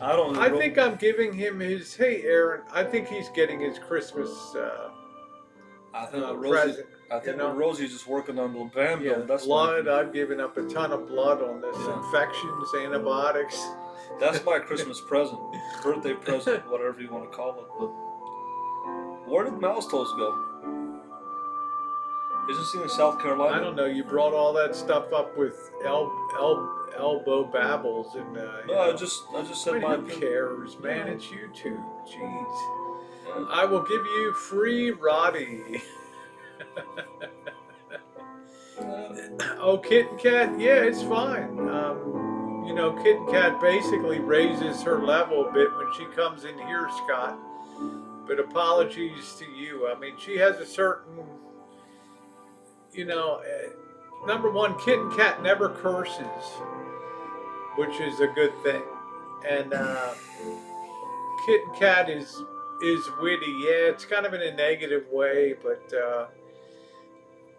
I don't know. I think I'm giving him his. Hey, Aaron. I think he's getting his Christmas I think present. I think Rosie's just working on the band. Yeah, that's blood. I've given up a ton of blood on this. Infections, antibiotics. That's my Christmas present, birthday present, whatever you want to call it. But where did Mouse Toes go? Isn't she in South Carolina? I don't know. You brought all that stuff up with elbow babbles and. No, I just said my. Who cares, man? It's YouTube. Jeez. Yeah. I will give you free Roddy. Oh, Kitten Cat. Yeah, it's fine. You know, Kitten Cat basically raises her level a bit when she comes in here, Scott. But apologies to you. I mean, she has a certain. You know, number one, Kitten Cat never curses, which is a good thing. And Kitten Cat is witty. Yeah, it's kind of in a negative way, but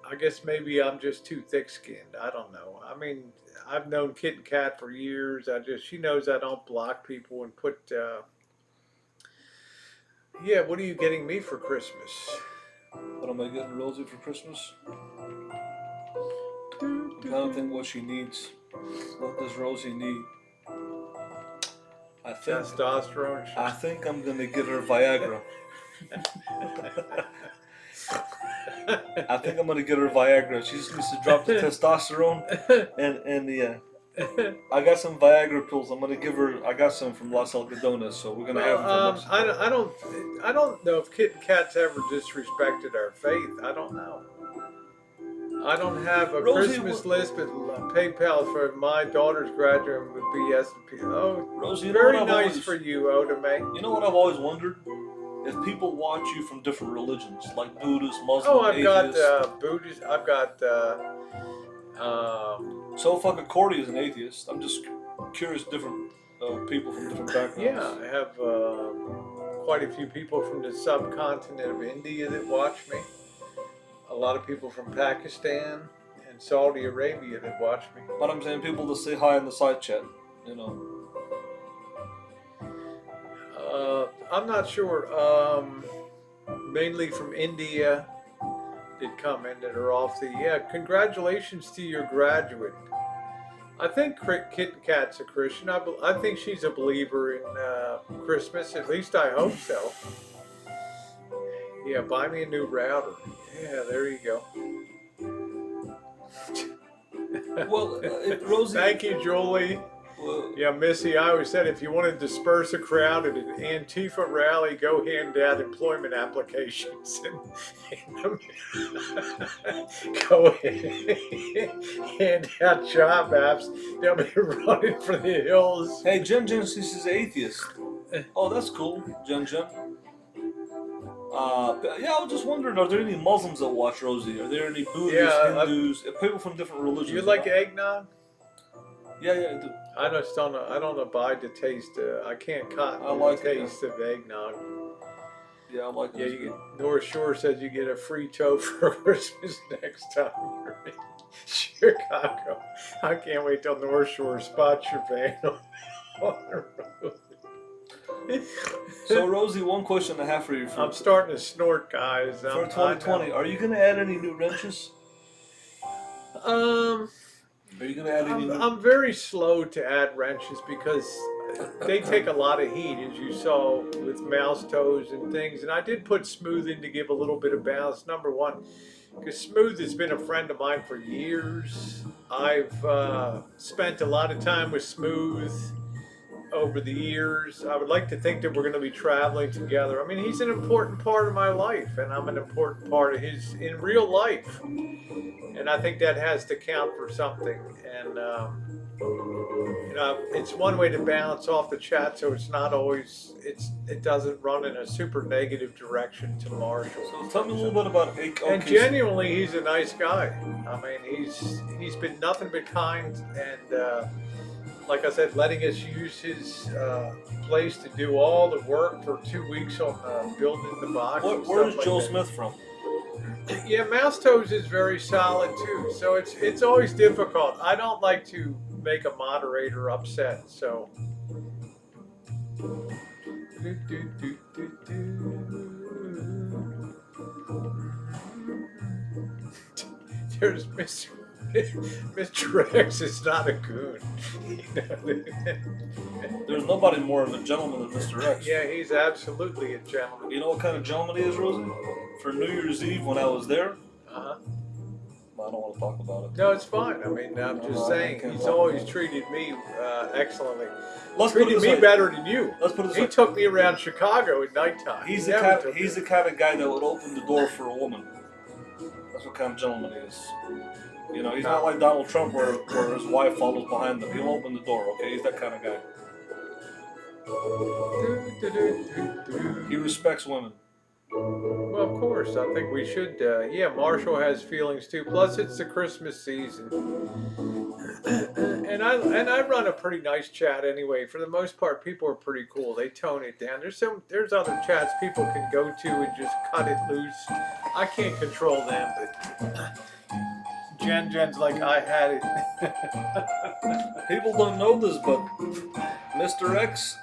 I guess maybe I'm just too thick-skinned. I don't know. I mean, I've known Kitten Cat for years. She knows I don't block people and put. Yeah, what are you getting me for Christmas? What am I getting Rosie for Christmas? I'm trying to think what she needs. What does Rosie need? I think testosterone. I think I'm gonna get her Viagra. I think I'm gonna get her Viagra. She just needs to drop the testosterone and the. I got some Viagra pills. I'm gonna give her. I got some from Las Algodones, so we're gonna have them for Mexico. I don't know if Kitten Cat's ever disrespected our faith. I don't know. I don't have a Rosie, Christmas list, but PayPal for my daughter's graduate would be S&P. Oh, Rosie, very nice for you, Oda May. You know what I've always wondered? if people watch you from different religions, like Buddhists, Muslims, Oh, I've atheists. got Buddhist. I've got. So fucking Cordy is an atheist. I'm just curious, different people from different backgrounds. Yeah, I have quite a few people from the subcontinent of India that watch me. A lot of people from Pakistan and Saudi Arabia that watch me. But I'm saying people that say hi in the side chat, you know. I'm not sure. Mainly from India did come in that are off the. Yeah, congratulations to your graduate. I think Kit Kat's a Christian. I think she's a believer in Christmas. At least I hope so. Yeah, buy me a new router. Yeah, there you go. Well, Rosie. Thank you, Julie. Well, Yeah, Missy, I always said if you want to disperse a crowd at an Antifa rally, go hand out employment applications and go hand out job apps. They'll be running for the hills. hey, Jen she's atheist. Oh, that's cool, Jen. Yeah, I was just wondering, are there any Muslims that watch Rosie? Are there any Buddhists, Hindus, people from different religions? You like eggnog? Yeah, I do. I just don't know. I don't abide the taste. I can't cotton I like the it, taste of eggnog. Yeah, I like it. Yeah, you get, North Shore says you get a free toe for Christmas next time you're in Chicago. I can't wait till North Shore spots your van on the road. So, Rosie, one question I have for you. I'm starting to snort, guys. For 2020, are you going to add any new wrenches? Are you going to add any new... I'm very slow to add wrenches because they take a lot of heat, as you saw with mouse toes and things. And I did put Smooth in to give a little bit of balance. Number one, because Smooth has been a friend of mine for years. I've spent a lot of time with Smooth over the years. I would like to think that we're going to be traveling together. I mean, he's an important part of my life, and I'm an important part of his in real life. And I think that has to count for something. And it's one way to balance off the chat, so it's not always it doesn't run in a super negative direction to Marshall. So tell me a little bit about And genuinely, he's a nice guy. I mean, he's been nothing but kind, and like I said, letting us use his place to do all the work for 2 weeks on building the box. Where is Joe Smith from? Yeah, Mouse Toes is very solid too. So it's always difficult. I don't like to make a moderator upset. So. There's Mr. X is not a goon. There's nobody more of a gentleman than Mr. X. Yeah, he's absolutely a gentleman. You know what kind of gentleman he is, Rosie? For New Year's Eve when I was there? Uh-huh. I don't want to talk about it. No, it's fine. I mean, I'm just saying, he's always treated me excellently. Let's Treated me better than you. Let's put it this He way. took me around Chicago at nighttime. He's the kind of guy that would open the door for a woman. That's what kind of gentleman he is. You know, he's not like Donald Trump where his wife follows behind him. He'll open the door, okay? He's that kind of guy. He respects women. Well, of course. I think we should. Yeah, Marshall has feelings too. Plus, it's the Christmas season, and I run a pretty nice chat anyway. For the most part, people are pretty cool. They tone it down. There's other chats people can go to and just cut it loose. I can't control them, but Jen's like I had it. People don't know this, but Mr. X,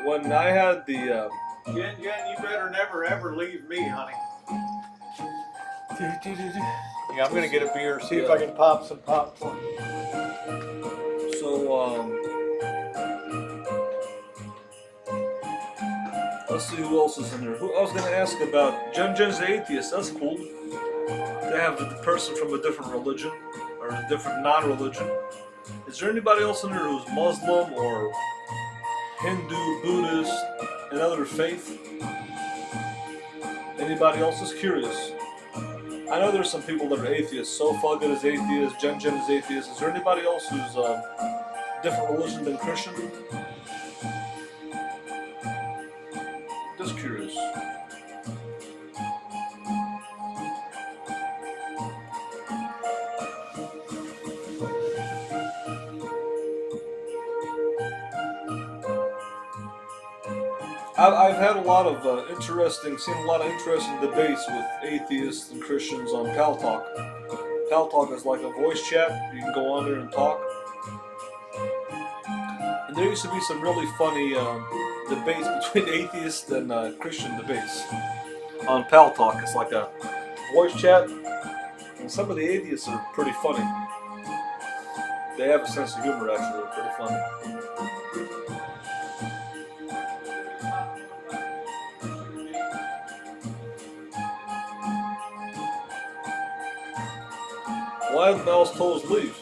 when I had the Jen, you better never ever leave me, honey. Yeah, I'm gonna get a beer. See if I can pop some popcorn. So let's see who else is in there. I was gonna ask about Jen's the atheist. That's cool. They have a person from a different religion or a different non-religion. Is there anybody else in there who's Muslim or Hindu, Buddhist, another faith? Anybody else is curious? I know there's some people that are atheists. Sofa is atheist, Jen is atheist. Is there anybody else who's different religion than Christian? Just curious. I've had a lot of seen a lot of interesting debates with atheists and Christians on Pal Talk. Pal Talk is like a voice chat. You can go on there and talk. And there used to be some really funny debates between atheists and Christian debates on Pal Talk. It's like a voice chat, and some of the atheists are pretty funny. They have a sense of humor, actually. They're pretty funny. Why did Mouse Toes leave?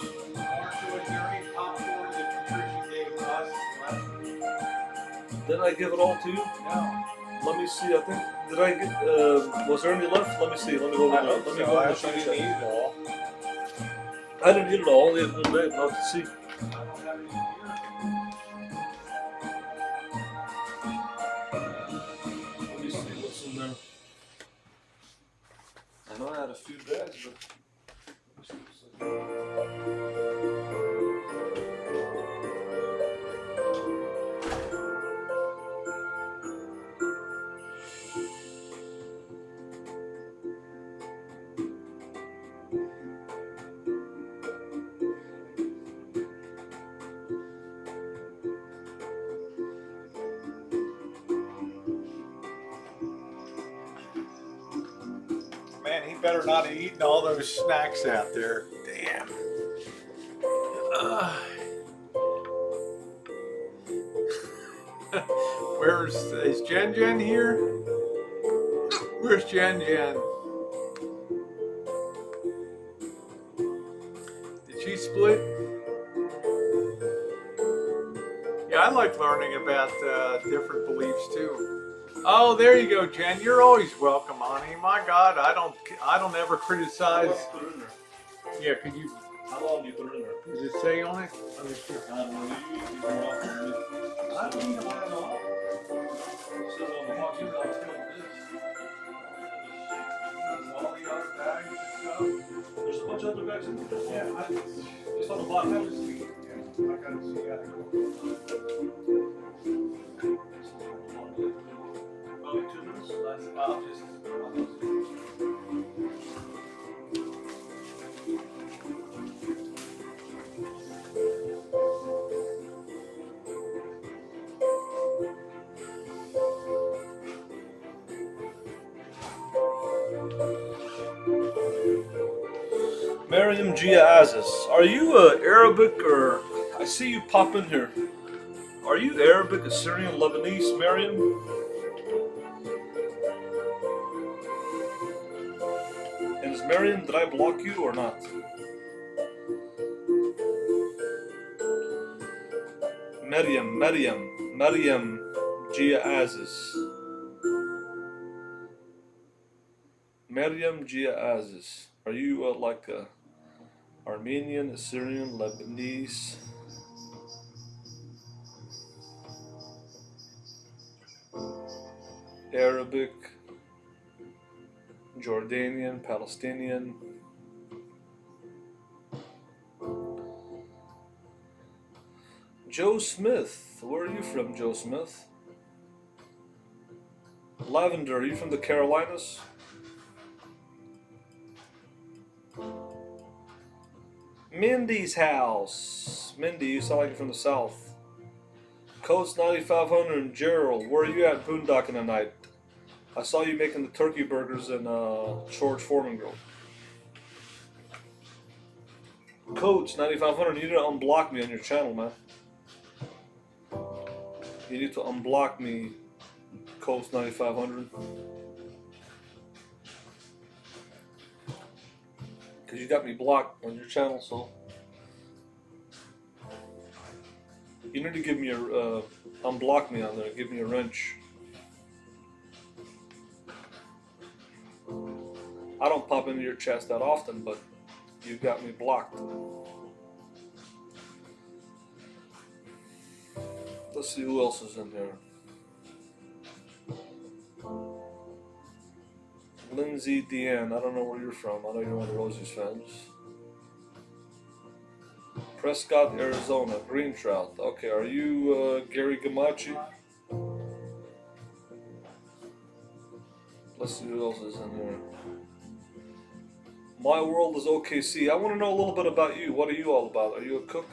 Didn't I give it all to you? No. Let me see. I think did I get? Was there any left? Let me see. Let me go. I Let hope me so. go. I and hope you check. didn't eat it all. I didn't eat it all. Only one day. But let's see. Let me see what's in there. I know I had a few bags, but. Man, he better not have eaten all those snacks out there. Damn. Is Jen Jen here? Where's Jen Jen? Did she split? Yeah, I like learning about different beliefs too. Oh, there you go, Jen. You're always welcome, honey. My God, I don't ever criticize. Put it in there. Yeah, could you? How long do you put it in there? Does it say on it? Let me see. I don't know. You eat it off. I don't even know. Sit on the box. All the other bags and stuff. There's a bunch of other bags in there. Yeah, It's on the bottom. I gotta see. Yeah, I gotta see how it goes. Probably 2 minutes. I'll just. Mariam Gia Aziz, are you Arabic or I see you pop in here? Are you Arabic, Assyrian, Lebanese, Mariam? And is Mariam, did I block you or not? Mariam Gia Aziz. Mariam Gia Aziz. Are you like Armenian, Assyrian, Lebanese? Arabic, Jordanian, Palestinian. Joe Smith. Where are you from, Joe Smith? Lavender, are you from the Carolinas? Mindy's house. Mindy, you sound like you're from the South. Coast 9500 and Gerald, where are you at boondocking tonight? I saw you making the turkey burgers in George Foreman Grill. Coach 9500, you need to unblock me on your channel, man. You need to unblock me, Coach 9500. Because you got me blocked on your channel, so. You need to give me a, unblock me on there, give me a wrench. I don't pop into your chats that often, but you got me blocked. Let's see who else is in there. Lindsay Deanne. I don't know where you're from. I know you're one of Rosie's fans. Prescott, Arizona. Green Trout. Okay, are you Gary Gamachi? Let's see who else is in there. My world is OKC. I want to know a little bit about you. What are you all about? Are you a cook?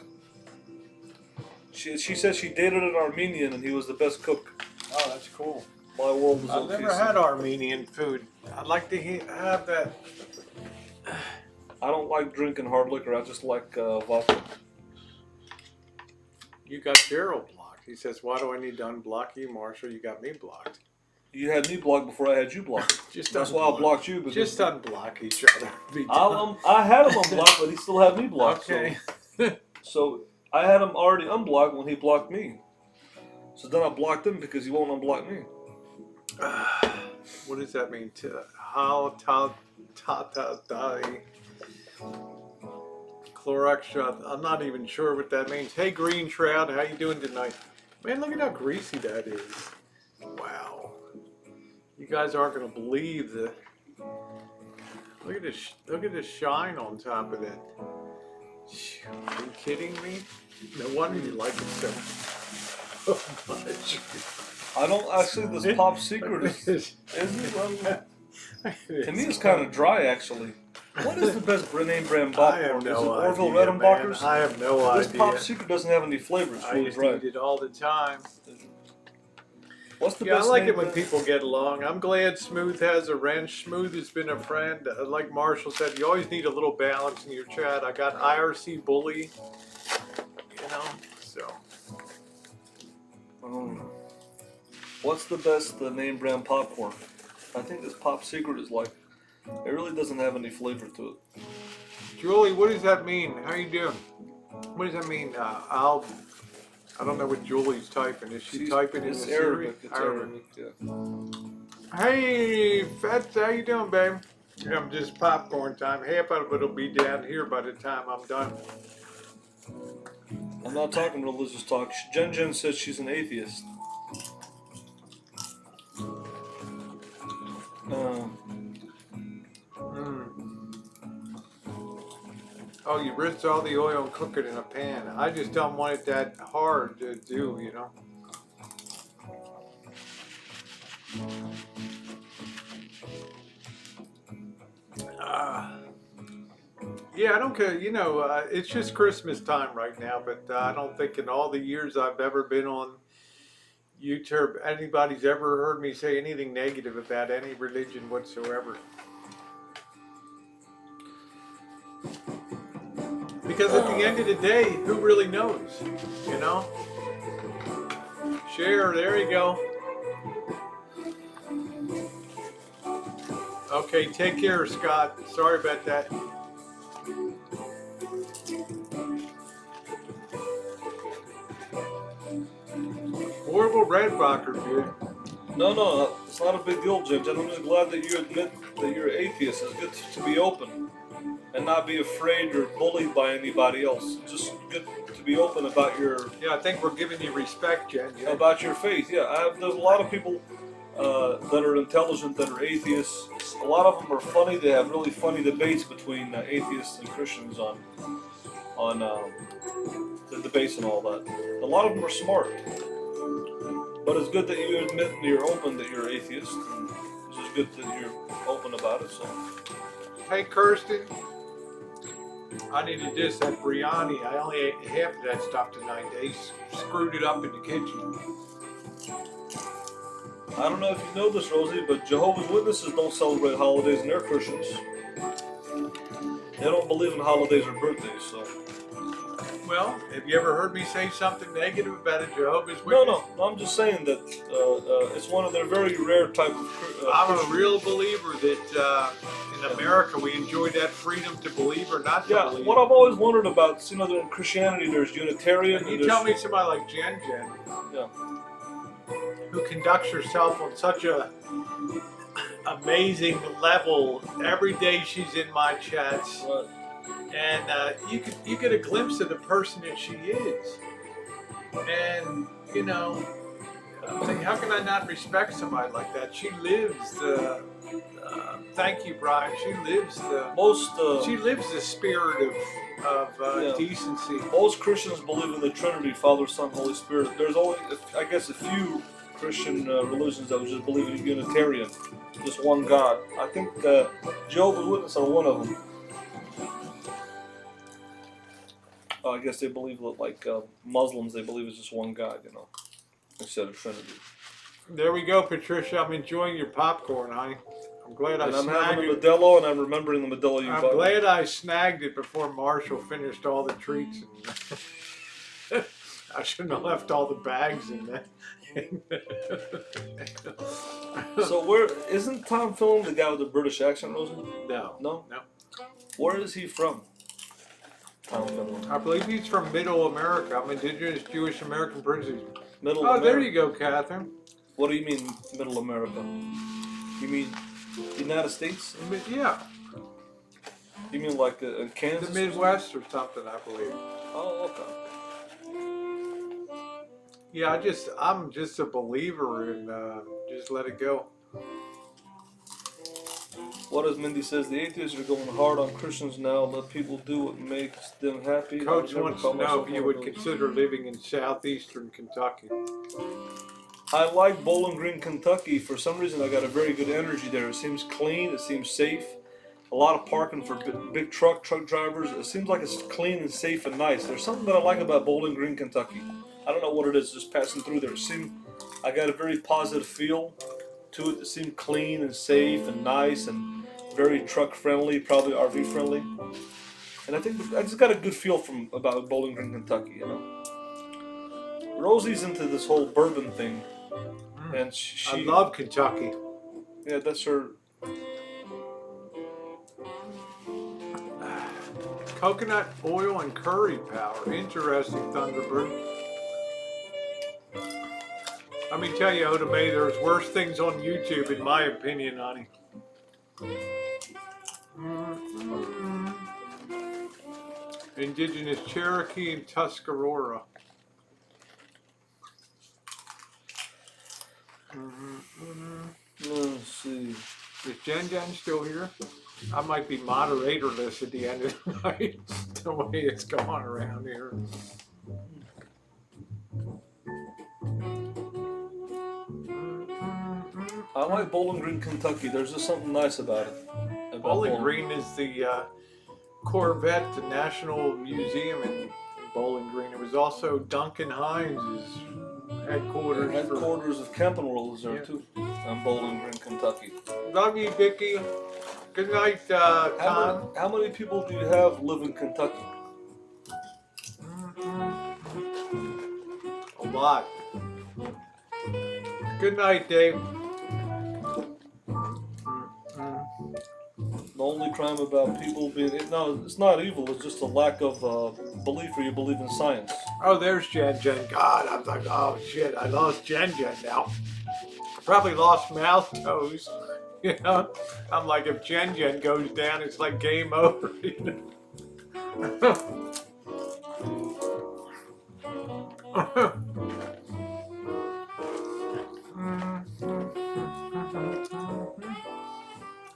She said she dated an Armenian and he was the best cook. Oh, that's cool. My world is I've OKC. never had Armenian food. I'd like to have that. I don't like drinking hard liquor. I just like vodka. You got Gerald blocked. He says, "Why do I need to unblock you, Marshall? You got me blocked." You had me blocked before I had you blocked. That's why I blocked you. Because just unblock each other. I had him unblocked, but he still had me blocked. Okay. So I had him already unblocked when he blocked me. So then I blocked him because he won't unblock me. What does that mean? How ta Clorox shot. I'm not even sure what that means. Hey, Green Shroud, how you doing tonight? Man, look at how greasy that is. Wow. You guys aren't gonna believe the. Look at this. Look at the shine on top of that. Are you kidding me? No wonder you like it so much. I don't actually. This pop secret is it? To me, it's kind of dry actually. What is the best name brand I have popcorn? no Is it Orville idea, Redenbacher's? man. I have no This idea. pop secret doesn't have any flavor. It's I really used dry. to eat it all the time. What's the Yeah, I best like name it when brand? people get along. I'm glad Smooth has a wrench. Smooth has been a friend. Like Marshall said, you always need a little balance in your chat. I got IRC Bully, you know, so. What's the best name brand popcorn? I think this pop secret is like, it really doesn't have any flavor to it. Julie, what does that mean? How you doing? What does that mean? I don't know what Julie's typing. Is she typing in the Siri? Arabic. It's Arabic, yeah. Hey, Fats, how you doing, babe? I'm just popcorn time. Half of it'll be down here by the time I'm done. I'm not talking religious talk. Jen says she's an atheist. Oh, you rinse all the oil and cook it in a pan. I just don't want it that hard to do, you know. Yeah, I don't care. You know, it's just Christmas time right now, but I don't think in all the years I've ever been on YouTube, anybody's ever heard me say anything negative about any religion whatsoever. Because at the end of the day, who really knows? You know? Share, there you go. Okay, take care, Scott. Sorry about that. Horrible Redbacker, dude. No, it's not a big deal, Jen. I'm just glad that you admit that you're atheist. It's good to be open and not be afraid or bullied by anybody else. It's just good to be open about your. Yeah, I think we're giving you respect, Jen. Yeah. About your faith. Yeah, there's a lot of people that are intelligent that are atheists. A lot of them are funny. They have really funny debates between atheists and Christians on the debates and all that. A lot of them are smart. But it's good that you admit and you're open that you're atheist. And it's just good that you're open about it. So. Hey, Kirsten. I needed this at biryani. I only ate half of that stuff tonight. They screwed it up in the kitchen. I don't know if you know this, Rosie, but Jehovah's Witnesses don't celebrate holidays and they're Christians. They don't believe in holidays or birthdays, so. Well, have you ever heard me say something negative about a Jehovah's Witness? No, I'm just saying that it's one of their very rare type of I'm Christian. a real believer that in America we enjoy that freedom to believe or not to believe. What I've always wondered about, you know, in Christianity there's Unitarian. You tell me somebody like Jen, who conducts herself on such a amazing level. Every day she's in my chats. Right. And you get a glimpse of the person that she is, and you know, I think, how can I not respect somebody like that? She lives Thank you, Brian. She lives the spirit of Yeah. decency. Most Christians believe in the Trinity, Father, Son, Holy Spirit. There's only, I guess, a few Christian religions that would just believe in Unitarian, just one God. I think Jehovah's Witnesses are one of them. I guess they believe like Muslims, they believe it's just one God, instead of Trinity. There we go, Patricia. I'm enjoying your popcorn, honey. I'm glad And I I'm snagged having a it. Modelo, and I'm remembering the Modelo you I'm bought. glad I snagged it before Marshall finished all the treats. And I shouldn't have left all the bags in there. So where isn't Tom Film the guy with the British accent, Rosie? No. No? No. Where is he from? Tom Film. I believe he's from Middle America. I'm indigenous Jewish American British. Middle Oh, America. there you go, Catherine. What do you mean Middle America? You mean United States? Yeah. You mean like Kansas? The Midwest or something, I believe. Oh, okay. Yeah, I'm just a believer in just let it go. What does Mindy says? The atheists are going hard on Christians now. Let people do what makes them happy. Coach wants to know if you would consider living in southeastern Kentucky. I like Bowling Green, Kentucky. For some reason, I got a very good energy there. It seems clean. It seems safe. A lot of parking for big truck drivers. It seems like it's clean and safe and nice. There's something that I like about Bowling Green, Kentucky. I don't know what it is. Just passing through there, I got a very positive feel to it. It seemed clean and safe and nice and very truck friendly, probably RV friendly. And I think I just got a good feel about Bowling Green, Kentucky. Rosie's into this whole bourbon thing, and I love Kentucky. Yeah, that's her. Coconut oil and curry powder. Interesting, Thunderbird. Let me tell you, Oda May, there's worse things on YouTube, in my opinion, honey. Indigenous Cherokee and Tuscarora. Let's see. Is Jen still here? I might be moderatorless at the end of the night, the way it's going around here. I like Bowling Green, Kentucky. There's just something nice about it. Bowling Green is the Corvette, the National Museum in Bowling Green. It was also Duncan Hines' headquarters. Headquarters of Camping World is there too, in Bowling Green, Kentucky. Love you, Vicky. Good night, Tom. How many people do you have live in Kentucky? A lot. Good night, Dave. The only crime about people being no, it's not evil. It's just a lack of belief, or you believe in science. Oh, there's Jen. God, I'm like, oh shit, I lost Jen now. Probably lost mouth toes. I'm like, if Jen goes down, it's like game over.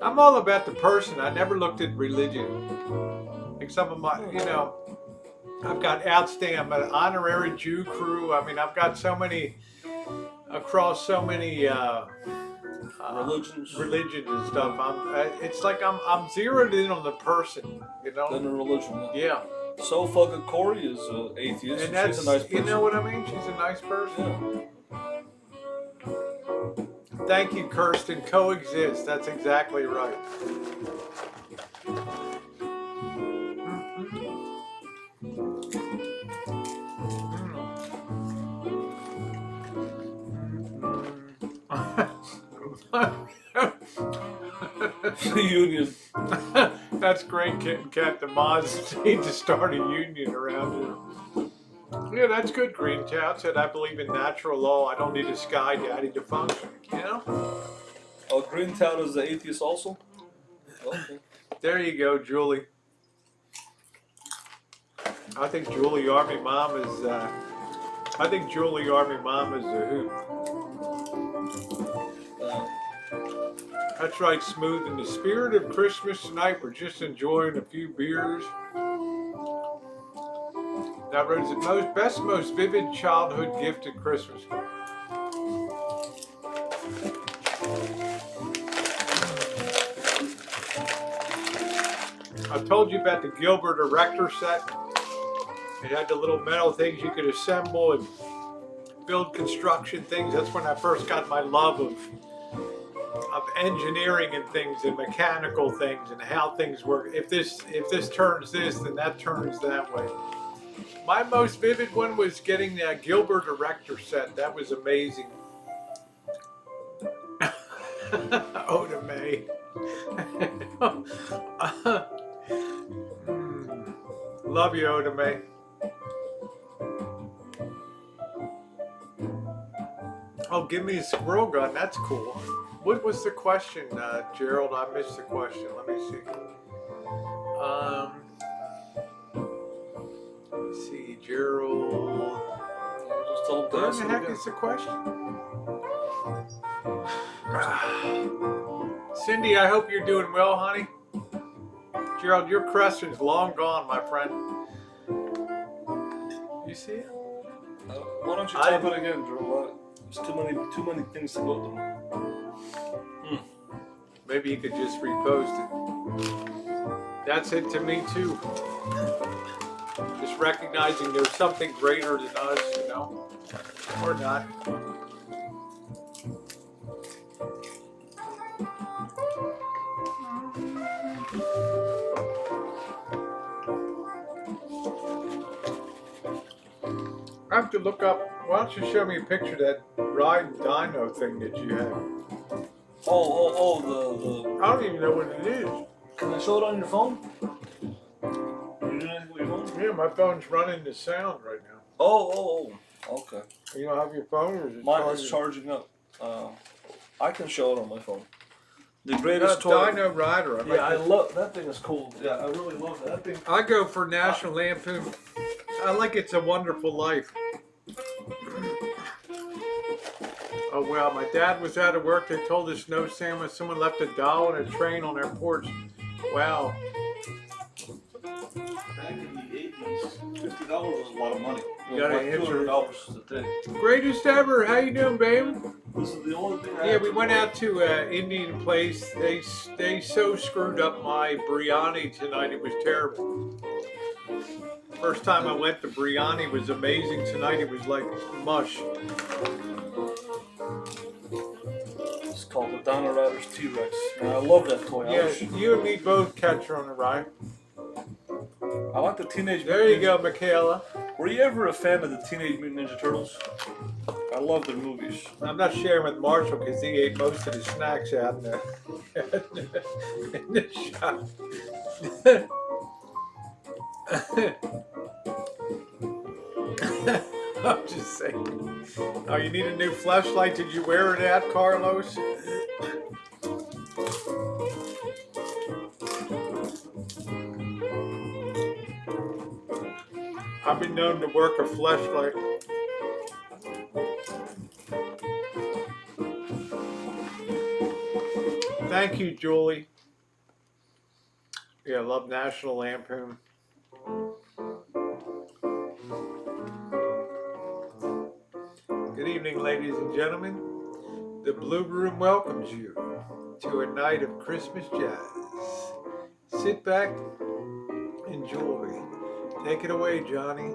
I'm all about the person. I never looked at religion. Like some of my, I've got outstanding, I'm an honorary Jew crew. I mean, I've got so many, across so many religions and stuff. It's like I'm zeroed in on the person, Than a religion. Yeah. So fucking Corey is an atheist. And that's, she's a nice person. you know what I mean? She's a nice person. Yeah. Thank you, Kirsten. Coexist. That's exactly right. Union. That's great, Kit and Kat. The mods need to start a union around here. Yeah, that's good, Green Town said. I believe in natural law. I don't need a sky daddy to function, Oh, Greentown is the atheist also? Okay. There you go, Julie. I think Julie Army Mom is, a hoot. That's right, Smooth. In the spirit of Christmas tonight, we're just enjoying a few beers. That was the most vivid childhood gift at Christmas. I told you about the Gilbert Erector set. It had the little metal things you could assemble and build construction things. That's when I first got my love of engineering and things and mechanical things and how things work. If this turns this, then that turns that way. My most vivid one was getting that Gilbert Erector set. That was amazing. Oda May. Love you, Oda May. Oh, give me a squirrel gun. That's cool. What was the question, Gerald? I missed the question. Let me see. Let's see, Gerald. Just told him to What ask the it heck again. is the question? Cindy, I hope you're doing well, honey. Gerald, your question's long gone, my friend. You see it? Why don't you type it again, Drew? There's too many things to go through. Maybe you could just repost it. That's it to me too. Just recognizing there's something greater than us, you know, or not. I have to look up. Why don't you show me a picture of that ride dino thing that you had? The. I don't even know what it is. Can I show it on your phone? Are you doing anything with your phone? Yeah, my phone's running the sound right now. Okay. You don't have your phone, or is it Mine charging? is charging up. I can show it on my phone. The greatest toy. Dino Rider. I love that thing. Is cool. Yeah, I really love that thing. I go for National Lampoon. I like It's a Wonderful Life. Oh wow, my dad was out of work. They told us no sandwich. Someone left a doll and a train on their porch. Wow. Back in the 80s, $50 was a lot of money. You gotta like answer. $200 a day. Greatest ever. How you doing, babe? This is the only thing I Yeah, have we to went do. out to Indian place. They so screwed up my biryani tonight. It was terrible. First time I went, the biryani was amazing. Tonight it was like mush. It's called the Dino Riders T-Rex. And I love that toy. Yeah, you and me both catch her on the ride. I like the Teenage There you Mutant go, Michaela. Were you ever a fan of the Teenage Mutant Ninja Turtles? I love their movies. I'm not sharing with Marshall because he ate most of the snacks out in the shop. I'm just saying. Oh, you need a new flashlight? Did you wear it out, Carlos? I've been known to work a flashlight. Thank you, Julie. Yeah, I love National Lampoon. Good evening, ladies and gentlemen. The Blue Room welcomes you to a night of Christmas jazz. Sit back, enjoy. Take it away, Johnny.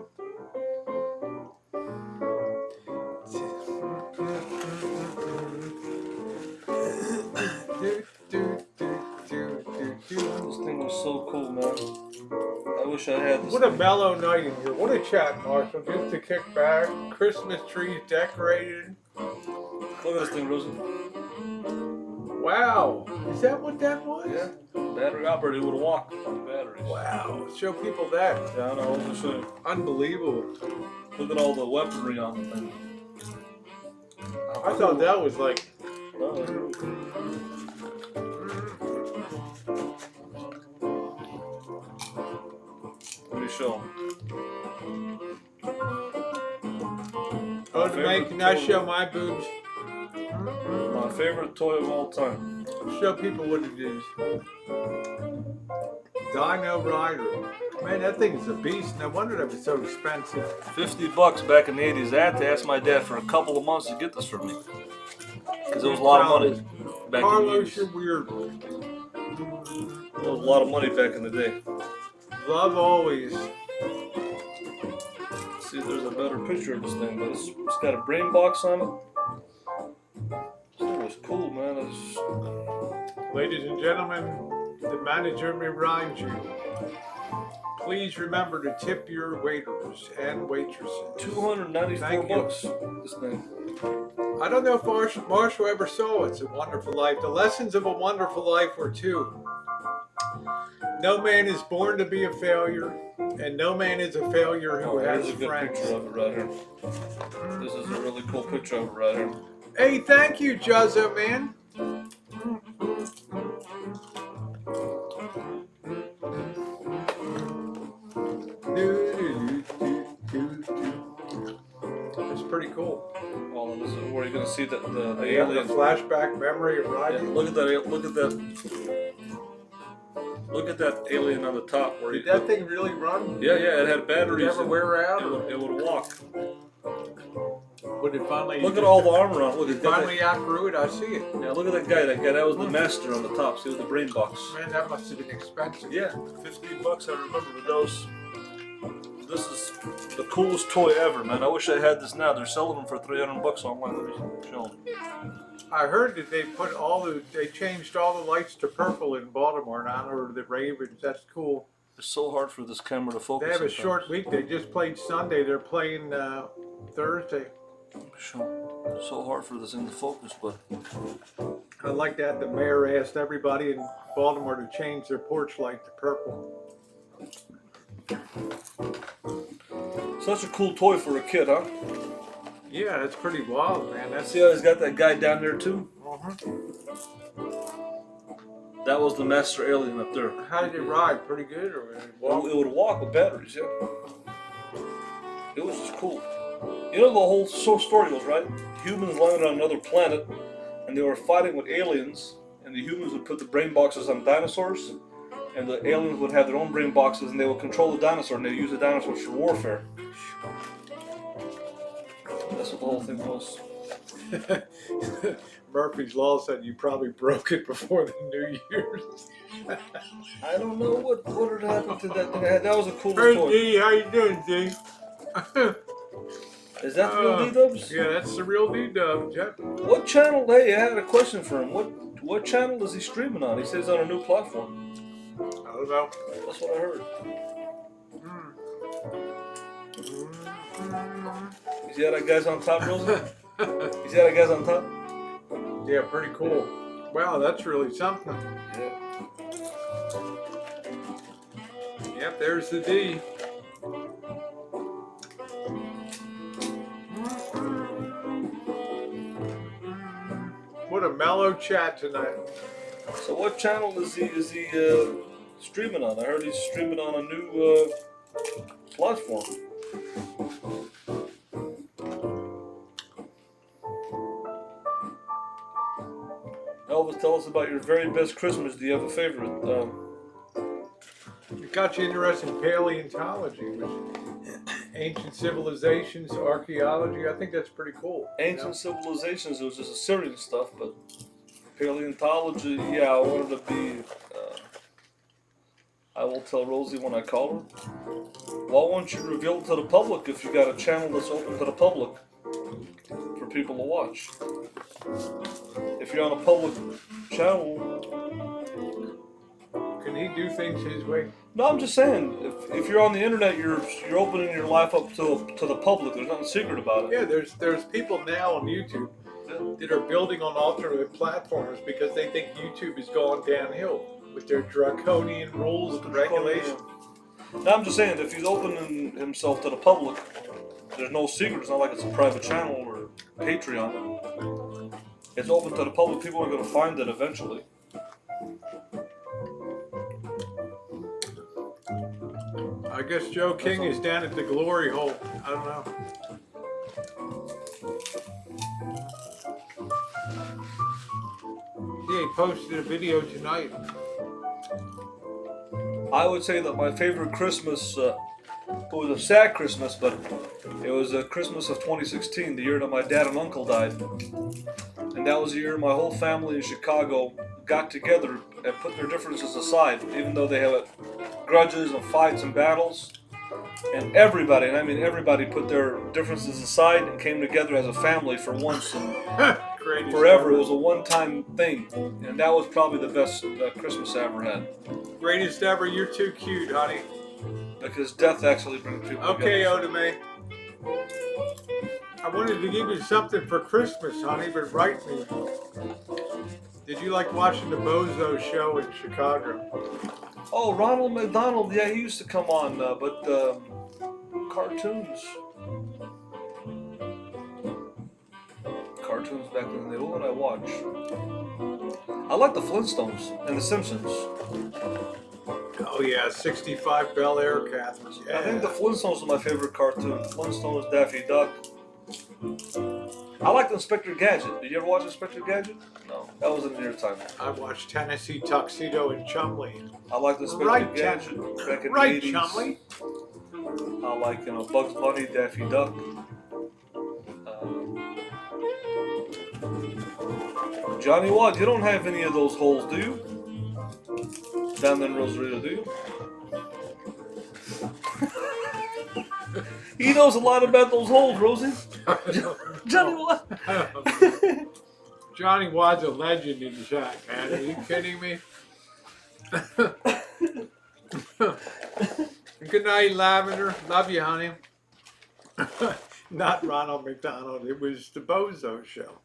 This thing was so cool, man. I wish I had this. What a mellow night in here. What a chat, Marshall. Just to kick back. Christmas trees decorated. Look at this thing, Rosie. Wow. Is that what that was? Yeah. Battery operated with a walk on batteries. Wow. Show people that. Yeah, I know. I was gonna show you. Unbelievable. Look at all the weaponry on the thing. I thought that was like... No, that's really cool. What do you show 'em? Oh, to make, can I show my boobs? My favorite toy of all time. Show people what it is. Dino Rider. Man, that thing is a beast. No wonder that was so expensive. $50 back in the 80s. I had to ask my dad for a couple of months to get this for me. Because it was a lot of money back in the Carlos, 80s. you're weird. It was a lot of money back in the day. Love always. See, there's a better picture of this thing, but it's got a brain box on it. This thing was cool, man. Ladies and gentlemen, the manager reminds you. Please remember to tip your waiters and waitresses. $294. This thing. I don't know if Marshall ever saw It's a Wonderful Life. The lessons of A Wonderful Life were two. No man is born to be a failure, and no man is a failure who has Here's a good friends. picture of it right here. This is a really cool picture of it right here. Hey, thank you, Juzzo, man. It's pretty cool. Oh, and this is where you're gonna see the The alien. flashback memory of Yeah, riding. look at that! Look at that! Look at that alien on the top. Where Did that thing really run? Yeah, it had Did batteries. it ever wear out? It would walk. Would it finally? Look at all the armor on it. Look It at that. finally outgrew it. I see it. Yeah, look at that guy. That was the master on the top. See, with the brain box. Man, that must have been expensive. Yeah, $15. I remember. But those. This is the coolest toy ever, man. I wish I had this now. They're selling them for $300 online. Let me show them. I heard that they changed all the lights to purple in Baltimore, and I know the Ravens. That's cool. It's so hard for this camera to focus. They have a sometimes. short week. They just played Sunday. They're playing Thursday. So hard for this thing to focus, but I like that the mayor asked everybody in Baltimore to change their porch light to purple. such a cool toy for a kid, huh? Yeah, that's pretty wild, man. See how he's got that guy down there too? That was the master alien up there. How did it ride? Pretty good, or did it walk? It would walk with batteries, yeah. It was just cool. You know the whole story was, right? Humans landed on another planet, and they were fighting with aliens, and the humans would put the brain boxes on dinosaurs, and the aliens would have their own brain boxes, and they would control the dinosaur, and they would use the dinosaurs for warfare. That's what the whole thing was. Murphy's Law said you probably broke it before the New Year's. I don't know what had happened to that thing. That was a cool Hey, toy. D, how you doing, D? Is that the real D-dubs? Yeah, that's the real D-dub. Yep. What channel? Hey, I had a question for him. What channel is he streaming on? He says on a new platform. I don't know. That's what I heard. You see how that guy's on top, Rosie? You see how that guy's on top? Yeah, pretty cool. Wow, that's really something. Yeah. Yep, there's the D. What a mellow chat tonight. So what channel is he streaming on? I heard he's streaming on a new platform. Elvis, tell us about your very best Christmas. Do you have a favorite? It got you interested in paleontology, which ancient civilizations, archaeology. I think that's pretty cool. Ancient civilizations, it was just Assyrian stuff, but paleontology, yeah, I wanted to be. I will tell Rosie when I call her. Why won't you reveal it to the public if you got a channel that's open to the public for people to watch? If you're on a public channel, Can he do things his way? no, I'm just saying. If you're on the internet, you're opening your life up to the public. There's nothing secret about it. Yeah, there's people now on YouTube that are building on alternate platforms because they think YouTube has gone downhill with their draconian rules and regulations. Now I'm just saying, if he's opening himself to the public, there's no secret. It's not like it's a private channel or Patreon. It's open to the public. People are going to find it eventually. I guess Joe King is down at the glory hole. I don't know. Yeah, he posted a video tonight. I would say that my favorite Christmas, it was a sad Christmas, but it was a Christmas of 2016, the year that my dad and uncle died. And that was the year my whole family in Chicago got together and put their differences aside, even though they had grudges and fights and battles. And everybody, and I mean everybody, put their differences aside and came together as a family for once and Greatest forever. ever. It was a one-time thing, and that was probably the best Christmas I ever had. Greatest ever. You're too cute, honey. Because death actually brings people Okay, together. Oda I wanted to give you something for Christmas, honey, but write me. Did you like watching the Bozo show in Chicago? Oh, Ronald McDonald, yeah, he used to come on, but cartoons. Cartoons back in the day. What would I watch? I like the Flintstones and the Simpsons. Oh yeah, 65 Bel Air, Catherine. Yeah. I think the Flintstones are my favorite cartoon. Flintstones, Daffy Duck. I liked Inspector Gadget. Did you ever watch Inspector Gadget? No, that wasn't in your time. I watched Tennessee Tuxedo and Chumley. I liked Inspector Right, Gadget back in Right, the 80s. Chumley. I like, Bugs Bunny, Daffy Duck. Johnny Watt, you don't have any of those holes, do you? Down in Rosarito, do you? He knows a lot about those holes, Rosie. Johnny Watt. Johnny Watt's a legend in the shack, man. Are you kidding me? Good night, Lavender. Love you, honey. Not Ronald McDonald. It was the Bozo show.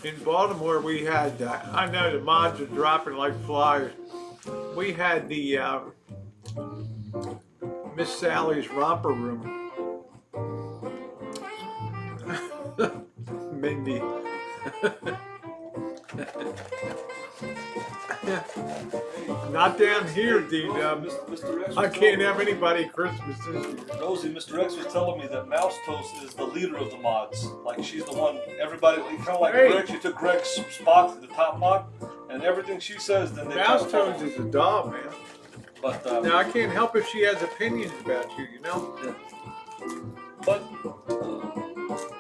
In Baltimore, we had, I know the mods are dropping like flies. We had the Miss Sally's romper room. Mindy. Not down here, D-Dub. I can't have anybody Christmas this year. Rosie, Mr. X was telling me that Mouse Toast is the leader of the mods. Like, she's the one, everybody, kind of like Hey. Greg. She took Greg's spot, the top mod, and everything she says, then they Mouse kinda follow. Toast is a dog, man. But, Now, I can't help if she has opinions about you, you know? But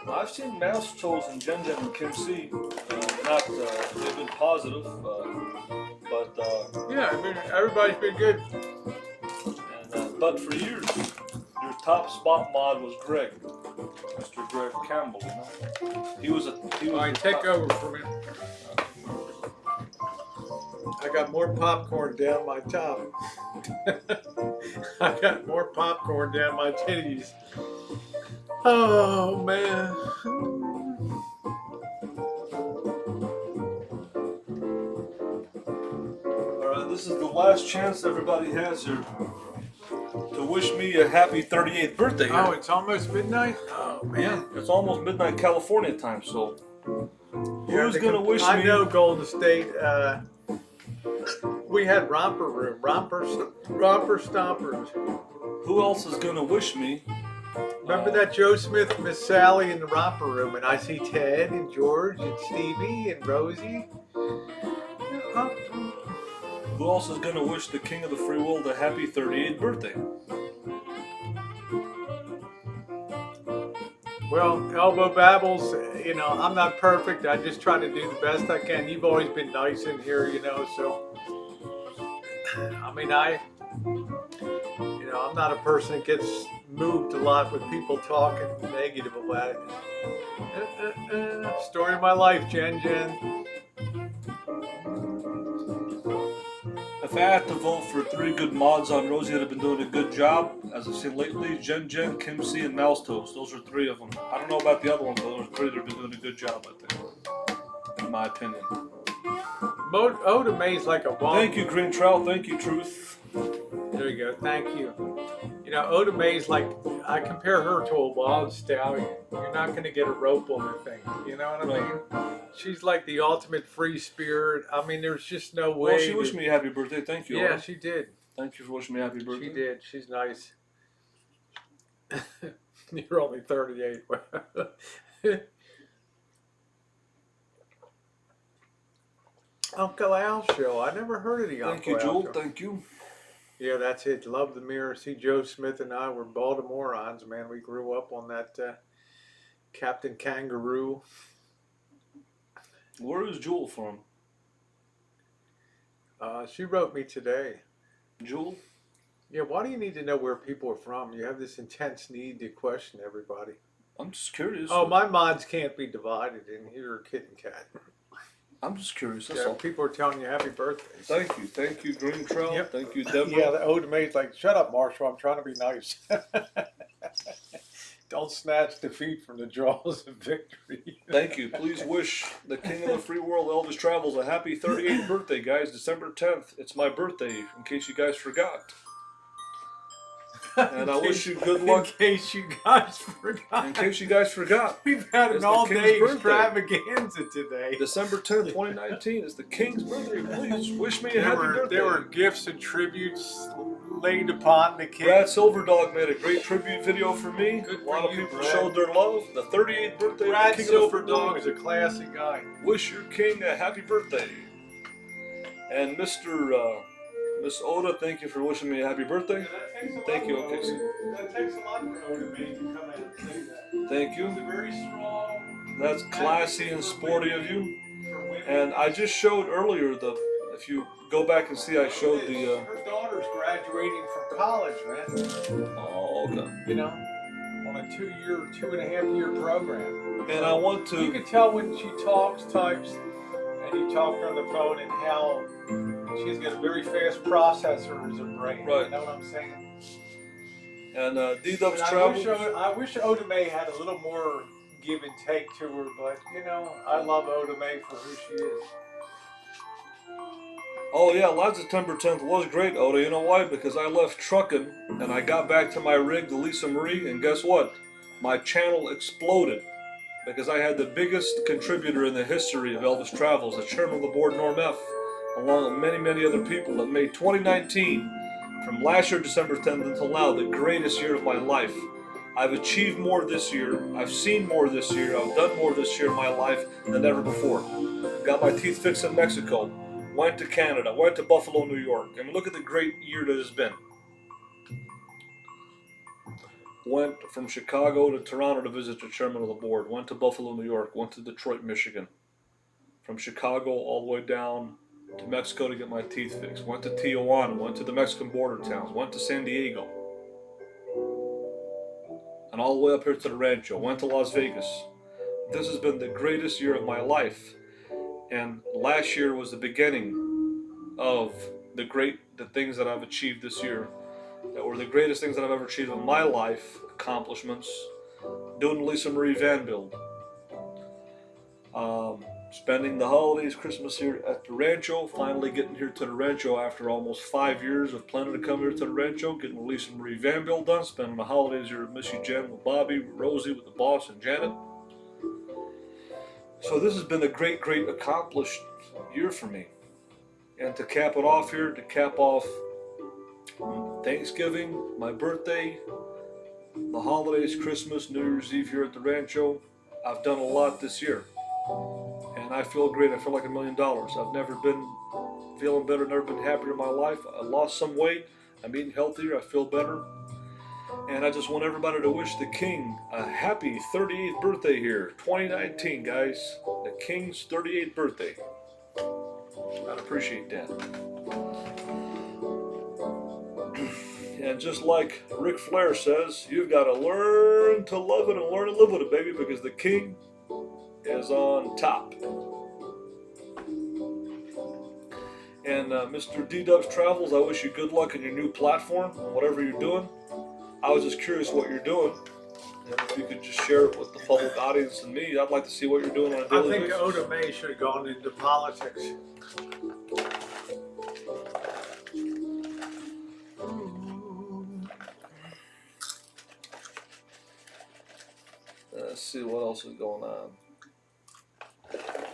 I've seen Mouse Toast and Jen Jen and Kim C. They've been positive, but Yeah, I mean, everybody's been good. but for years, your top spot mod was Greg, Mr. Greg Campbell. You know, he was All right, the take top- over for me. I got more popcorn down my top. I got more popcorn down my titties. Oh, man. All right, this is the last chance everybody has here to wish me a happy 38th birthday. Oh, it's almost midnight? Oh, man. Yeah, it's almost midnight California time, so who's gonna wish me? I know Golden State. We had romper room, romper stompers. Who else is gonna wish me? Remember that Joe Smith and Miss Sally in the romper room, and I see Ted and George and Stevie and Rosie. Who else is gonna wish the king of the free world a happy 38th birthday? Well, Elbow Babbles, you know, I'm not perfect. I just try to do the best I can. You've always been nice in here, you know, so. I mean, I'm not a person that gets moved a lot with people talking negative about it. Story of my life, Jen Jen. If I had to vote for 3 good mods on Rosie that have been doing a good job, as I've seen lately, Jen Jen, Kim C, and Mouse Toast. Those are 3 of them. I don't know about the other ones, but those are 3 that have been doing a good job, I think, in my opinion. Oda May's like a wall. Thank you, Green Trout. Thank you, Truth. There you go. Thank you. You know, Oda May's like, I compare her to a wild stallion. You're not going to get a rope on the thing. You know what I mean? She's like the ultimate free spirit. I mean, there's just no way. Well, she wished me a happy birthday. Thank you. Yeah, Oda. she did. Thank you for wishing me a happy birthday. She did. She's nice. You're only 38. Uncle Al show. I never heard of the Thank Uncle you, Al Jewel. show. Thank you. Yeah, that's it. Love the Mirror. See, Joe Smith and I were Baltimoreans, man. We grew up on that Captain Kangaroo. Where is Jewel from? She wrote me today. Jewel? Yeah, why do you need to know where people are from? You have this intense need to question everybody. I'm just curious. Oh, my minds can't be divided in here, kitten cat. I'm just curious. That's Yeah, all. people are telling you happy birthday. Thank you, Green Trail. Yep. Thank you, Deborah. Yeah, the old mate's like, shut up, Marshall. I'm trying to be nice. Don't snatch defeat from the jaws of victory. Thank you. Please wish the king of the free world, Elvis Travels, a happy 38th birthday, guys. December 10th. It's my birthday, in case you guys forgot. And I wish you good luck. In case you guys forgot. In case you guys forgot. We've had It's an the all-day king's birthday. extravaganza today. December 10th, 2019 is the king's birthday. Please wish me a happy birthday. There were gifts and tributes laid upon the king. Brad Silverdog made a great tribute video for me. Good A lot for of you, people Brad. showed their love. The 38th birthday Brad of the king of the Silverdog is a classy guy. Wish your king a happy birthday. And Miss Oda, thank you for wishing me a happy birthday. Thank you. Okay. That takes a lot for Oda May to come in and say that. Thank you. It's a very strong. That's classy and sporty of you. For women. And I just showed earlier if you go back and see, I showed the. Her daughter's graduating from college, man. Oh, okay. You know, on a 2.5 year program. And I want You to. can tell when she talks, types, and you talk on the phone, and how she's got a very fast processor as a brain. Right. You know what I'm saying? And D-Dub's And Travel. I wish Oda May had a little more give and take to her, but you know, I love Oda May for who she is. Oh yeah, last September 10th was great, Oda. You know why? Because I left trucking and I got back to my rig, the Lisa Marie, and guess what? My channel exploded because I had the biggest contributor in the history of Elvis Travels, the chairman of the board, Norm F., along with many, many other people that made 2019, from last year, December 10th, until now, the greatest year of my life. I've achieved more this year. I've seen more this year. I've done more this year in my life than ever before. Got my teeth fixed in Mexico. Went to Canada. Went to Buffalo, New York. I mean, look at the great year that has been. Went from Chicago to Toronto to visit the chairman of the board. Went to Buffalo, New York. Went to Detroit, Michigan. From Chicago all the way down to Mexico to get my teeth fixed. Went to Tijuana. Went to the Mexican border towns. Went to San Diego. And all the way up here to the Rancho. Went to Las Vegas. This has been the greatest year of my life. And last year was the beginning of the things that I've achieved this year. That were the greatest things that I've ever achieved in my life. Accomplishments. Doing the Lisa Marie van build. Spending the holidays, Christmas here at the Rancho. Finally getting here to the Rancho after almost 5 years of planning to come here to the Rancho. Getting the Lisa Marie van build done. Spending the holidays here at Missy Jen with Bobby, with Rosie, with the boss, and Janet. So this has been a great, great accomplished year for me. And to cap it off here, to cap off Thanksgiving, my birthday, the holidays, Christmas, New Year's Eve here at the Rancho, I've done a lot this year. And I feel great. I feel like $1 million. I've never been feeling better, never been happier in my life. I lost some weight. I'm eating healthier. I feel better. And I just want everybody to wish the King a happy 38th birthday here. 2019, guys. The King's 38th birthday. I'd appreciate that. And just like Ric Flair says, you've got to learn to love it and learn to live with it, baby, because the King is on top. And Mr. D-Dub's Travels, I wish you good luck in your new platform, whatever you're doing. I was just curious what you're doing. And if you could just share it with the public audience and me, I'd like to see what you're doing on a daily basis. I think Oda May should have gone into politics. Let's see what else is going on.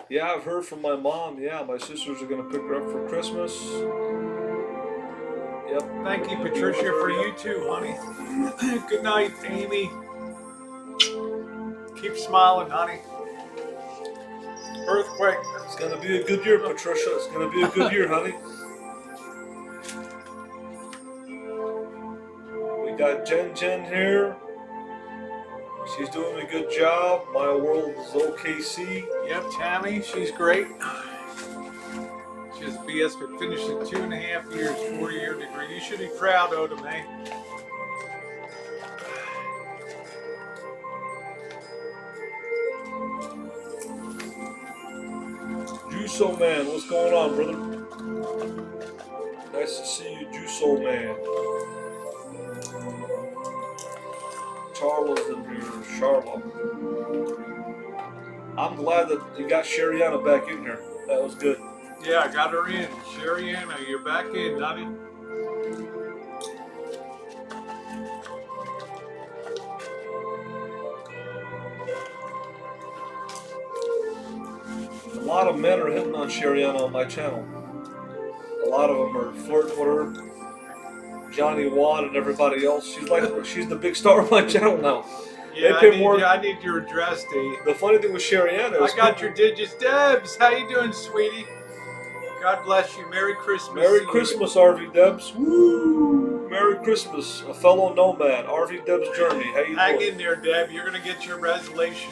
Yeah, I've heard from my mom. Yeah, my sisters are going to pick her up for Christmas. Yep. Thank you, Patricia, for you too, honey. Good night, Amy. Keep smiling, honey. Earthquake. It's gonna be a good year, Patricia. It's gonna be a good year, honey. We got Jen here. She's doing a good job. My world is OKC. Yep, Tammy, she's great. She has BS, but finished in 2.5 years, 4-year degree. You should be proud, Odame. Juso Man, what's going on, brother? Nice to see you, Juso Man. Charla's in here, Charla. I'm glad that you got Sheriana back in here. That was good. Yeah, I got her in. Sheriana, you're back in, honey. A lot of men are hitting on Sheriana on my channel. A lot of them are flirting with her. Johnny Watt and everybody else. She's the big star of my channel now. Yeah, I need your address, D. The funny thing with Sheriana is I got your digits. Debs, how you doing, sweetie? God bless you. Merry Christmas. Merry Christmas, RV Debs. Woo! Merry Christmas, a fellow nomad. RV Debs Journey. How you Hang doing? in there, Deb. You're gonna get your resolution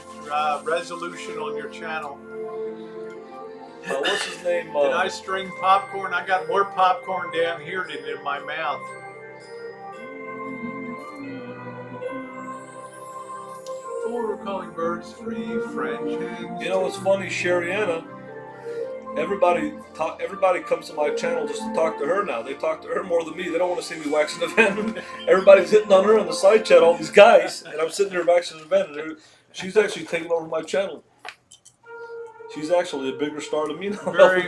on your channel. What's his name? Did I string popcorn? I got more popcorn down here than in my mouth. 4 calling birds, 3 French hens. You know what's funny, Sheriana? Everybody comes to my channel just to talk to her now. They talk to her more than me. They don't want to see me waxing the van. Everybody's hitting on her on the side chat, all these guys, and I'm sitting there waxing the van. And she's actually taking over my channel. She's actually a bigger star than me now. Very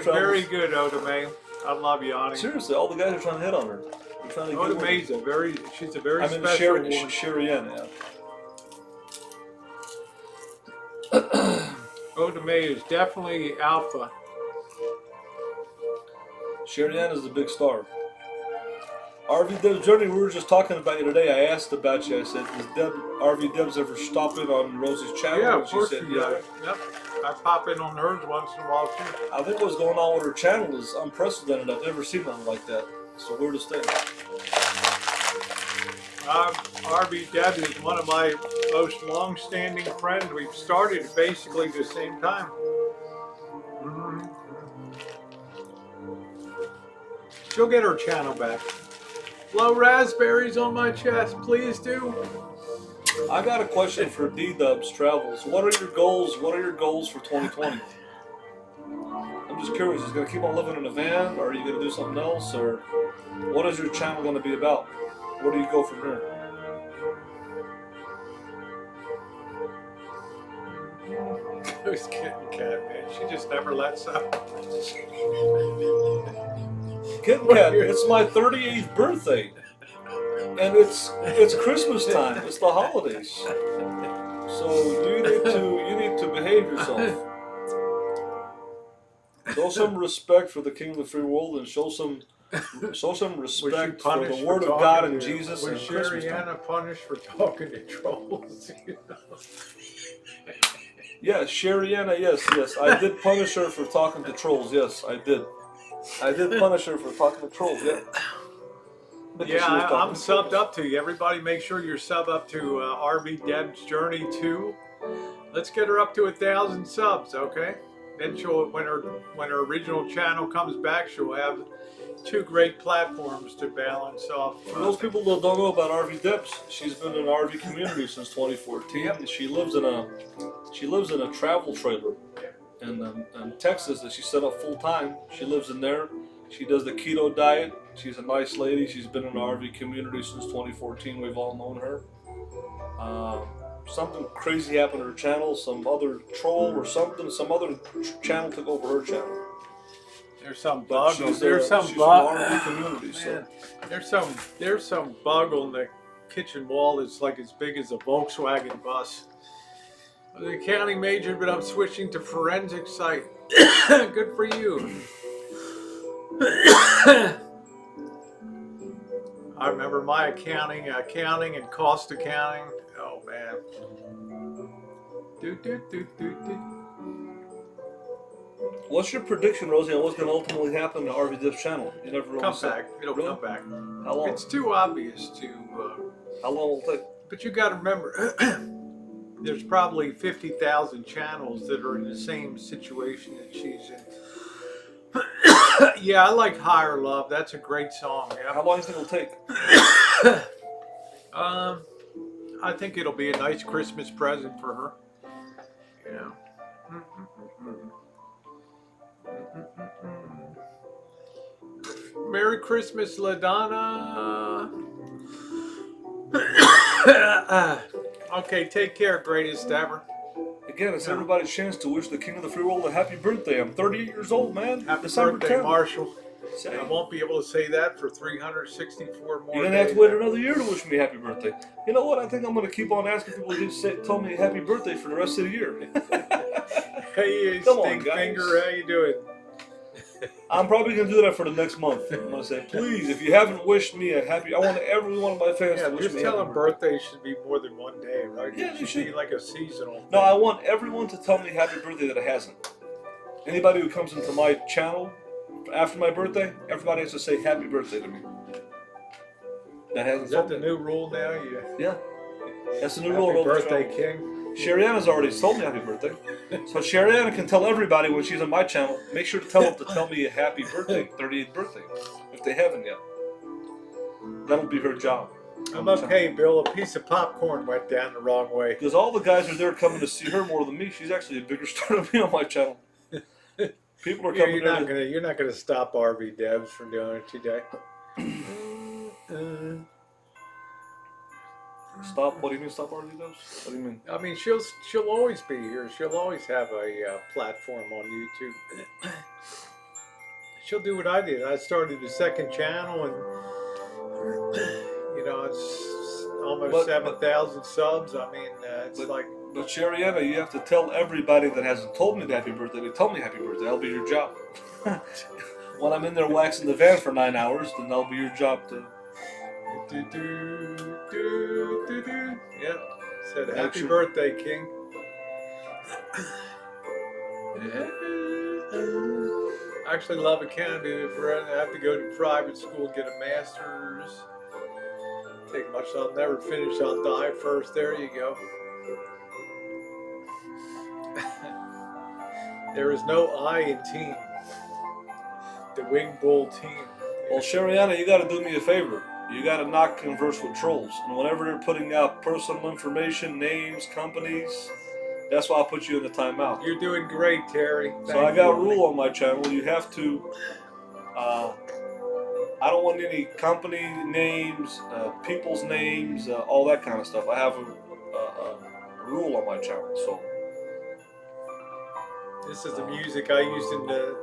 good, Odame. I love you, honey. Seriously, all the guys are trying to hit on her. They're trying to Odame's she's a very special woman. Sheriana, yeah. Odame is definitely alpha. Sheriana is a big star. RV Debs Journey, we were just talking about you today. I asked about you. I said, does RV Debs ever stop in on Rosie's channel? Yeah, and of course she said, she does. Yep. I pop in on hers once in a while too. I think what's going on with her channel is unprecedented. I've never seen nothing like that. It's the weirdest thing. RV Deb is one of my most long-standing friends. We've started basically the same time. She'll get her channel back. Blow raspberries on my chest, please do. I got a question for D-Dubs Travels. What are your goals? What are your goals for 2020? I'm just curious. Is you going to keep on living in a van, or are you going to do something else, or what is your channel going to be about? Where do you go from here? Who's Kitten Cat, man? She just never lets up. Kitten Cat, it's my 38th birthday, and it's Christmas time. It's the holidays, so you need to behave yourself. Show some respect for the King of the Free World, and show some respect for the Word of God and Jesus and Christmas time. Was Sheriana punished for talking to trolls? Yes, Sheriana, yes. I did punish her for talking to trolls. Yes, I did. I did punish her for talking to trolls. Yeah. Yeah, I'm subbed up to you. Everybody, make sure you're sub up to RV Deb's Journey 2. Let's get her up to 1,000 subs, okay? Then she'll, when her original channel comes back, she'll have 2 great platforms to balance off. For those people that don't know about RV Debs, she's been in an RV community since 2014. Yep. She lives in a travel trailer in Texas that she set up full time. She lives in there. She does the keto diet. She's a nice lady. She's been in an RV community since 2014. We've all known her. Something crazy happened to her channel. Some other troll or something. Some other channel took over her channel. There's some bug. There's some bug on the kitchen wall that's like as big as a Volkswagen bus. I was an accounting major, but I'm switching to forensic site. Good for you. I remember my accounting and cost accounting. Oh man. Do, do, do, do, do. What's your prediction, Rosie, on what's going to ultimately happen to RV Dip's channel? You never really Come said. back. It'll Really? come back. How long? It's too obvious to. How long will it take? But you got to remember, there's probably 50,000 channels that are in the same situation that she's in. Yeah, I like Higher Love. That's a great song. Yeah. How long do you think it'll take? I think it'll be a nice Christmas present for her. Yeah. Merry Christmas, LaDonna. Okay, take care, greatest ever. Again, it's everybody's chance to wish the king of the free world a happy birthday. I'm 38 years old, man. Happy December birthday, 10th. Marshall. Say, I won't be able to say that for 364 more you're gonna have days. to wait another year to wish me happy birthday. You know what? I think I'm gonna keep on asking people to tell me happy birthday for the rest of the year. Hey, Come on, stink guys. finger, how you doing? I'm probably gonna do that for the next month. I'm gonna say, please, if you haven't wished me a happy, I want every one of my fans Yeah, to wish just me tell happy them birthday. birthdays should be more than one day, right? Yeah, It they should be should. like a seasonal. No, I want everyone to tell me happy birthday that it hasn't. Anybody who comes into my channel after my birthday, everybody has to say happy birthday to me. That hasn't Is that told the me. new rule now? Yeah. That's the new Happy rule of birthday, channel. King. Sherriana's already told me happy birthday. So Sherriana can tell everybody when she's on my channel, make sure to tell them to tell me a happy birthday, 38th birthday, if they haven't yet. That'll be her job. I'm okay, Bill. A piece of popcorn went down the wrong way. Because all the guys are there coming to see her more than me. She's actually a bigger star than me on my channel. People are Yeah, coming there. you're not gonna stop RV Debs from doing it today. Stop? What do you mean stop RV Dubs? What do you mean? I mean, she'll always be here. She'll always have a platform on YouTube. She'll do what I did. I started a second channel, and it's almost 7,000 subs. I mean, it's like. But Sherriana, you have to tell everybody that hasn't told me happy birthday to tell me happy birthday. That'll be your job. When I'm in there waxing the van for 9 hours, then that'll be your job to. Yep. Said happy sure. birthday, King. I actually love a candidate for it. I have to go to private school, get a master's. Take much. I'll never finish. I'll die first. There you go. There is no I in team. The Wing Bull team. Well, Sherriana, you got to do me a favor. You got to not converse with trolls. And whenever they're putting out personal information, names, companies, that's why I put you in the timeout. You're doing great, Terry. So I got a rule on my channel. You have to. I don't want any company names, people's names, all that kind of stuff. I have a rule on my channel. So this is the music I used in the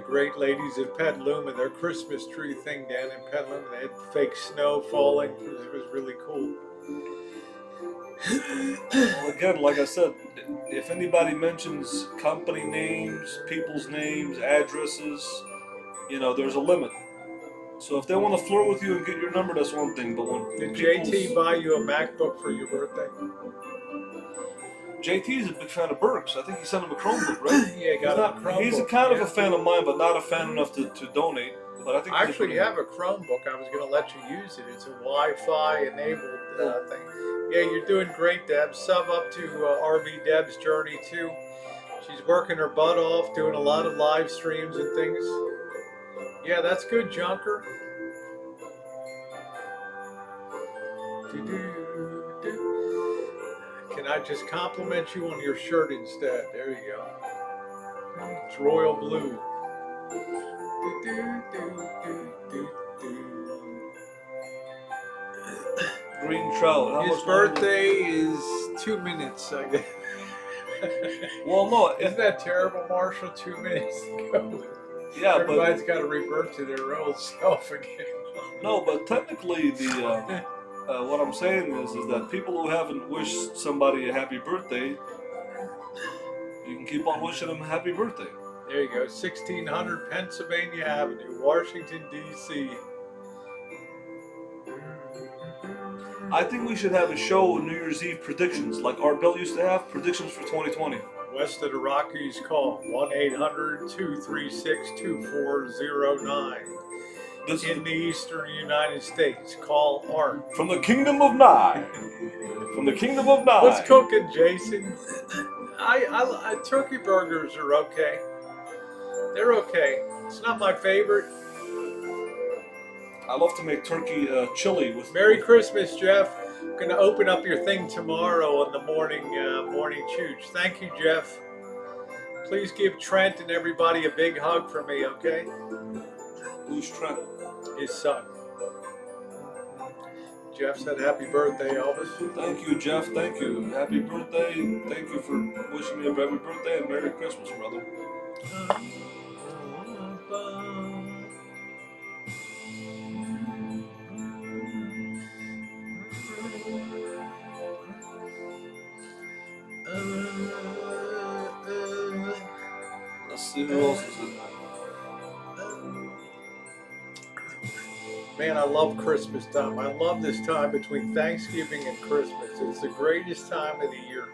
great ladies at Petaluma, their Christmas tree thing down in Petaluma. They had fake snow falling. It was really cool. Well, again, like I said, if anybody mentions company names, people's names, addresses, there's a limit. So if they want to flirt with you and get your number, that's one thing. But when Did JT buy you a MacBook for your birthday? JT's a big fan of Burks. I think he sent him a Chromebook, right? Yeah, he got a Chromebook. He's a kind of a fan of mine, but not a fan enough to donate. But I think I actually have a Chromebook. I was going to let you use it. It's a Wi-Fi enabled thing. Yeah, you're doing great, Deb. Sub up to RV Deb's journey too. She's working her butt off, doing a lot of live streams and things. Yeah, that's good, Junker. Can I just compliment you on your shirt instead? There you go. It's royal blue. Green Trout. His birthday is 2 minutes, I guess. Well, no. Isn't that terrible, Marshall? 2 minutes ago. Yeah, everybody's got to revert to their old self again. No, but technically, what I'm saying is that people who haven't wished somebody a happy birthday, you can keep on wishing them a happy birthday. There you go, 1600 Pennsylvania Avenue, Washington, D.C. I think we should have a show New Year's Eve predictions, like Art Bell used to have predictions for 2020. West of the Rockies, call 1-800-236-2409. In the eastern United States, call Art. From the Kingdom of Nye. From the Kingdom of Nye. What's cooking, Jason? I turkey burgers are okay. They're okay. It's not my favorite. I love to make turkey chili with. Merry Christmas, Jeff. I'm gonna open up your thing tomorrow on the morning chooch. Thank you, Jeff. Please give Trent and everybody a big hug for me, okay? Who's Trent? His son. Jeff said happy birthday, Elvis. Thank you, Jeff. Thank you. Happy birthday. Thank you for wishing me a happy birthday and Merry Christmas, brother. Let's see who else is in there. Man, I love Christmas time. I love this time between Thanksgiving and Christmas. It's the greatest time of the year.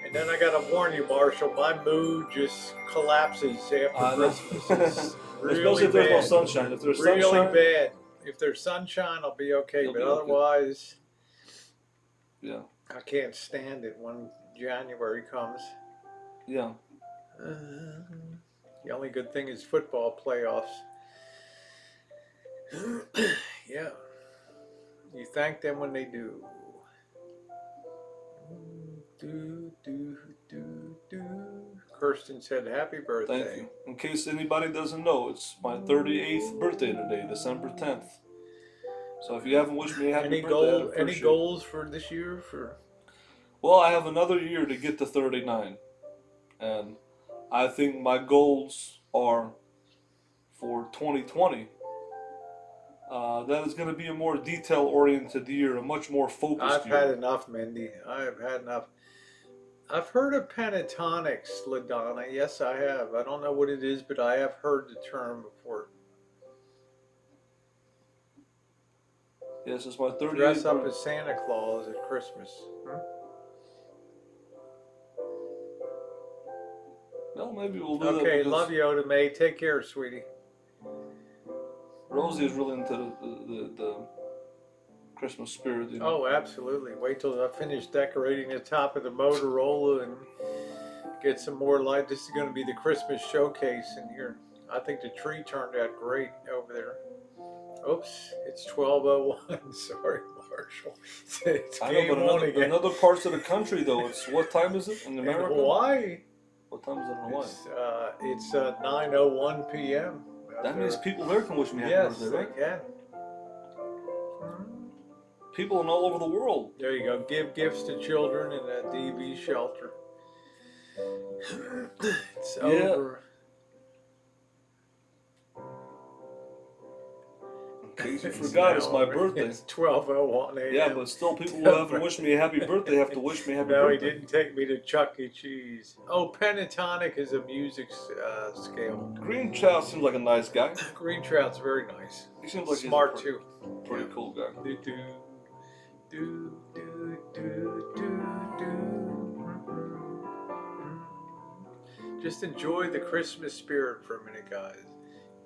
And then I gotta warn you, Marshall, my mood just collapses after Christmas. It's really especially if there's bad. no sunshine. If there's really sunshine, bad. If there's sunshine, I'll be okay. You'll But be okay. otherwise, yeah, I can't stand it when January comes. yeah. The only good thing is football playoffs. Yeah. You thank them when they do. Kirsten said happy birthday. Thank you. In case anybody doesn't know, it's my 38th birthday today, December 10th. So if you haven't wished me a happy birthday, any goals for this year? Well, I have another year to get to 39. And I think my goals are for 2020. That is going to be a more detail-oriented year, a much more focused year. I've had enough, Mindy. I have had enough. I've heard of pentatonics, LaDonna. Yes, I have. I don't know what it is, but I have heard the term before. Yes, it's my 38th. Dress up as Santa Claus at Christmas. Well, maybe we'll do that. Okay, love you, Oda May. Take care, sweetie. Rosie is really into the Christmas spirit, you know. Oh, absolutely. Wait till I finish decorating the top of the Motorola and get some more light. This is going to be the Christmas showcase in here. I think the tree turned out great over there. Oops, it's 12:01. Sorry, Marshall. It's I game know, but on again. in other parts of the country, though, it's what time is it in America? In Hawaii. What time is it in Hawaii? It's 9:01 p.m. That means people there can wish me happy Yes, birthday, right? they can. People in all over the world. There you go. Give gifts to children in a DV shelter. It's over. In case you forgot, it's my birthday. It's 12:01 a.m. Yeah, but still, people who haven't wished me a happy birthday have to wish me a happy No, he birthday. didn't take me to Chuck E. Cheese. Oh, pentatonic is a music scale. Green Child seems like a nice guy. Green Trout's very nice. He seems like Smart he's a too. pretty cool guy. Just enjoy the Christmas spirit for a minute, guys.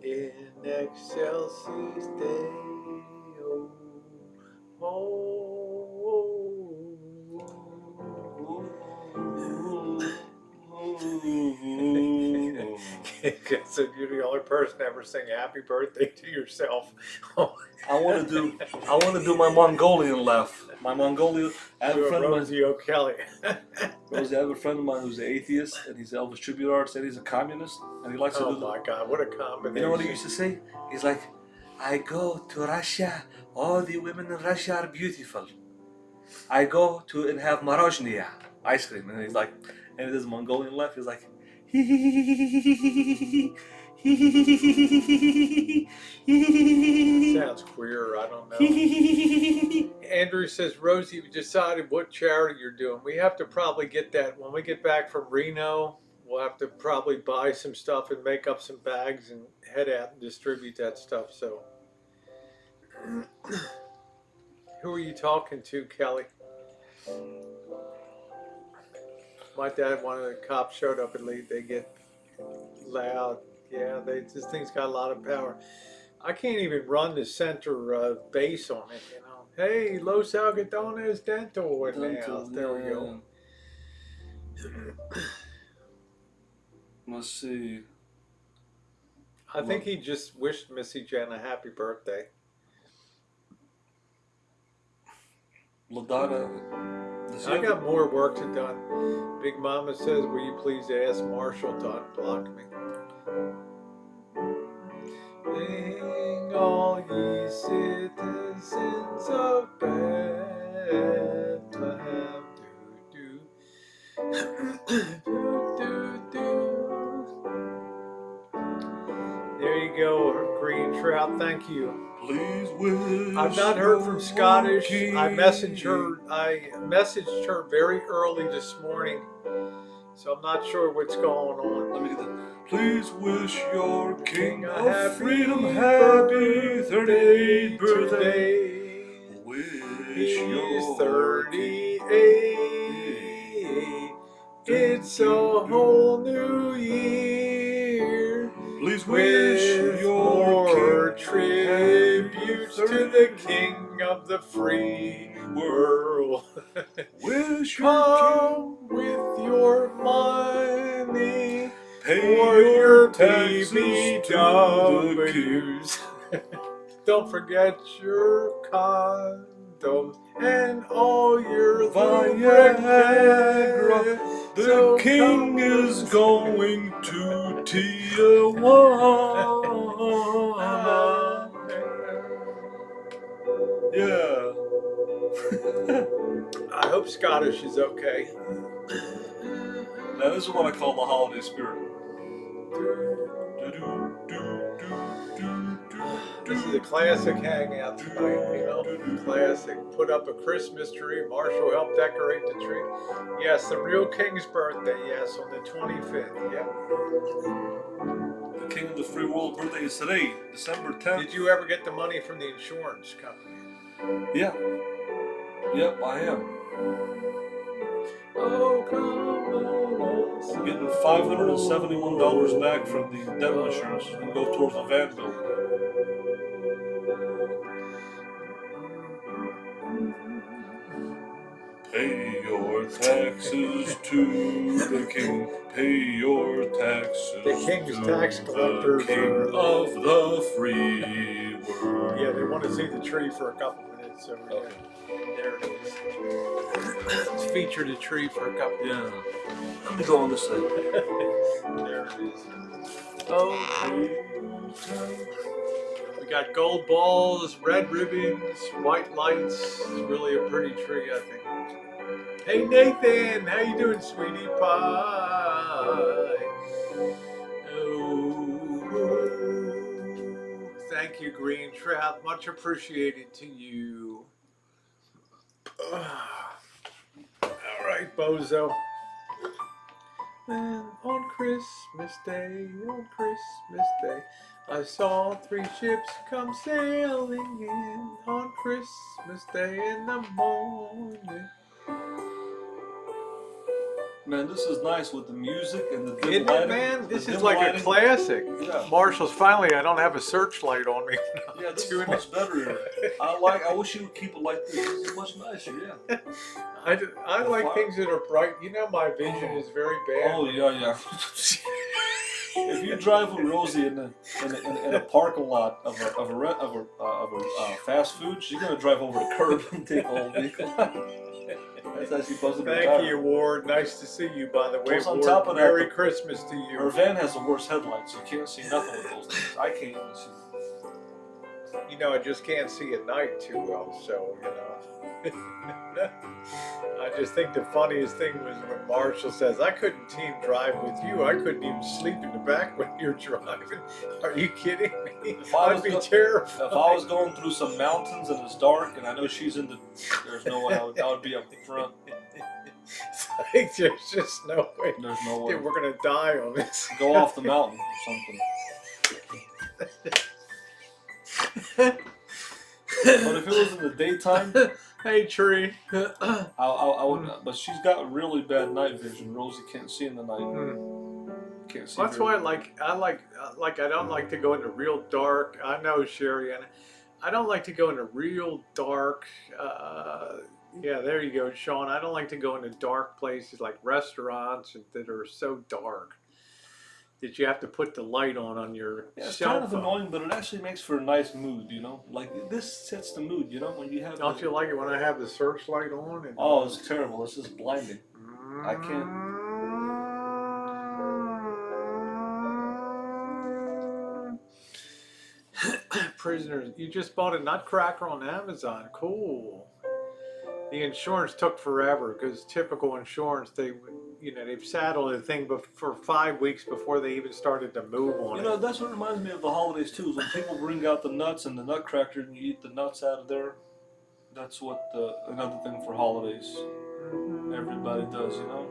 In excelsis Deo, So you're the only person to ever sing happy birthday to yourself. I want to do my Mongolian laugh. My Mongolian. I have a friend of mine. Rosie O'Kelly. Rosie, I have a friend of mine who's an atheist, and he's Elvis tribute artist, and he's a communist, and he likes to Oh do. my God, what a combination! You know what he used to say? He's like, I go to Russia. All the women in Russia are beautiful. I go to and have marozhnia, ice cream, and he's like, and it is Mongolian laugh. He's like. Sounds queer, I don't know. Andrew says, Rosie, you decided what charity you're doing. We have to probably get that when we get back from Reno. We'll have to probably buy some stuff and make up some bags and head out and distribute that stuff. So Who are you talking to, Kelly? My dad, one of the cops showed up and they get loud. Yeah, this thing's got a lot of power. I can't even run the center base on it, you know. Hey, Los Algodones Dental in the house. There we go. Let's see. I think he just wished Missy Jen a happy birthday. Ladonna. I got more work to done. Big Mama says, will you please ask Marshall to unblock me? Sing all ye citizens of Bethlehem. Do, do. Do, do. There you go, Green Trout. Thank you. Please wish. I've not heard from Scottish. I messaged her very early this morning, so I'm not sure what's going on. Let me get that. Please wish your king A of freedom happy happy 38th birthday. today. Wish He's your 38. It's a whole new year. Please wish your More king tributes to the King of the free world. Wish Come with your money pay or your your taxes to the BBWs. Don't forget your condoms and all your Viagra. The So king come is going to Tijuana. Yeah. I hope Scottish is okay. Now this is what I call the holiday spirit. This is a classic hangout tonight, you know. Classic. Put up a Christmas tree. Marshall helped decorate the tree. Yes, the real king's birthday. Yes, on the 25th. Yeah. The king of the free world birthday is today, December 10th. Did you ever get the money from the insurance company? Yeah. Yep, I am. Oh, come on. I'm getting $571 back from the dental insurance and go towards the van bill. Pay your taxes to the king. Pay your taxes The king's to tax collectors the king are- of the free world. Yeah, they want to see the tree for a couple minutes. So yeah. Okay. There it is. It's featured a tree for a couple Yeah. Let me go on this side. There it is. Oh, we got gold balls, red ribbons, white lights. It's really a pretty tree, I think. Hey Nathan, how you doing, sweetie pie? Oh, thank you, Green Trout. Much appreciated to you. All right, Bozo. And on Christmas Day, I saw 3 ships come sailing in on Christmas Day in the morning. Man, this is nice with the music and the dim Isn't lighting. it, man? This The is dim like lighting. a classic. Yeah. Marshall's finally, I don't have a searchlight on me. Yeah, this is Doing much better. I wish you would keep it like this. This is much nicer, yeah. I like things that are bright. You know, my vision is very bad. Oh yeah. If you drive with Rosie in a parking lot of a fast food, she's gonna drive over the curb and take the whole vehicle. That's how she's supposed to be. Thank you, Ward. Nice to see you, by the way. Plus, on Ward, top of that, Merry Christmas to you. Her van has the worst headlights. You can't see nothing with those things. I can't even see. You know, I just can't see at night too well, so, you know. I just think the funniest thing was when Marshall says, I couldn't team drive with you. I couldn't even sleep in the back when you're driving. Are you kidding me? I'd be terrified. If I was going through some mountains and it's dark and I know she's in the, there's no way I would be up front. Like, there's just no way. There's no way. Dude, we're going to die on this. Go off the mountain or something. But if it was in the daytime, Hey, tree. I would. But she's got really bad night vision. Rosie can't see in the night. Can't see. That's why I don't like to go into real dark. I know, Sherry, and I don't like to go into real dark. Yeah, there you go, Sean. I don't like to go into dark places like restaurants that are so dark that you have to put the light on your Yeah, it's cell kind of phone. annoying, but it actually makes for a nice mood, you know? Like, this sets the mood, you know? When you have Don't you like it when I have the searchlight on? And Oh, it's terrible. It's just blinding. I can't... Prisoners, you just bought a Nutcracker on Amazon. Cool. The insurance took forever because typical insurance, they've saddled the thing for 5 weeks before they even started to move on You it. know, that's what reminds me of the holidays, too, is when people bring out the nuts and the Nutcracker and you eat the nuts out of there. That's what another thing for holidays everybody does, you know?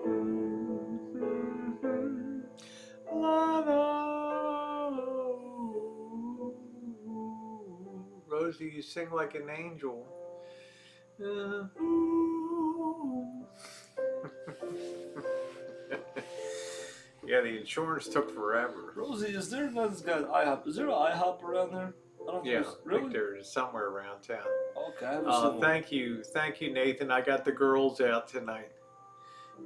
Rosie, you sing like an angel. Yeah, the insurance took forever. Rosie, is there another guy IHOP? Is there an IHOP around there? I don't Yeah, think I think there's somewhere around town. Okay, I haven't seen one. Thank you, Nathan. I got the girls out tonight.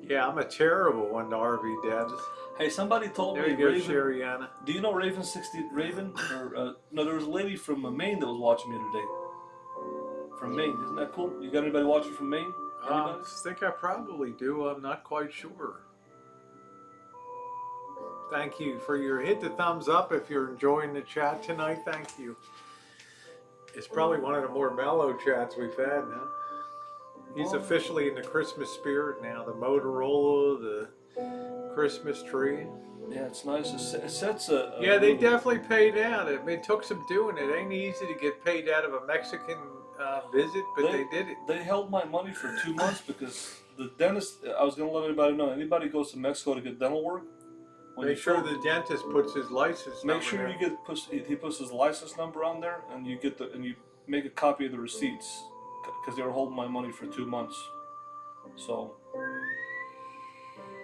Yeah, I'm a terrible one to RV Debs. Hey, somebody told There me you go, Raven. Sheriana. Do you know Raven 60 Raven? Or no, there was a lady from Maine that was watching me today. From Maine, isn't that cool? You got anybody watching from Maine? I think I probably do. I'm not quite sure. Thank you for hit the thumbs up if you're enjoying the chat tonight. Thank you. It's probably one of the more mellow chats we've had, huh? He's officially in the Christmas spirit now. The Motorola, the Christmas tree. Yeah, it's nice. It sets a yeah, they definitely paid out. It took some doing. It ain't easy to get paid out of a Mexican visit, but they did it. They held my money for 2 months because the dentist. I was gonna let anybody know. Anybody goes to Mexico to get dental work, Make sure the dentist puts his license number. Make sure you he puts his license number on there, and you make a copy of the receipts because they were holding my money for 2 months. So,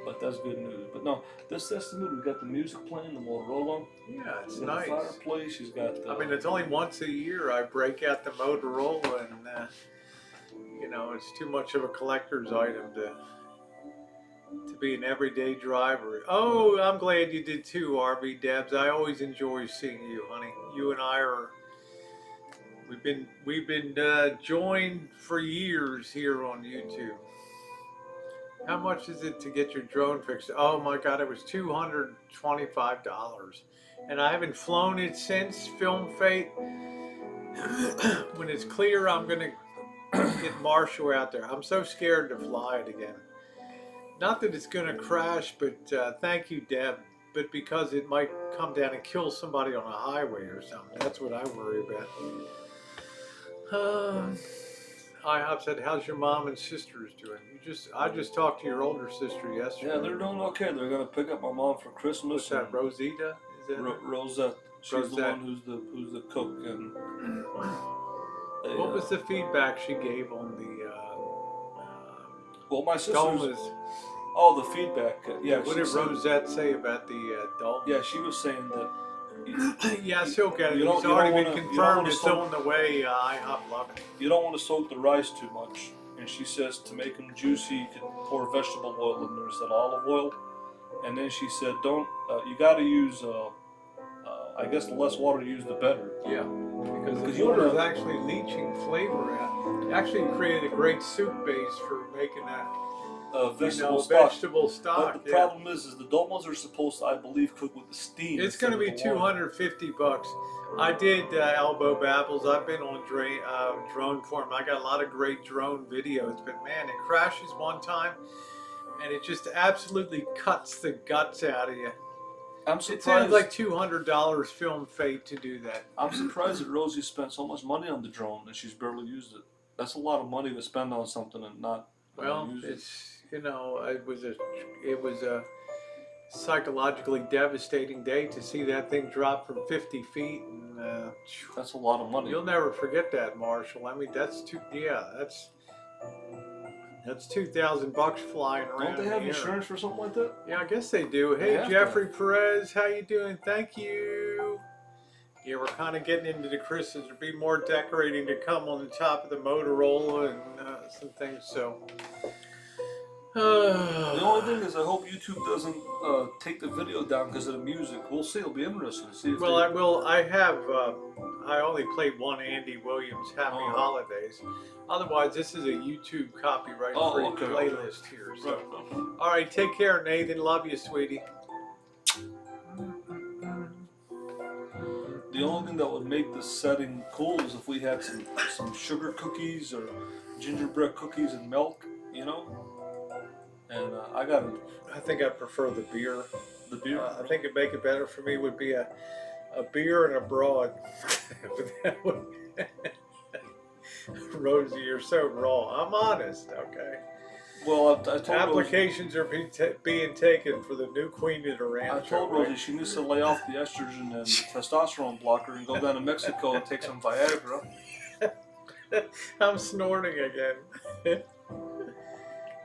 but that's good news. But no, that's the mood. We got the music playing, the Motorola. Yeah, it's she's nice. The fireplace. She's got. I mean, it's only once a year I break out the Motorola, and it's too much of a collector's item to be an everyday driver. Oh, I'm glad you did too, RV Debs. I always enjoy seeing you, honey. You and I we've been joined for years here on YouTube. How much is it to get your drone fixed? Oh my God, it was $225, and I haven't flown it since Film Fate. When it's clear, I'm gonna get Marshall out there. I'm so scared to fly it again. Not that it's going to crash, but thank you, Deb. But because it might come down and kill somebody on a highway or something. That's what I worry about. IHOP said, "How's your mom and sisters doing?" I just talked to your older sister yesterday. Yeah, they're doing okay. They're going to pick up my mom for Christmas. What's that, Rosita? Is that Rosette? She's the one who's the cook. And what was the feedback she gave on the? Well, my sister's. Dolmas. Oh, the feedback. Yeah. What did Rosette say about the dolmas? Yeah, she was saying that. Yes, he'll get it. It's already been confirmed. It's on the way. IHOP love it. You don't want to soak the rice too much. And she says to make them juicy, you can pour vegetable oil in there instead of olive oil. And then she said, don't. You got to use. I guess the less water you use, the better. Yeah, because the water is actually leaching flavor out. It actually created a great soup base for making that. Vegetable stock. But the problem is the dolmas are supposed to, I believe, cook with the steam. It's going to be $250. I did elbow babbles. I've been on drone form. I got a lot of great drone videos, but man, it crashes one time, and it just absolutely cuts the guts out of you. I'm surprised. It sounds like $200 Film Fate to do that. I'm surprised that Rosie spent so much money on the drone and she's barely used it. That's a lot of money to spend on something and not. Well, use it's it was a psychologically devastating day to see that thing drop from 50 feet. And, That's a lot of money. you'll never forget that, Marshall. I mean, that's $2,000 flying around. Don't they have in the air. insurance for something like that? Yeah, I guess they do. They Hey, have to. Jeffrey Perez, how you doing? Thank you. Yeah, we're kind of getting into the Christmas. There'll be more decorating to come on the top of the Motorola and some things. So, The only thing is, I hope YouTube doesn't take the video down because of the music. We'll see. It'll be interesting to see. If well, they... I will. I have. I only played one Andy Williams "Happy Oh. Holidays." Otherwise, this is a YouTube copyright-free okay, playlist here. So, Right. all right, take care, Nathan. Love you, sweetie. The only thing that would make this setting cool is if we had some sugar cookies or gingerbread cookies and milk, you know. And I think I prefer the beer. the beer. I think it'd make it better for me would be a beer and a broad. But that would- Rosie, you're so raw. I'm honest, okay? Well, I told Rosie, Applications are being taken for the new queen of the Rancho. I told Rosie she needs to lay off the estrogen and testosterone blocker and go down to Mexico and take some Viagra. I'm snorting again. don't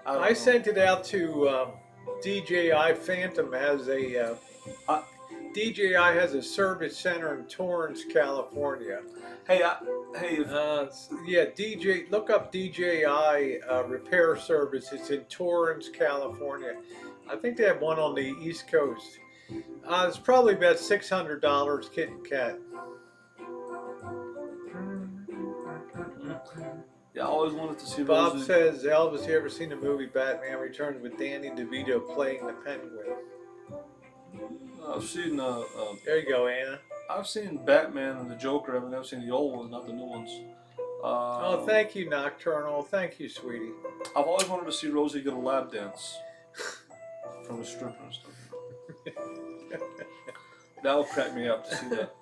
I know. sent it out to DJI Phantom has a DJI has a service center in Torrance, California. Hey, DJ. Look up DJI repair service. It's in Torrance, California. I think they have one on the East Coast. It's probably about $600 kit and cat. yeah, I always wanted to see Bob Rosie. says, Elvis, you ever seen the movie Batman Returns with Danny DeVito playing the Penguin? I've seen There you go, Anna. I've seen Batman and the Joker. I've never seen the old ones, not the new ones. Oh, thank you, Nocturnal. Thank you, sweetie. I've always wanted to see Rosie get a lap dance from a stripper and stuff. That would crack me up to see that.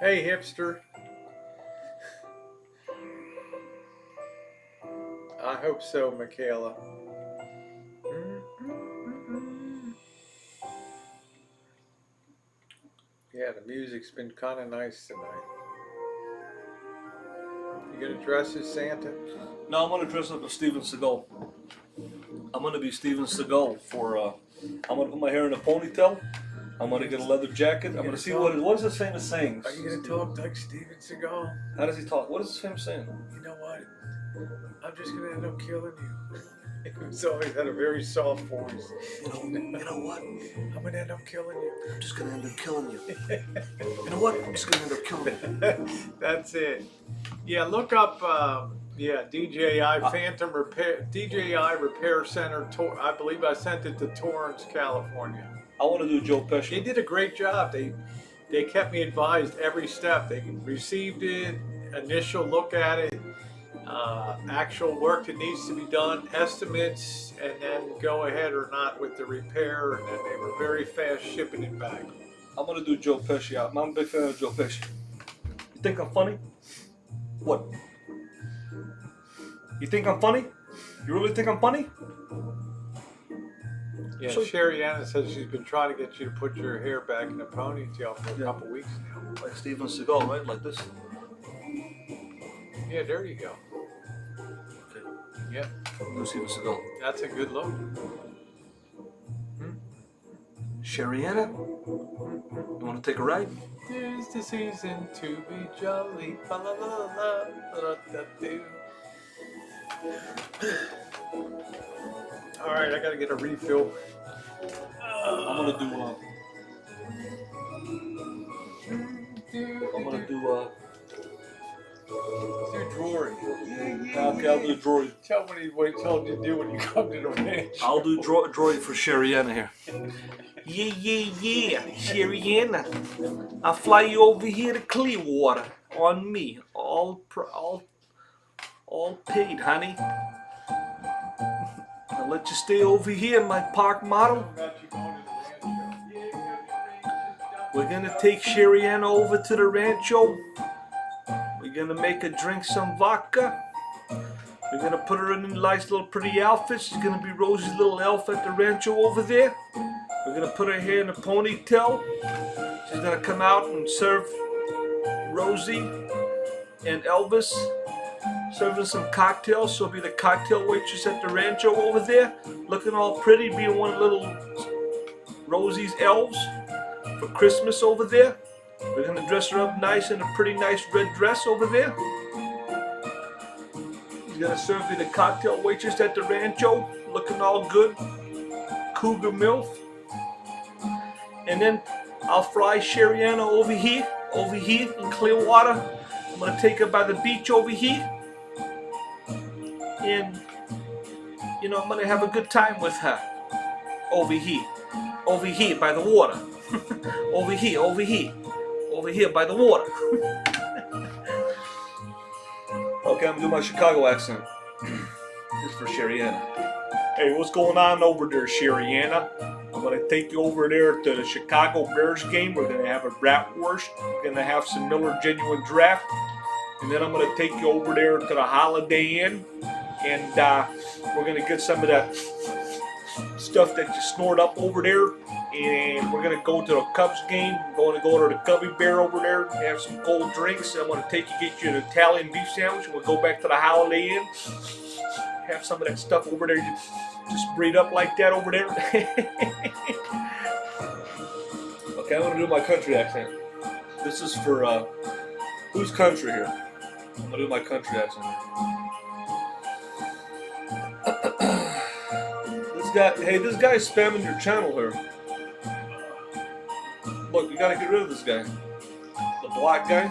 Hey, hipster. I hope so, Michaela. Yeah, the music's been kind of nice tonight. You gonna dress as Santa? No, I'm gonna dress up as Steven Seagal. I'm gonna be Steven Seagal for. I'm gonna put my hair in a ponytail. I'm gonna get a leather jacket. I'm gonna see what is his famous saying. Are you gonna talk like Steven Seagal? How does he talk? What is his famous saying? You know what? I'm just gonna end up killing you. He's always had a very soft voice. You know what? I'm gonna end up killing you. I'm just gonna end up killing you. You know what? I'm just gonna end up killing you. That's it. Yeah, look up. DJI Phantom Repair, DJI Repair Center. I believe I sent it to Torrance, California. I want to do Joe They Pesci. did a great job. They kept me advised every step. They received it, initial look at it, actual work that needs to be done, estimates, and then go ahead or not with the repair. And then they were very fast shipping it back. I'm gonna do Joe Pesci. I'm a big fan of Joe Pesci. You think I'm funny? What? You think I'm funny? You really think I'm funny? Yeah, So- Sherry Anna says she's been trying to get you to put your hair back in a ponytail for a couple weeks now. Like Steven Seagal, right? Like this. Yeah, there you go. Okay. Yeah, No Steven Seagal. that's a good look. Sherry Anna, you want to take a ride? Tis the season to be jolly. Fa la la la la da do. All right, I gotta get a refill. I'm gonna do. I'm gonna do. Do drawing. Okay, I'll do droid. Tell me what he told you to do when you come to the ranch. I'll do droid for Sherry Anna here. Yeah, Sherry Anna. I'll fly you over here to Clearwater on me. All paid, honey. I'll let you stay over here, my park model. We're gonna take Sherry Anna over to the Rancho. We're gonna make her drink some vodka. We're gonna put her in a nice little pretty outfit. She's gonna be Rosie's little elf at the Rancho over there. We're gonna put her hair in a ponytail. She's gonna come out and serve Rosie and Elvis, serving some cocktails. She'll be the cocktail waitress at the Rancho over there, looking all pretty, being one of little Rosie's elves for Christmas over there. We're gonna dress her up nice in a pretty nice red dress over there. She's gonna serve me the cocktail waitress at the Rancho, looking all good, cougar milf. And then I'll fly Sheriana over here in Clearwater. I'm gonna take her by the beach over here, and I'm gonna have a good time with her over here by the water. over here by the water. Okay, I'm gonna do my Chicago accent. This is for Sheriana. Hey, what's going on over there, Sheriana? I'm gonna take you over there to the Chicago Bears game. We're gonna have a bratwurst. We're gonna have some Miller Genuine Draft, and then I'm gonna take you over there to the Holiday Inn, and we're gonna get some of that stuff that you snort up over there. And we're gonna go to the Cubs game. We're gonna go to the Cubby Bear over there, have some cold drinks. I'm gonna take you, get you an Italian beef sandwich. We'll go back to the Holiday Inn, have some of that stuff over there. You just breed up like that over there. Okay, I'm gonna do my country accent. This is for whose country here? I'm gonna do my country accent. This guy's spamming your channel here. Look, you gotta get rid of this guy. The black guy.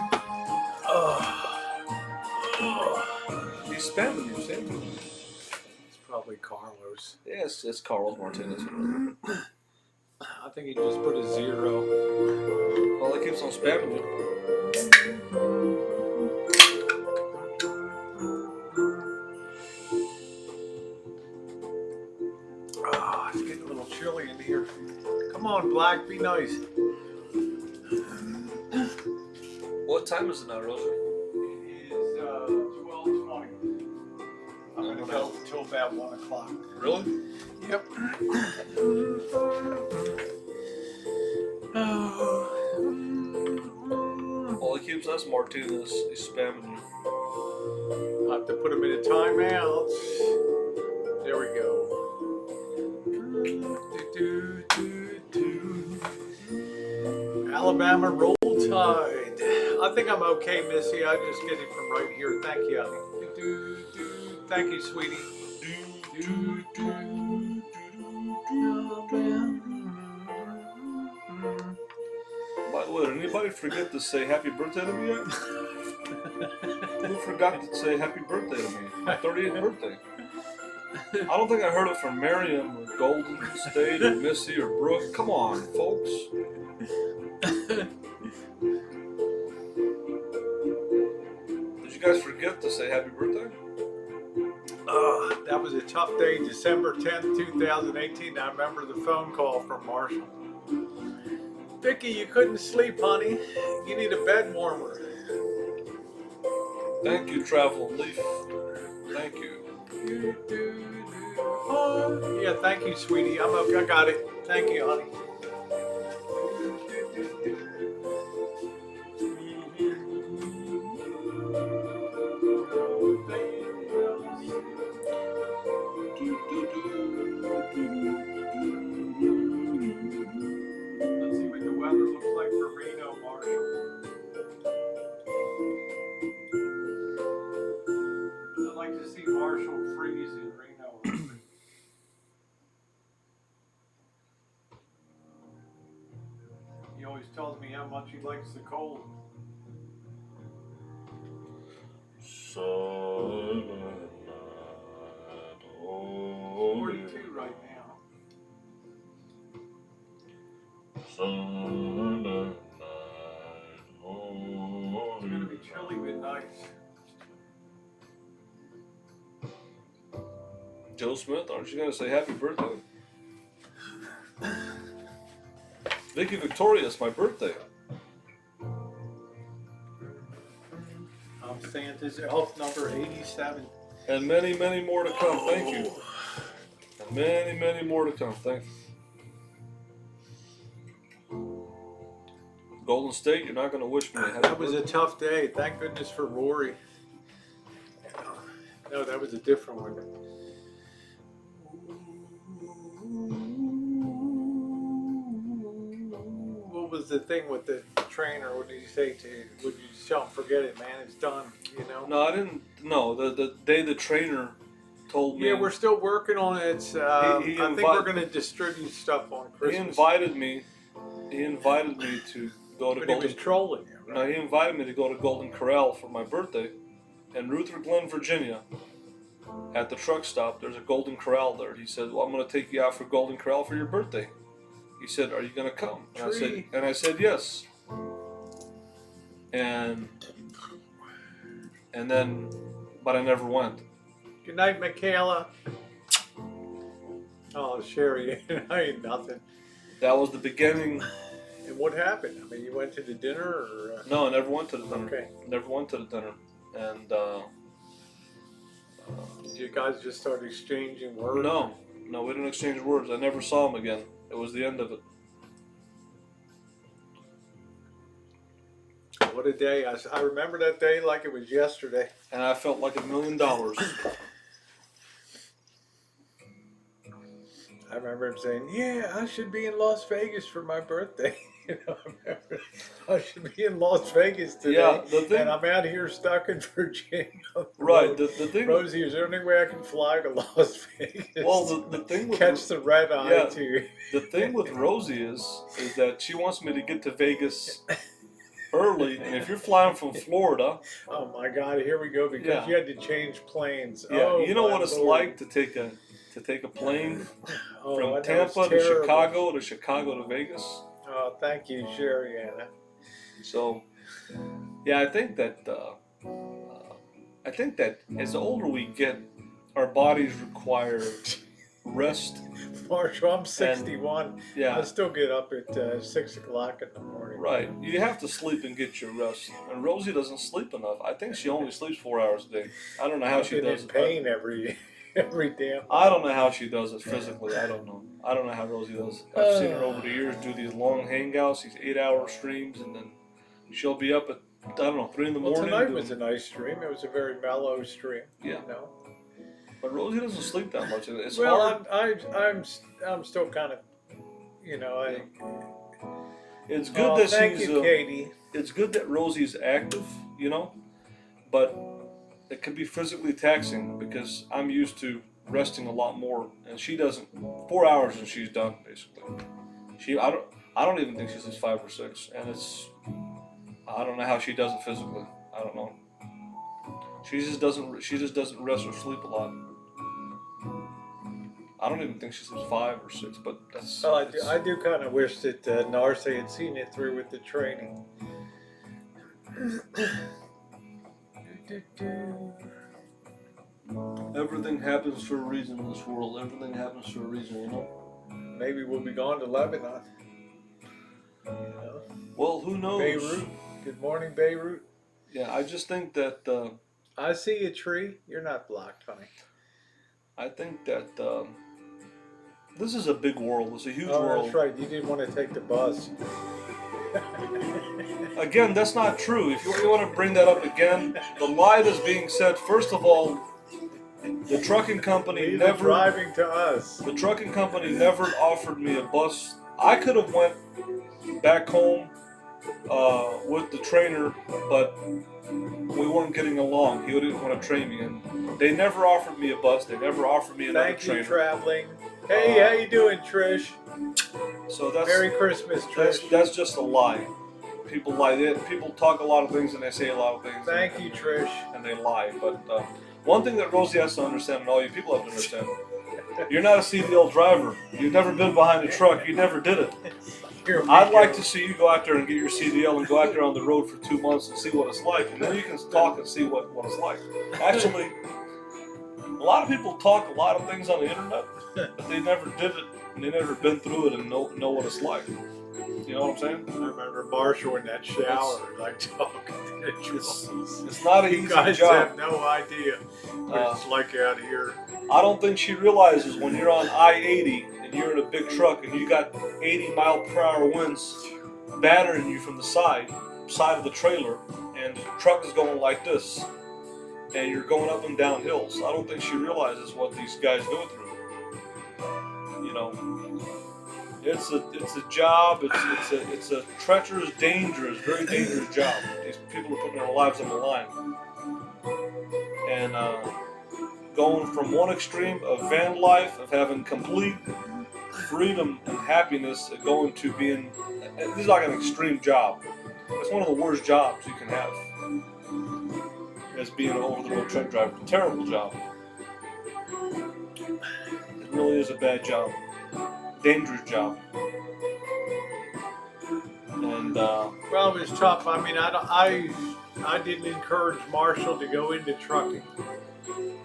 He's spamming you, see? It's probably Carlos. Yes, it's Carlos Martinez. I think he just put a 0. Well, he keeps on spamming you. It's getting a little chilly in here. Come on, Black, be nice. What time is it now, Rosa? It is 12:20. I'm gonna go until about 1 o'clock. Really? Yep. Well, he keeps us Martinez. He's spamming you. I have to put him in a timeout. There we go. Alabama Roll Tide. I think I'm okay, Missy. I just get it from right here. Thank you, honey. Thank you, sweetie. By the way, did anybody forget to say happy birthday to me yet? Who forgot to say happy birthday to me? My 38th birthday. I don't think I heard it from Miriam or Golden State or Missy or Brooke. Come on, folks. Did you guys forget to say happy birthday? That was a tough day, December 10th, 2018. I remember the phone call from Marshall. Vicky, you couldn't sleep, honey. You need a bed warmer. Thank you, Travel Leaf. Thank you. Oh, yeah, thank you, sweetie. I'm okay. I got it. Thank you, honey. Let's see what the weather looks like for Reno, Marshall. I'd like to see Marshall freeze in Reno. He always tells me how much he likes the cold. So 42 right now. It's going to be chilly but nice. Joe Smith, aren't you going to say happy birthday? Vicky Victoria, it's my birthday. I'm Santa's elf number 87. And many, many more to come. Thank you. And many, many more to come. Thank you. Golden State, you're not going to wish me. That was a tough day. Thank goodness for Rory. No, that was a different one. What was the thing with the trainer? What did he say to you? Would you tell him, forget it, man, it's done, you know? No, I didn't. No, the day the trainer told me. Yeah, we're still working on it. I think we're going to distribute stuff on Christmas. He invited me to go to But Golden. he was trolling you, right? No, he invited me to go to Golden Corral for my birthday, in Rutherford Glen, Virginia. At the truck stop, there's a Golden Corral there. He said, "Well, I'm going to take you out for Golden Corral for your birthday." He said, "Are you going to come?" And I said, "Yes." And then, but I never went. Good night, Michaela. Oh, Sherry, I ain't nothing. That was the beginning. And what happened? I mean, you went to the dinner, or? No, I never went to the dinner. Okay. Never went to the dinner. And Did you guys just start exchanging words? no, we didn't exchange words. I never saw him again. It was the end of it. What a day. I remember that day like it was yesterday. And I felt like $1 million. I remember him saying, yeah, I should be in Las Vegas for my birthday. You know, I remember, I should be in Las Vegas today. Yeah, the thing, and I'm out here stuck in Virginia. Right, the thing. Rosie, is there any way I can fly to Las Vegas? Well, the thing with catch the red eye yeah, too. The thing with Rosie is that she wants me to get to Vegas early, and if you're flying from Florida, oh my God, here we go, because you had to change planes. Yeah, oh, you know what it's Lord. like to take a plane from Tampa to Chicago to Vegas. Oh, thank you, Sherry Anna. So, yeah, I think that as the older we get, our bodies require rest. Marshall, I'm 61. And, I still get up at 6 o'clock in the morning. Right. You have to sleep and get your rest. And Rosie doesn't sleep enough. I think she only sleeps 4 hours a day. I don't know how she does it. Pain every damn. I don't know how she does it physically. I don't know. I don't know how Rosie does it. I've seen her over the years do these long hangouts, these 8-hour streams, and then she'll be up at, I don't know, 3 in the morning. Tonight was a nice stream. It was a very mellow stream. Yeah. You know? But Rosie doesn't sleep that much. It's well, hard. I'm still kind of, you know, It's good that thank she's. you, Katie. It's good that Rosie's active, you know, but it can be physically taxing because I'm used to resting a lot more, and she doesn't. 4 hours and she's done basically. I don't even think she sleeps 5 or 6, and I don't know how she does it physically. I don't know. She just doesn't rest or sleep a lot. I don't even think she sleeps 5 or 6, but that's. Well, I do kind of wish that Narce had seen it through with the training. Everything happens for a reason in this world. Everything happens for a reason, you know. Maybe we'll be going to Lebanon. You know? Well, who knows? Beirut. Good morning, Beirut. Yeah, I just think that. I see a tree. You're not blocked, honey. I think that this is a big world. It's a huge Oh, world. that's right. You didn't want to take the bus. Again, that's not true. If you want to bring that up again, the lie that's being said, first of all, the trucking company never driving to us. The trucking company never offered me a bus. I could have went back home with the trainer, but we weren't getting along. He didn't want to train me, and they never offered me a bus. They never offered me another trainer. Thank you, traveling. Hey, how you doing, Trish? So that's Merry Christmas, Trish. That's just a lie. People lie. People talk a lot of things and they say a lot of things. Thank you, Trish. And they lie. But one thing that Rosie has to understand, and all you people have to understand, you're not a CDL driver. You've never been behind a truck. You never did it. I'd like to see you go out there and get your CDL and go out there on the road for 2 months and see what it's like. And then you can talk and see what it's like. Actually, A lot of people talk a lot of things on the internet, but they never did it, and they never been through it and know what it's like. You know what I'm saying? I remember Marshall in that shower, like talking to the Jules. It's not an You easy guys job. have no idea what it's like out here. I don't think she realizes when you're on I-80 and you're in a big truck and you got 80-mile-per-hour winds battering you from the side of the trailer, and the truck is going like this, and you're going up and down hills. I don't think she realizes what these guys go through. You know, it's a job. It's a treacherous, dangerous, very dangerous job. These people are putting their lives on the line, and going from one extreme of van life, of having complete freedom and happiness, going to being, this is like an extreme job. It's one of the worst jobs you can have, as being an over-the-road truck driver. Terrible job. It really is a bad job. Dangerous job. And Well, it was tough. I mean, I didn't encourage Marshall to go into trucking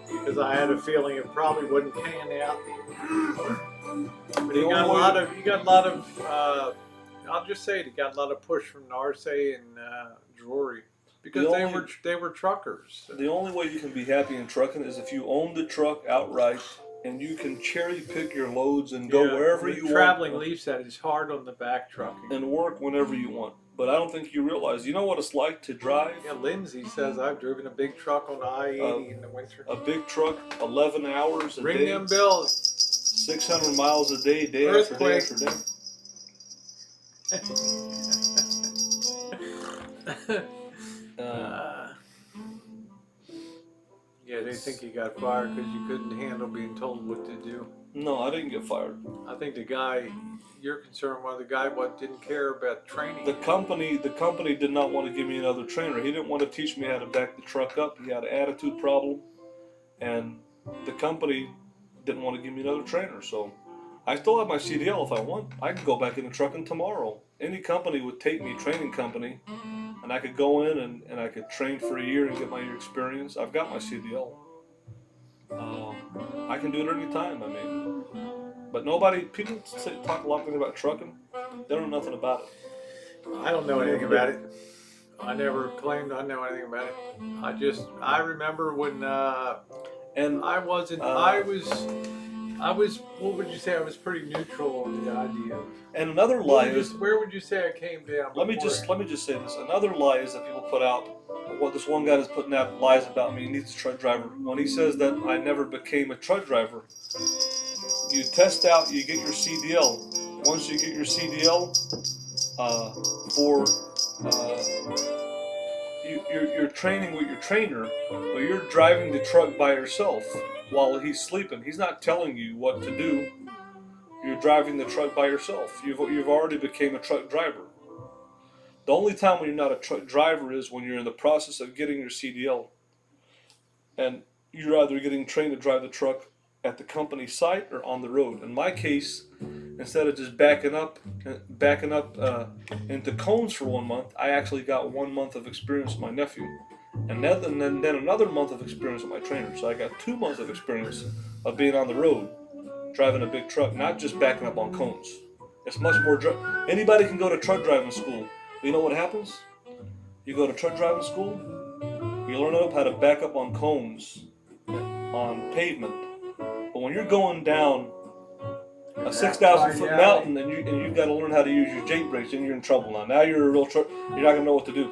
because I had a feeling it probably wouldn't pan out. But he got a lot of. I'll just say it. He got a lot of push from Narce and Drury because they were truckers. The only way you can be happy in trucking is if you own the truck outright and you can cherry pick your loads and go wherever you want. Traveling leaf set is hard on the back trucking. And work whenever you want. But I don't think you realize, you know what it's like to drive? Yeah, Lindsay says I've driven a big truck on I-80 in the winter. A big truck, 11 hours a day. Ring them bells. 600 miles a day, day after day after day. Yeah, they think you got fired because you couldn't handle being told what to do. No, I didn't get fired. I think the guy you're concerned with, the guy didn't care about training. The company did not want to give me another trainer. He didn't want to teach me how to back the truck up. He had an attitude problem, and the company didn't want to give me another trainer. So I still have my CDL if I want. I can go back into trucking tomorrow. Any company would take me, training company, and I could go in and I could train for a year and get my experience. I've got my CDL. I can do it any time. I mean, but people talk a lot of things about trucking. They don't know nothing about it. I don't know anything about it. I never claimed I know anything about it. I remember when I was what would you say? I was pretty neutral on the idea. And another lie is, where would you say I came down? Let me just say this. Another lie is that people put out. What this one guy is putting out lies about me. He needs a truck driver. When he says that I never became a truck driver, you test out. You get your CDL. Once you get your CDL, you're training with your trainer, but you're driving the truck by yourself while he's sleeping. He's not telling you what to do. You're driving the truck by yourself. You've already became a truck driver. The only time when you're not a truck driver is when you're in the process of getting your CDL, and you're either getting trained to drive the truck at the company site or on the road. In my case, instead of just backing up into cones for 1 month, I actually got 1 month of experience with my nephew, and then another month of experience with my trainer. So I got 2 months of experience of being on the road, driving a big truck, not just backing up on cones. It's much more. Anybody can go to truck driving school. You know what happens? You go to truck driving school, you learn how to back up on cones, on pavement. But when you're going down a 6,000-foot mountain and you've got to learn how to use your Jake brakes, then you're in trouble now. Now you're a real truck. You're not gonna know what to do.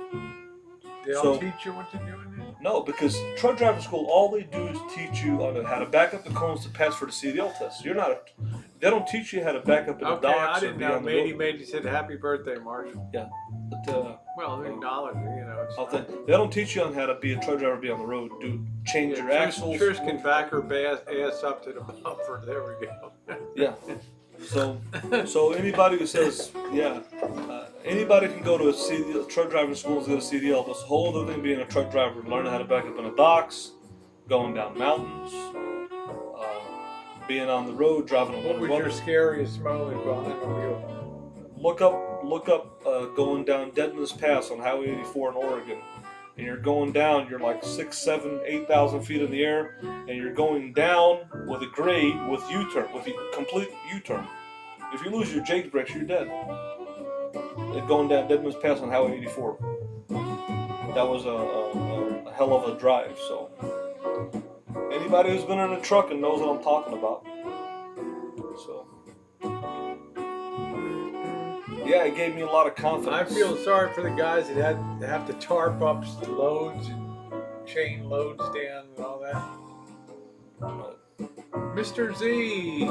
They don't teach you what to do in it? No, because truck driving school, all they do is teach you how to back up the cones to pass for the CDL test. They don't teach you how to back up in the docks. I didn't know. Matey said happy birthday, Marshall. Yeah. But, well, they acknowledge it, they don't teach you on how to be a truck driver, be on the road, change your axles. Trish can back her ass up to the bumper. There we go. Yeah. So anybody who says, anybody can go to a truck driving school and get a CDL, but it's a whole other thing being a truck driver and learning how to back up in the docks, going down mountains, being on the road, driving a What was your scariest moment behind the wheel? Look up going down Deadman's Pass on Highway 84 in Oregon. and you're going down. You're like 6, 7, 8,000 feet in the air, and you're going down with a grade with U-turn, with a complete U-turn. If you lose your Jake brakes, you're dead. Going down Deadman's Pass on Highway 84. That was a hell of a drive. So anybody who's been in a truck and knows what I'm talking about. So yeah, it gave me a lot of confidence. I feel sorry for the guys that have to tarp up loads and chain loads down and all that. Mr. Z.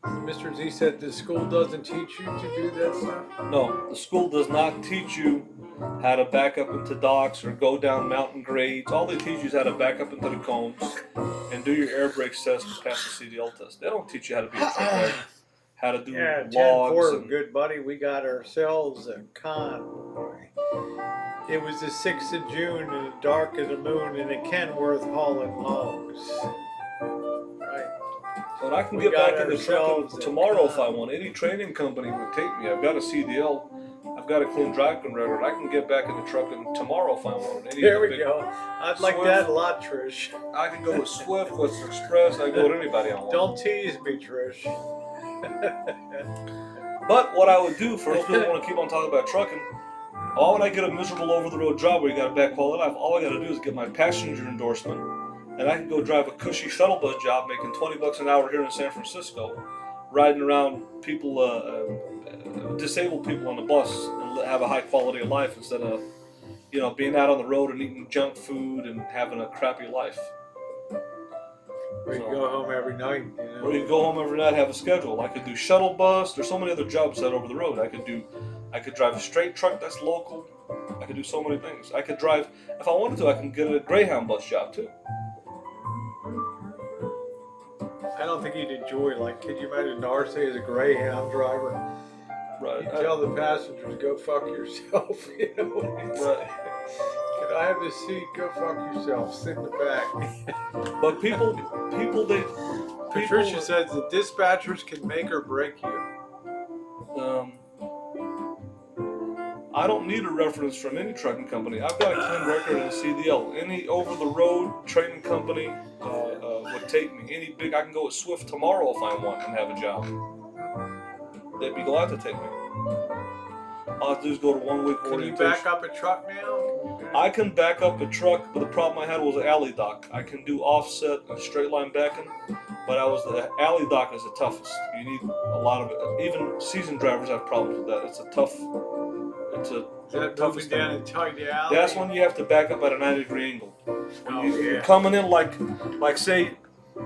Mr. Z said the school doesn't teach you to do that stuff? No, the school does not teach you how to back up into docks or go down mountain grades. All they teach you is how to back up into the cones and do your air brakes test and pass the CDL test. They don't teach you how to be a truck driver, how to do logs. 10-4, good buddy. We got ourselves a convoy. It was the 6th of June in the dark of the moon in a Kenworth hauling logs. Right. But I can get back in the truck tomorrow if I want. Any training company would take me. I've got a CDL. I've got a clean driving record. I can get back in the truck tomorrow if I want. There we go. I'd like that a lot, Trish. I can go with Swift, with Express. I can go with anybody I want. Don't tease me, Trish. But what I would do for those people who want to keep on talking about trucking, when I get a miserable over-the-road job where you got a bad quality of life, all I got to do is get my passenger endorsement, and I can go drive a cushy shuttle bus job making $20 an hour here in San Francisco, riding around people, disabled people on the bus, and have a high quality of life instead of, being out on the road and eating junk food and having a crappy life. Or you go home every night. Or you go home every night, have a schedule. I could do shuttle bus. There's so many other jobs that over the road. I could drive a straight truck that's local. I could do so many things. I could drive, if I wanted to, I can get a Greyhound bus job too. I don't think he'd enjoy, can you imagine Darce as a Greyhound driver? Right. You tell the passengers, go fuck yourself. Right. Can I have the seat? Go fuck yourself. Sit in the back. But people, Patricia says the dispatchers can make or break you. I don't need a reference from any trucking company. I've got a clean record in CDL. Any over-the-road training company would take me. I can go with Swift tomorrow if I want and have a job. They'd be glad to take me. All I have to do is go to 1 week orientation. Can you back up a truck now? I can back up a truck, but the problem I had was an alley dock. I can do offset and straight line backing, but the alley dock is the toughest. You need a lot of it. Even seasoned drivers have problems with that. It's a tough. Is that moving down a tight alley? That's when you have to back up at a 90-degree angle. You're coming in like say,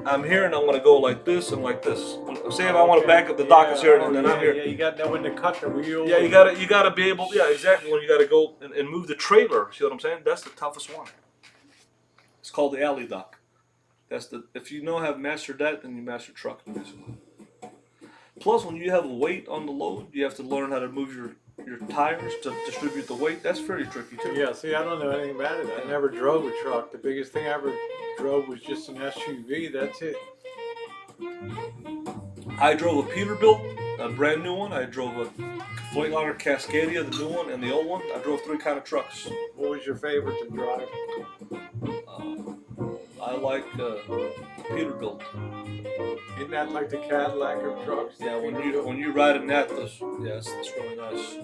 I'm here and I'm going to go like this and like this. Say if I want to back up, the dock is here and then I'm here. Yeah, you got to know when to cut the wheel. Yeah, you got to be able. Yeah, exactly. When you got to go and move the trailer. See what I'm saying? That's the toughest one. It's called the alley dock. If you have mastered that, then you master trucking basically. Plus, when you have weight on the load, you have to learn how to move your tires to distribute the weight. That's very tricky too. Yeah, see, I don't know anything about it. I never drove a truck. The biggest thing I ever drove was just an SUV. That's it. I drove a Peterbilt, a brand new one. I drove a Freightliner Cascadia, the new one, and the old one. I drove 3 kind of trucks. What was your favorite to drive? I like the Peterbilt. Isn't that like the Cadillac of trucks? Yeah, when you ride in that, it's really nice.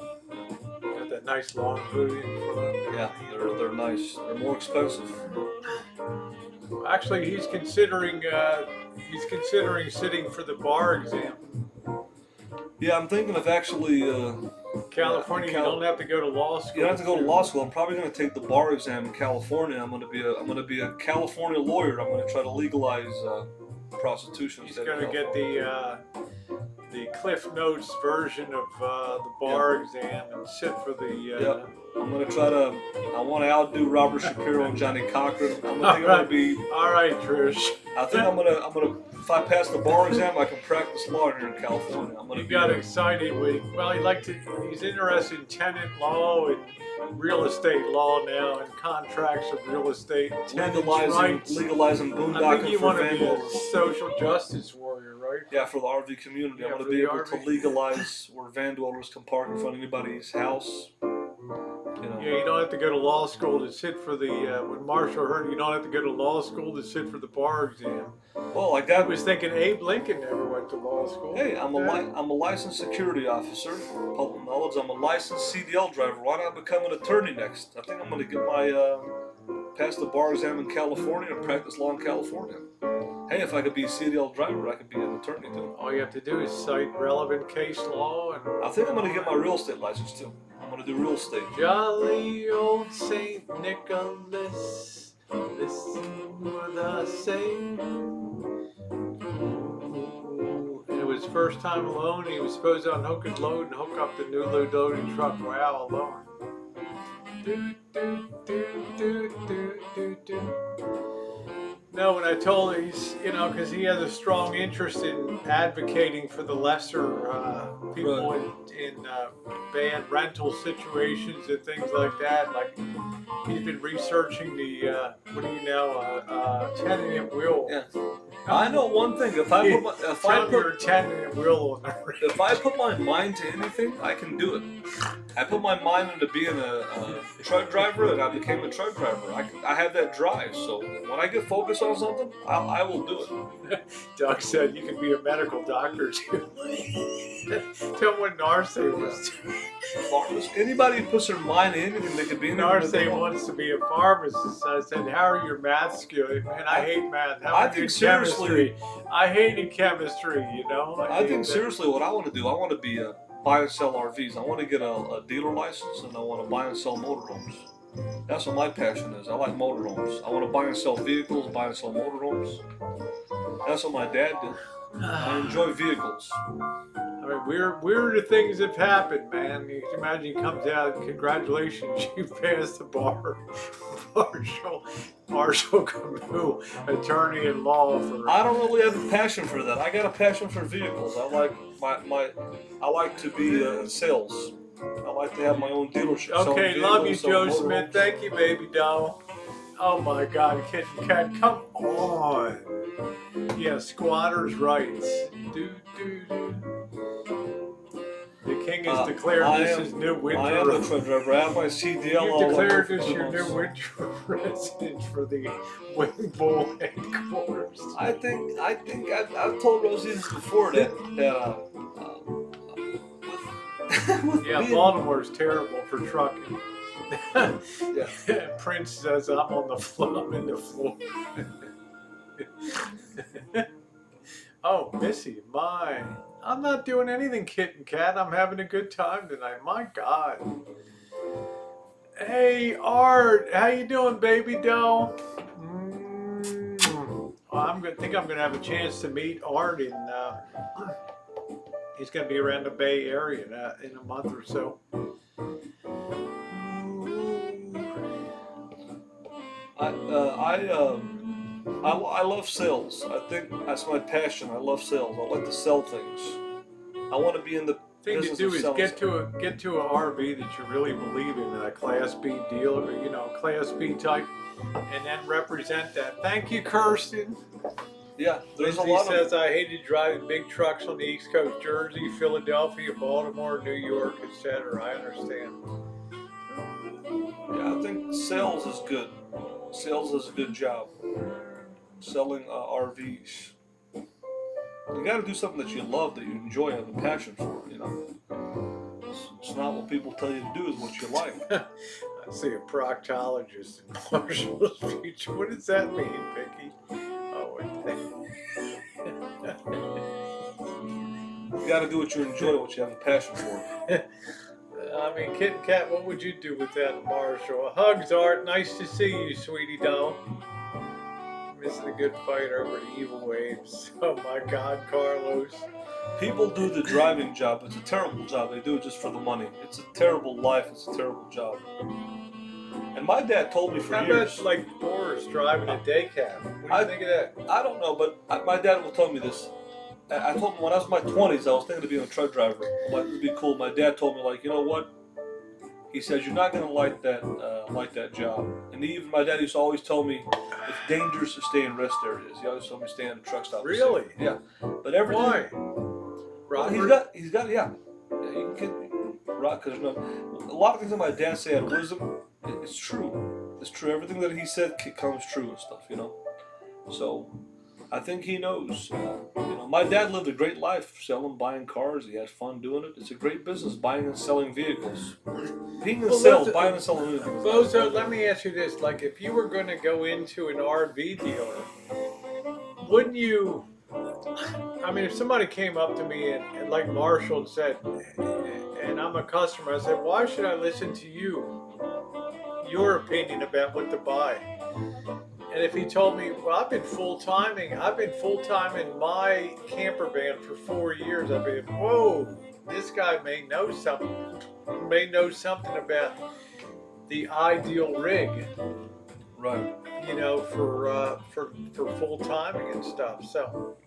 Got that nice long hood in front. Yeah, they're nice. They're more expensive. Actually, he's considering sitting for the bar exam. Yeah, I'm thinking of actually. California, you don't have to go to law school. You don't have to go to law school. I'm probably going to take the bar exam in California. I'm going to be a California lawyer. I'm going to try to legalize prostitution. He's going to get the Cliff Notes version of the bar exam and sit for the. Yep. I'm going to try to. I want to outdo Robert Shapiro and Johnny Cochran. I'm going to be. All right, Trish. I think I'm going to. If I pass the bar exam, I can practice law here in California. He got excited he's interested in tenant law and real estate law now and contracts of real estate. Legalizing boondocking. I think you want to be a vandals. social justice warrior, right? Yeah, for the RV community. I'm going to be able to legalize where van dwellers can park in front of anybody's house. You know. Yeah, you don't have to go to law school to sit for the. When Marshall heard you don't have to go to law school to sit for the bar exam. Well, I I got. was thinking Abe Lincoln never went to law school. Hey, I'm a licensed security officer. Public knowledge. I'm a licensed CDL driver. Why not become an attorney next? I think I'm going to get my pass the bar exam in California and practice law in California. Hey, if I could be a CDL driver, I could be an attorney too. All you have to do is cite relevant case law and. I think I'm going to get my real estate license too. I'm going to do real estate. Jolly old Saint Nicholas, listen what I say. And it was his first time alone. He was supposed to unhook his load and hook up the new loading truck. Wow, alone. Do, do, do, do, do, do, do. No, when I told him, because he has a strong interest in advocating for the lesser people in bad rental situations and things like that. Like he's been researching the tenant wheel. Yeah. I know one thing. If I put tenant wheel on the if I put my mind to anything, I can do it. I put my mind into being a truck driver, and I became a truck driver. I have that drive. So when I get focused on something, I will do it. Doug said you can be a medical doctor too. Tell him what Narce was. Pharmacist. Anybody who puts their mind in anything, they could be in Narce wants to be a pharmacist. I said, "How are your math skills?" Man, I hate math. I think seriously, I hated chemistry. I think seriously, what I want to do, I want to be a buy and sell RVs. I want to get a dealer license, and I want to buy and sell motorhomes. That's what my passion is. I like motorhomes. I want to buy and sell vehicles, buy and sell motorhomes. That's what my dad did. I enjoy vehicles. I mean, weirder things have happened, man. You can imagine he comes out, congratulations, you passed the bar. Marshall Camus, attorney in law for. I don't really have a passion for that. I got a passion for vehicles. I like I like to be in sales. I like to have my own dealership. Okay, love you, Joe Smith. Thank you, baby doll. Oh my God, Kitten Cat, come on. Yeah, squatters' rights. Do. The king has declared this is new winter. I am a truck driver. I have my CDL all You declared this your new winter residence for the Wing Bull headquarters. I think I've told Rosie this before that Baltimore's terrible for trucking. Yeah. Prince says I'm on the floor. I'm in the floor. Oh, Missy, I'm not doing anything, Kitten Cat. I'm having a good time tonight. My God. Hey, Art, how you doing, baby doll? I think I'm gonna have a chance to meet Art in. He's gonna be around the Bay Area in a month or so. I love sales. I think that's my passion. I love sales. I like to sell things. I want to be in the thing business to do of is selling. get to a RV that you really believe in, a Class B dealer, Class B type, and then represent that. Thank you, Kirsten. Yeah, there's Lindsay a lot says of. I hated driving big trucks on the East Coast, Jersey, Philadelphia, Baltimore, New York, etc. I understand. Yeah, I think sales is good. Sales is a good job. Selling RVs. You got to do something that you love, that you enjoy, have a passion for. It's not what people tell you to do; is what you like. I see a proctologist in Marshall's future. What does that mean, Vicky? Oh, You got to do what you enjoy, what you have a passion for. I mean, Kitten Cat, what would you do with that, Marshall? Hugs, Art. Nice to see you, sweetie doll. Missing a good fight over the evil waves. Oh my God, Carlos. People do the driving job. It's a terrible job. They do it just for the money. It's a terrible life. It's a terrible job. And my dad told me for How years. about like Boris driving a day cab? What do you think of that? I don't know, but my dad will tell me this. I told him when I was in my 20s, I was thinking of being a truck driver. I'm like, it'd be cool. My dad told me, like, you know what? He says, you're not going to like that job. And even my dad used to always tell me, it's dangerous to stay in rest areas. He always told me to stay in a truck stop. Really? Yeah. But everything. Why? Well, he's got, yeah. You can, Right? Because a lot of things that my dad said, wisdom, it's true. It's true. Everything that he said comes true and stuff, you know. So I think he knows. My dad lived a great life, selling, buying cars. He had fun doing it. It's a great business, buying and selling vehicles. Being in sales, buying and selling vehicles. Bozo, let me ask you this: like, if you were going to go into an RV dealer, wouldn't you? I mean, if somebody came up to me and like Marshall and said, and I'm a customer, I said, why should I listen to you? Your opinion about what to buy. And if he told me, well, I've been full time in my camper van for 4 years, I'd be, whoa, this guy may know something about the ideal rig, Right. for full timing and stuff. So,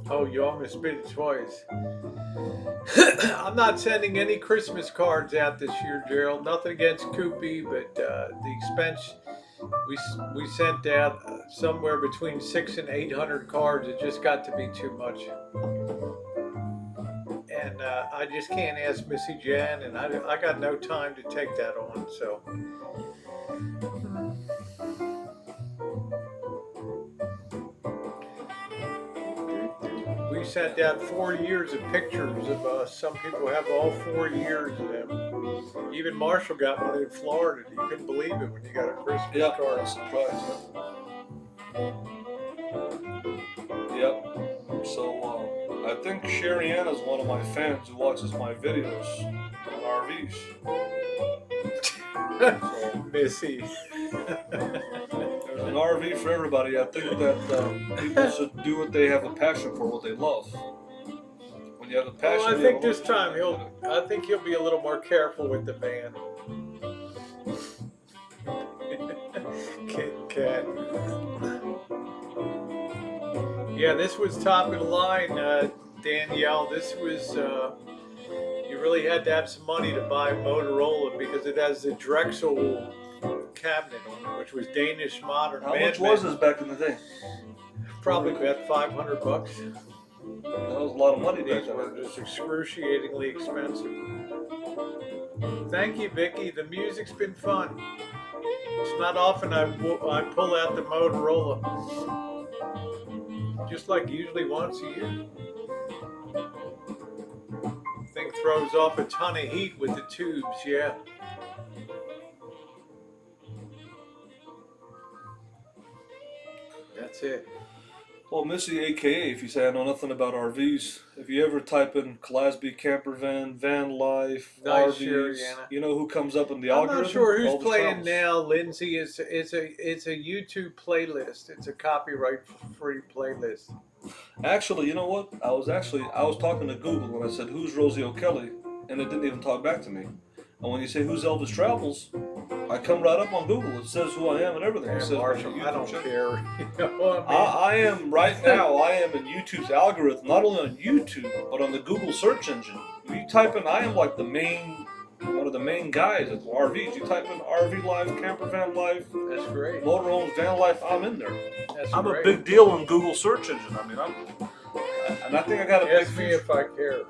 oh, you almost spit it twice. I'm not sending any Christmas cards out this year, Gerald. Nothing against Koopy, but the expense we sent out somewhere between 600 and 800 cards. It just got to be too much, and I just can't ask Missy Jan, and I got no time to take that on. So. We sent out 4 years of pictures of some people have all 4 years of them. Even Marshall got one in Florida. You couldn't believe it when you got a Christmas card. Yep, surprise. Yep. So I think Sherry Ann is one of my fans who watches my videos on RVs. Missy. There's an RV for everybody. I think that people should do what they have a passion for, what they love. When you have a passion. Well, I think this time he'll be a little more careful with the van. Kit Kat. Yeah, this was top of the line, Danielle. This was. You really had to have some money to buy Motorola because it has the Drexel cabinet on it, which was Danish modern. How much was this back in the day? Probably about $500. That was a lot of money back These were then. just excruciatingly expensive. Thank you, Vicky. The music's been fun. It's not often I pull out the Motorola. Just like usually once a year. Thing throws off a ton of heat with the tubes, yeah. That's it. Well, Missy, aka, if you say I know nothing about RVs, if you ever type in Clasby camper van, van life, Nice, RVs, Shariana. you know who comes up in the I'm algorithm? not sure All who's the playing travels. now, Lindsay. It's a YouTube playlist. It's a copyright-free playlist. Actually, you know what? I was talking to Google and I said, "Who's Rosie O'Kelly?" and it didn't even talk back to me. And when you say who's Elvis Travels, I come right up on Google. It says who I am and everything. It Yeah, says Marshall, my I don't YouTube care. You know what I mean? I am right now. I am in YouTube's algorithm, not only on YouTube but on the Google search engine. If you type in, I am like one of the main guys at RVs. You type in RV life, camper van life, That's great. motorhomes, van life. I'm in there. That's I'm great. a big deal on Google search engine. I mean, and I think I got a big Ask me future. if I care.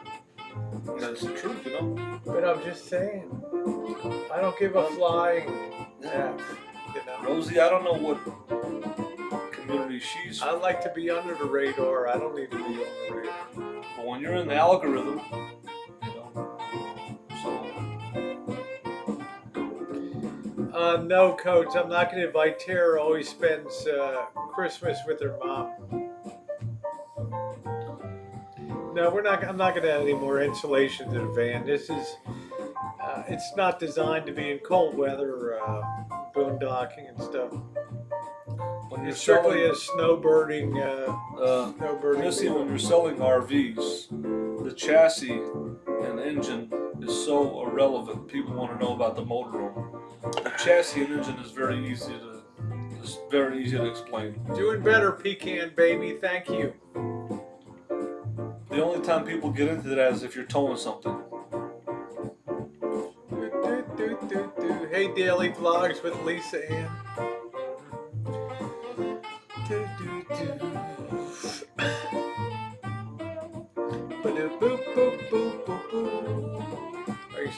That's the truth, you know. But I'm just saying, I don't give a flying F, you know. Rosie, I don't know what community she's. I like to be under the radar. I don't need to be on the radar. But when you're in the algorithm, you know. So. No, Coach, I'm not going to invite Tara. Always spends Christmas with her mom. No, we're not. I'm not going to add any more insulation to the van. This is. It's not designed to be in cold weather, boondocking and stuff. When you're It's strictly selling, a snowbirding. Snowbirding. Missy, vehicle. when you're selling RVs, the chassis and engine is so irrelevant. People want to know about the motorhome. The chassis and engine is very easy to explain. Doing better, Pecan Baby. Thank you. The only time people get into that is if you're towing something. Hey, Daily Vlogs with Lisa Ann.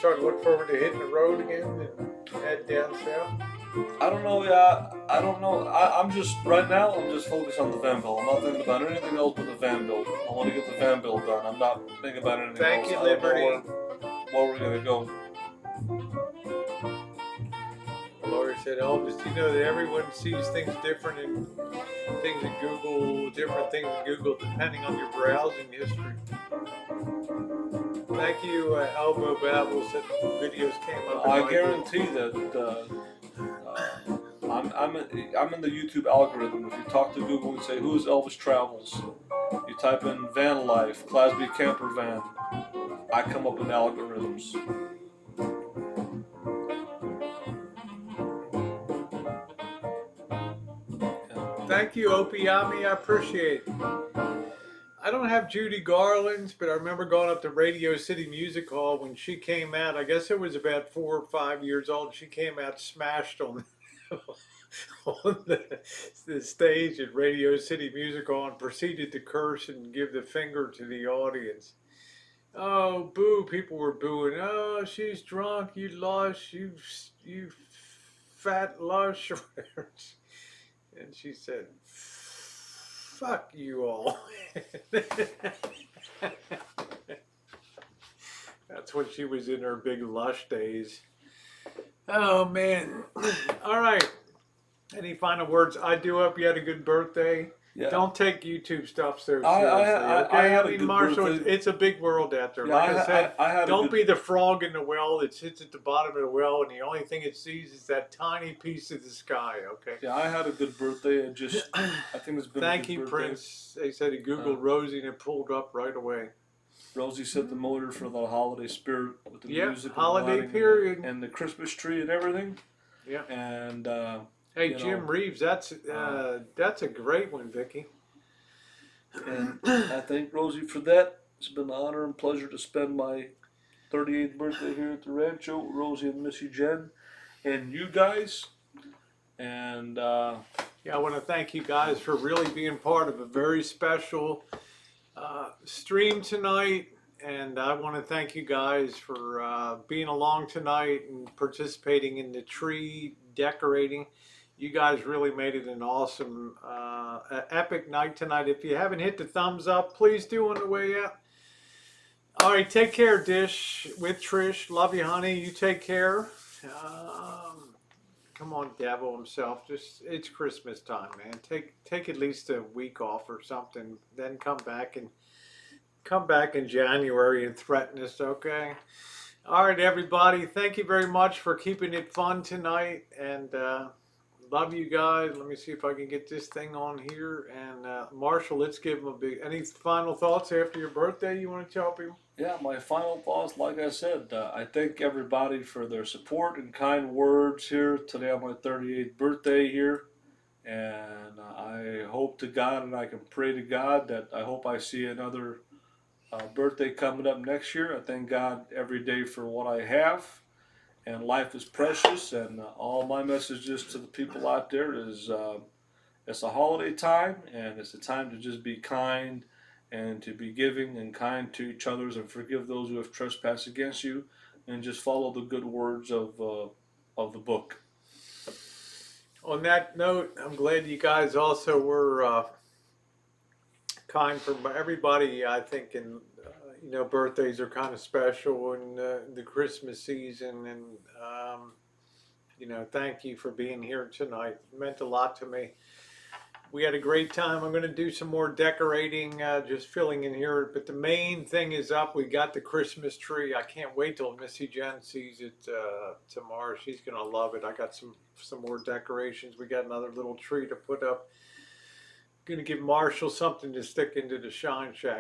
starting to look forward to hitting the road again and head down south? I don't know. Yeah, I don't know. I'm just right now. I'm just focused on the van build. I'm not thinking about anything else but the van build. I want to get the van build done. I'm not thinking about anything Thank else. you, I don't know Liberty. where we're gonna go. The lawyer said, Elvis, you know that everyone sees things different and things in Google, different things in Google depending on your browsing history. Thank you, Elbow Babble said videos came up. I guarantee that I'm in the YouTube algorithm. If you talk to Google and say who's Elvis Travels, you type in van life, Class B camper van, I come up in algorithms. Thank you, Opiami. I appreciate it. I don't have Judy Garland's, but I remember going up to Radio City Music Hall when she came out. I guess it was about 4 or 5 years old. She came out smashed on on the stage at Radio City Music Hall and proceeded to curse and give the finger to the audience. Oh, boo! People were booing. Oh, she's drunk. You lush. You fat lush. And she said, "Fuck you all." That's when she was in her big lush days. Oh man! All right. Any final words? I do hope you had a good birthday. Yeah. Don't take YouTube stuff so seriously. I had a good Marshall, birthday. it's a big world out there. Yeah, Like I said, I had don't a good, be the frog in the well that sits at the bottom of the well, and the only thing it sees is that tiny piece of the sky. Okay. Yeah, I had a good birthday. I think it's been. Thank a good you, birthday. Prince. They said he Googled Rosie and it pulled up right away. Rosie set the motor for the holiday spirit with the music, holiday and period, and the Christmas tree and everything. Yeah. And hey, Jim Reeves, that's a great one, Vicky. And I thank Rosie for that. It's been an honor and pleasure to spend my 38th birthday here at the Rancho, Rosie and Missy Jen, and you guys. And I want to thank you guys for really being part of a very special stream tonight. And I want to thank you guys for being along tonight and participating in the tree decorating. You guys really made it an awesome, epic night tonight. If you haven't hit the thumbs up, please do on the way out. All right, take care, Dish with Trish. Love you, honey. You take care. Come on, Devil himself. It's Christmas time, man. Take at least a week off or something. Then come back in January and threaten us, okay? All right, everybody. Thank you very much for keeping it fun tonight, and love you guys. Let me see if I can get this thing on here. And Marshall, let's give him a big. Any final thoughts after your birthday you want to tell people? Yeah, my final thoughts, like I said, I thank everybody for their support and kind words here today on my 38th birthday here. And I hope to God and I can pray to God that I hope I see another birthday coming up next year. I thank God every day for what I have. And life is precious. And all my messages to the people out there is it's a holiday time. And it's a time to just be kind and to be giving and kind to each other and forgive those who have trespassed against you, and just follow the good words of the book. On that note, I'm glad you guys also were kind for everybody. I think, and birthdays are kind of special, and the Christmas season, and thank you for being here tonight. It meant a lot to me. We had a great time. I'm going to do some more decorating, just filling in here. But the main thing is up. We got the Christmas tree. I can't wait till Missy Jen sees it tomorrow. She's going to love it. I got some more decorations. We got another little tree to put up. Going to give Marshall something to stick into the Shine Shack.